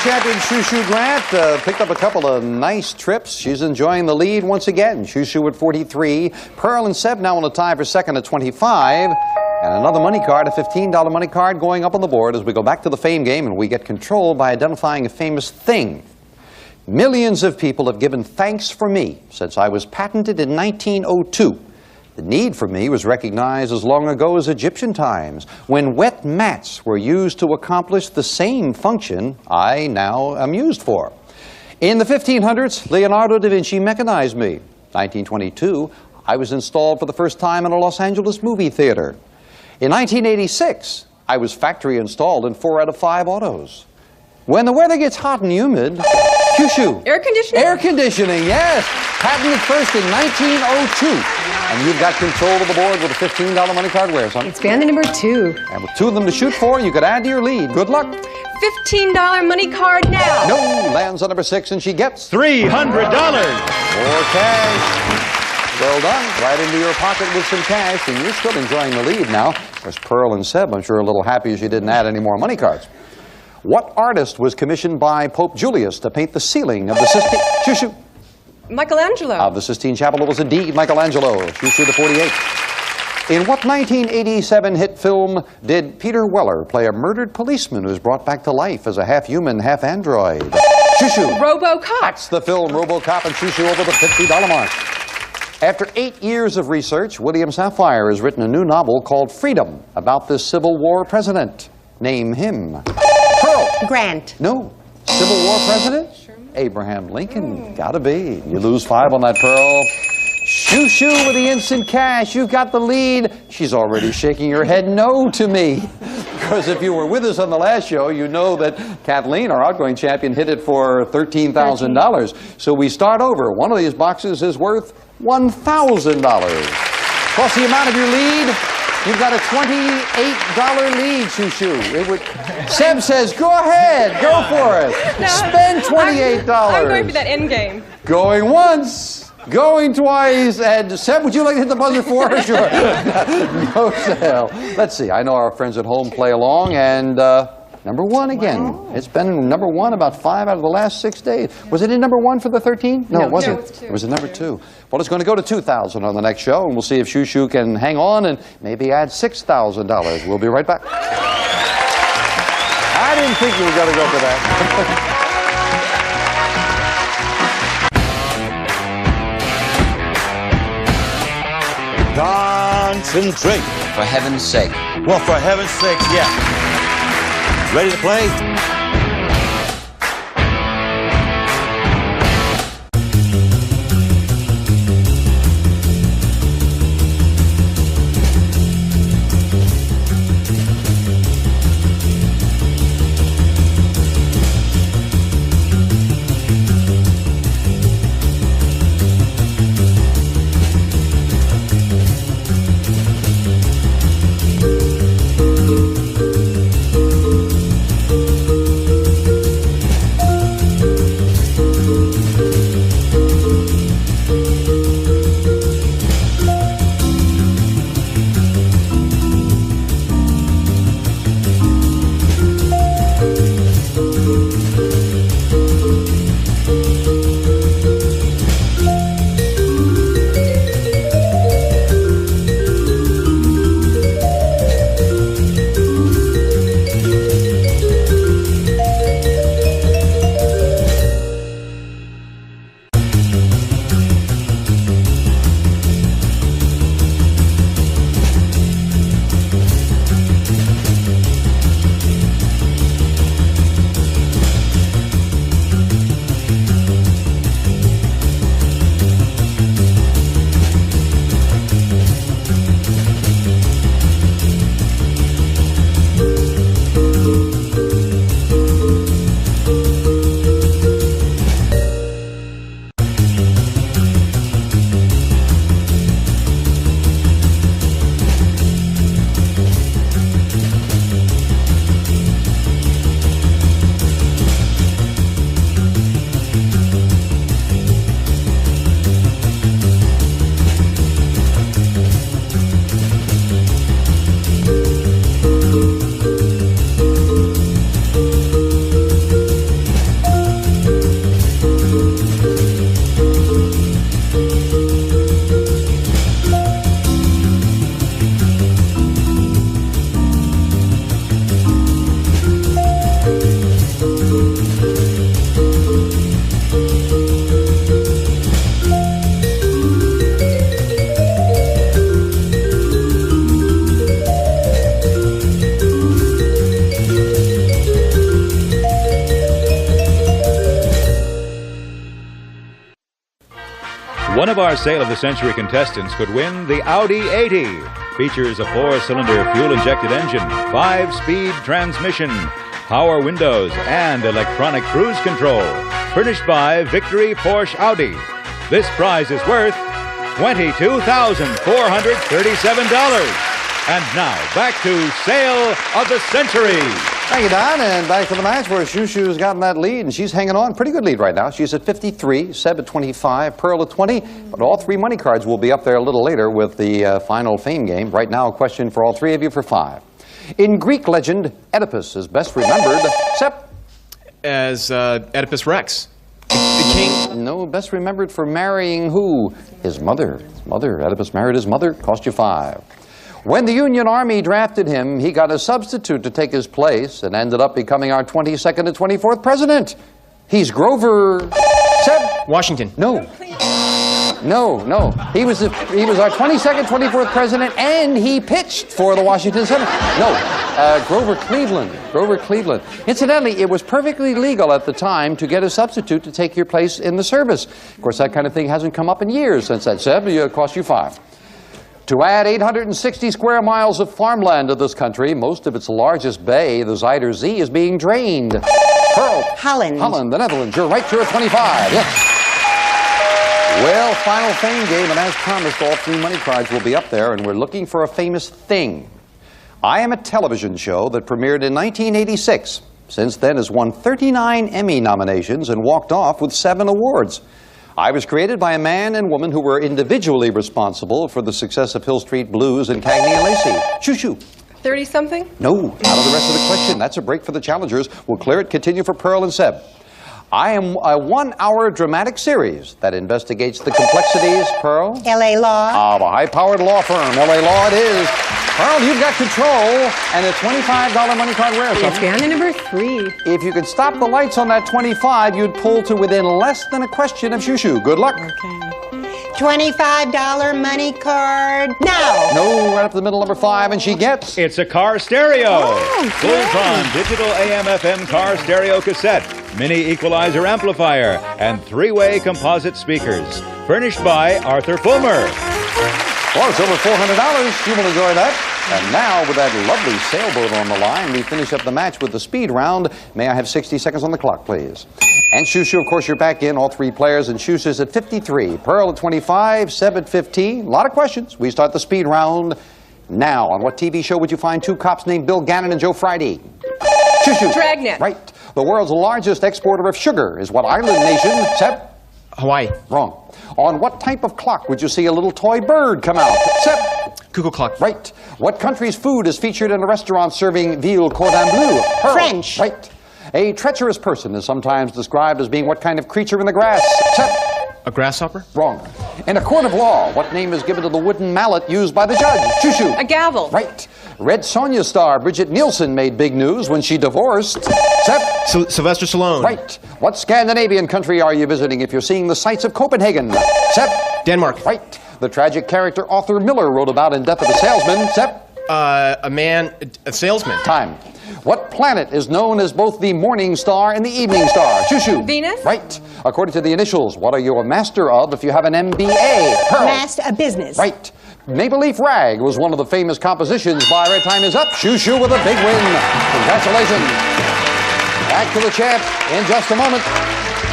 Champion Shoo Shoo Grant picked up a couple of nice trips. She's enjoying the lead once again. Shoo Shoo at 43. Pearl and Seb now on a tie for second at 25. And another money card, a $15 money card going up on the board as we go back to the fame game and we get control by identifying a famous thing. Millions of people have given thanks for me since I was patented in 1902. The need for me was recognized as long ago as Egyptian times, when wet mats were used to accomplish the same function I now am used for. In the 1500s, Leonardo da Vinci mechanized me. 1922, I was installed for the first time in a Los Angeles movie theater. In 1986, I was factory installed in 4 out of 5 autos. When the weather gets hot and humid, shoo-shoo. Air conditioning? Air conditioning, yes. Patented first in 1902. And you've got control of the board with a $15 money card. Where, son? It's band number 2. And with 2 of them to shoot for, you could add to your lead. Good luck. $15 money card now. No, lands on number 6, and she gets $300. More cash. Well done. Right into your pocket with some cash, and you're still enjoying the lead now. There's Pearl and Seb. I'm sure a little happy as you didn't add any more money cards. What artist was commissioned by Pope Julius to paint the ceiling of the Sistine... Shoo-shoo. Michelangelo. Of the Sistine Chapel, it was indeed Michelangelo. Shoo-shoo to 48. In what 1987 hit film did Peter Weller play a murdered policeman who's brought back to life as a half-human, half-android? Shoo-shoo. RoboCop. That's the film RoboCop, and shoo-shoo over the $50 mark. After 8 years of research, William Safire has written a new novel called Freedom about this Civil War president. Name him. Pearl. Grant. No. Civil War president? Abraham Lincoln. Gotta be. You lose 5 on that, Pearl. Shoo-shoo with the instant cash. You've got the lead. She's already shaking her head no to me. Because if you were with us on the last show, you know that Kathleen, our outgoing champion, hit it for $13,000. So we start over. One of these boxes is worth $1,000. Plus the amount of your lead, you've got a $28 lead, Shoo-shoo. Seb says, go ahead, go for it. No, Spend $28. I'm going for that end game. Going once, going twice, and Seb, would you like to hit the buzzer for her? Sure. No sale. Let's see, I know our friends at home play along, and number 1 again. Wow. It's been number 1 about 5 out of the last 6 days. Was it in number 1 for the 13? No, it wasn't. It was in number 2. Well, it's going to go to $2,000 on the next show, and we'll see if Shoo-shoo can hang on and maybe add $6,000. We'll be right back. I didn't think you were going to go for that. Concentrate. For heaven's sake. Well, for heaven's sake, yeah. Ready to play? One of our Sale of the Century contestants could win the Audi 80. Features a 4-cylinder fuel-injected engine, 5-speed transmission, power windows, and electronic cruise control. Furnished by Victory Porsche Audi. This prize is worth $22,437. And now, back to Sale of the Century. Thank you, Don. And back to the match where Shushu's gotten that lead, and she's hanging on. Pretty good lead right now. She's at 53, Seb at 25, Pearl at 20. But all three money cards will be up there a little later with the final fame game. Right now, a question for all three of you for 5. In Greek legend, Oedipus is best remembered, Seb? As Oedipus Rex. The king? No, best remembered for marrying who? His mother. His mother. Oedipus married his mother. Cost you 5. When the Union Army drafted him, he got a substitute to take his place and ended up becoming our 22nd and 24th president. He's Grover... Seb? Washington. No. No. He was our 22nd, 24th president, and he pitched for the Washington Senate. No. Grover Cleveland. Grover Cleveland. Incidentally, it was perfectly legal at the time to get a substitute to take your place in the service. Of course, that kind of thing hasn't come up in years since that, Seb. It cost you 5. To add 860 square miles of farmland to this country, most of its largest bay, the Zuider Zee, is being drained. Pearl. Holland. Holland, the Netherlands. You're right, you're at 25. Yes. Well, final fame game, and as promised, all three money cards will be up there, and we're looking for a famous thing. I Am a Television Show that premiered in 1986. Since then has won 39 Emmy nominations and walked off with 7 awards. I was created by a man and woman who were individually responsible for the success of Hill Street Blues and Cagney and Lacey. Shoo-shoo. 30-something? No, out of the rest of the question. That's a break for the challengers. We'll clear it. Continue for Pearl and Seb. I am a 1-hour dramatic series that investigates the complexities, Pearl? L.A. Law. Of a high-powered law firm. L.A. Law it is. Pearl, you've got control, and a $25 money card where? It's down to number 3. If you could stop the lights on that 25, you'd pull to within less than a question of Shushu. Good luck. Okay. $25 money card now. No, right up the middle, number 5, and she gets... It's a car stereo. Oh, Full-tron digital AM/FM car stereo cassette, mini equalizer amplifier, and 3-way composite speakers. Furnished by Arthur Fulmer. Well, it's over $400. You will enjoy that. And now, with that lovely sailboat on the line, we finish up the match with the speed round. May I have 60 seconds on the clock, please? And Shushu, of course, you're back in, all three players, and Shushu's at 53, Pearl at 25, Seb at 15. A lot of questions. We start the speed round now. On what TV show would you find 2 cops named Bill Gannon and Joe Friday? Shushu. Dragnet. Right. The world's largest exporter of sugar is what island nation? Seb? Hawaii. Wrong. On what type of clock would you see a little toy bird come out? Seb? Cuckoo clock. Right. What country's food is featured in a restaurant serving veal cordon bleu? Pearl. French. Right. A treacherous person is sometimes described as being what kind of creature in the grass? Seb? A grasshopper. Wrong. In a court of law, what name is given to the wooden mallet used by the judge? Shushu. A gavel. Right. Red Sonja star Bridget Nielsen made big news when she divorced. Seb? Sylvester Stallone. Right. What Scandinavian country are you visiting if you're seeing the sights of Copenhagen? Seb? Denmark. Right. The tragic character Arthur Miller wrote about in Death of a Salesman. Seb? A salesman. Time. What planet is known as both the morning star and the evening star? Shushu. Venus. Right. According to the initials, what are you a master of if you have an MBA? Pearl. Master of business. Right. Maple Leaf Rag was one of the famous compositions by Red Time Is Up. Shushu with a big win. Congratulations. Back to the champ in just a moment.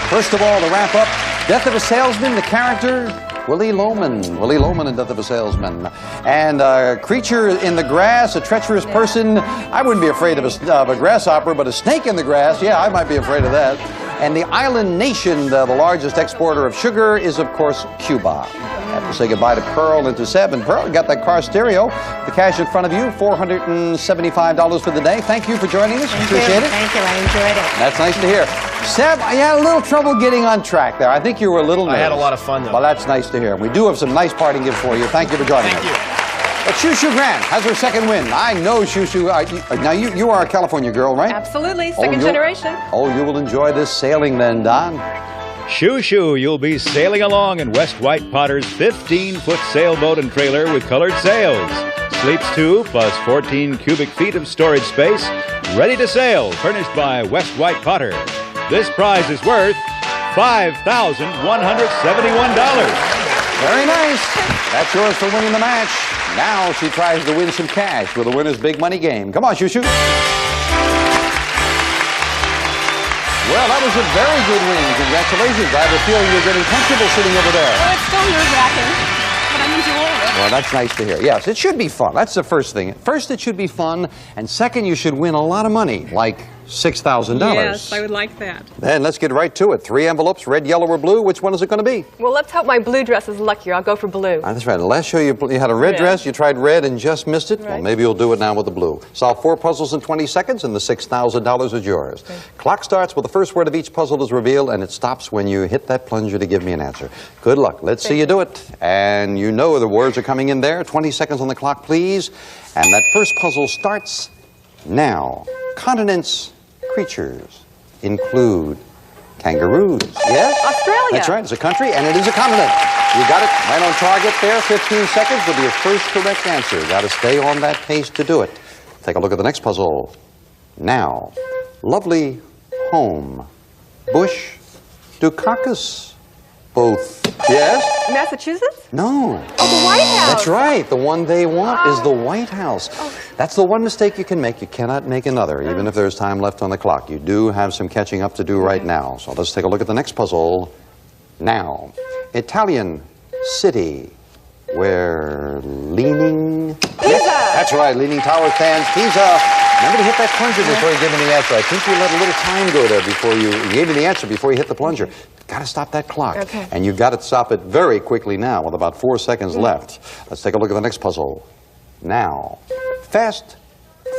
First of all, to wrap up, Death of a Salesman, the character... Willie Loman. Willie Loman in Death of a Salesman. And a creature in the grass, a treacherous person. I wouldn't be afraid of a grasshopper, but a snake in the grass, yeah, I might be afraid of that. And the island nation, the largest exporter of sugar, is, of course, Cuba. I have to say goodbye to Pearl and to Seb. And Pearl, you got that car stereo. The cash in front of you, $475 for the day. Thank you for joining us. Appreciate it. Thank you. I enjoyed it. That's nice to hear. Seb, you had a little trouble getting on track there. I think you were a little nervous. I had a lot of fun, though. Well, that's nice to hear. We do have some nice parting gifts for you. Thank you for joining us. Thank you. But Shushu Grant has her second win. I know Shushu. Now, you are a California girl, right? Absolutely. Second generation. Oh, you will enjoy this sailing then, Don. Shushu, you'll be sailing along in West White Potter's 15-foot sailboat and trailer with colored sails. Sleeps 2 plus 14 cubic feet of storage space. Ready to sail, furnished by West White Potter. This prize is worth $5,171. Very nice. That's yours for winning the match. Now she tries to win some cash with the winner's big money game. Come on, Shushu. Well, that was a very good win. Congratulations. I have a feeling you're getting comfortable sitting over there. Well, it's still nerve-wracking, but I'm enjoying it. Well, that's nice to hear. Yes, it should be fun. That's the first thing. First, it should be fun, and second, you should win a lot of money, like $6,000. Yes, I would like that. Then let's get right to it. 3 envelopes, red, yellow, or blue. Which one is it going to be? Well, let's hope my blue dress is luckier. I'll go for blue. That's right. Last show you had a red dress, you tried red and just missed it. Right. Well, maybe you'll do it now with the blue. Solve 4 puzzles in 20 seconds and the $6,000 is yours. Okay. Clock starts with the first word of each puzzle is revealed and it stops when you hit that plunger to give me an answer. Good luck. Let's see you do it. And you know the words are coming in there. 20 seconds on the clock, please. And that first puzzle starts now. Continents, creatures include kangaroos. Yes? Australia. That's right. It's a country, and it is a continent. You got it right on target there. 15 seconds will be your first correct answer. Got to stay on that pace to do it. Take a look at the next puzzle. Now, lovely home. Bush, Dukakis, both. Yes? Massachusetts? No. Oh, the White House. That's right. The one they want is the White House. Oh. That's the one mistake you can make. You cannot make another, even if there's time left on the clock. You do have some catching up to do right now. So let's take a look at the next puzzle now. Italian city where Leaning... Pisa! That's right. Leaning Tower stands Pisa. Remember to hit that plunger before you give me the answer. I think you let a little time go there before you gave me the answer before you hit the plunger. Got to stop that clock. Okay. And you've got to stop it very quickly now with about 4 seconds left. Let's take a look at the next puzzle. Now, fast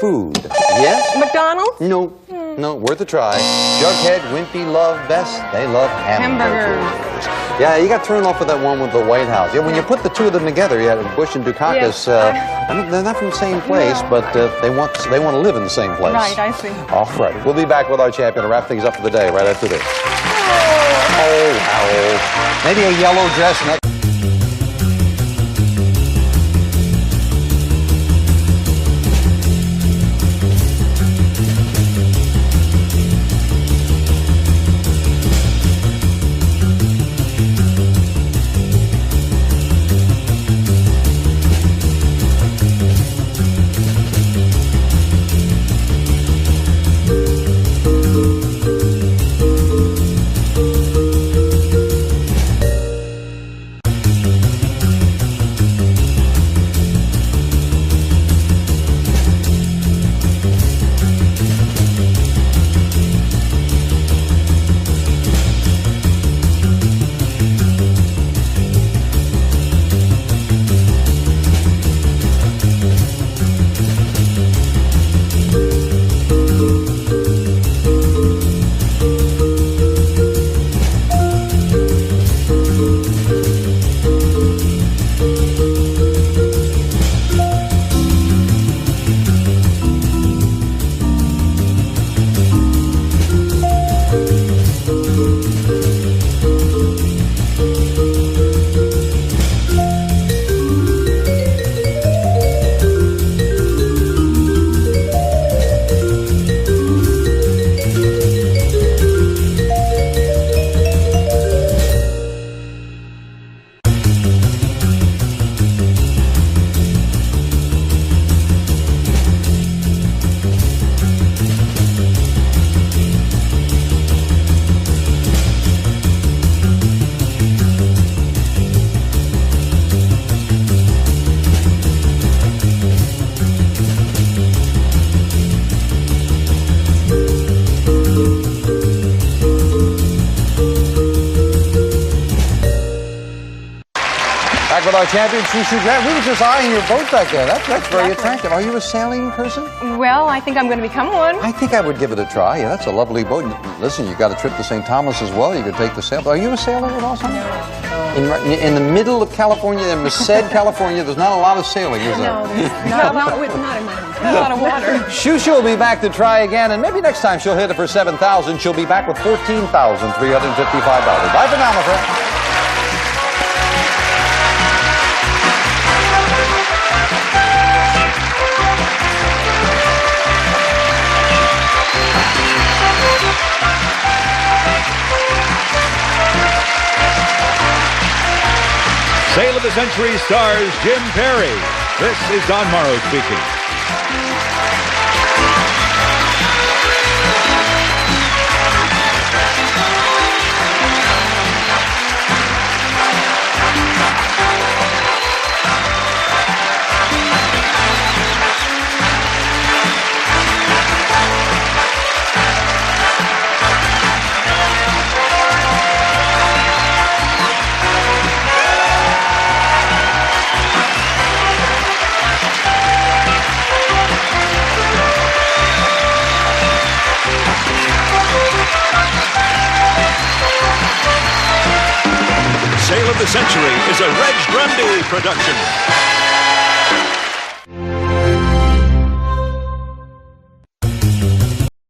food. Yes? McDonald's? No. No, worth a try. Jughead, Wimpy love best. They love hamburgers. Yeah, you got turned off with that one with the White House. Yeah, when you put the two of them together, you had Bush and Dukakis. They're not from the same place, but they want to live in the same place. Right, I see. All right, we'll be back with our champion to wrap things up for the day right after this. Oh, wow. Maybe a yellow dress next. With our champion, Shushu Grant. We were just eyeing your boat back there. That's very attractive. Are you a sailing person? Well, I think I'm going to become one. I think I would give it a try. Yeah, that's a lovely boat. Listen, you got a trip to St. Thomas as well. You could take the sail. Are you a sailor at all, son? No. In the middle of California, in Merced, California, there's not a lot of sailing, is there? No, not in my home. A lot of water. Shushu will be back to try again, and maybe next time she'll hit it for $7,000. She'll be back with $14,355. Bye for now, my friend. of the Century stars Jim Perry. This is Don Morrow speaking. Sale of the Century is a Reg Grundy production.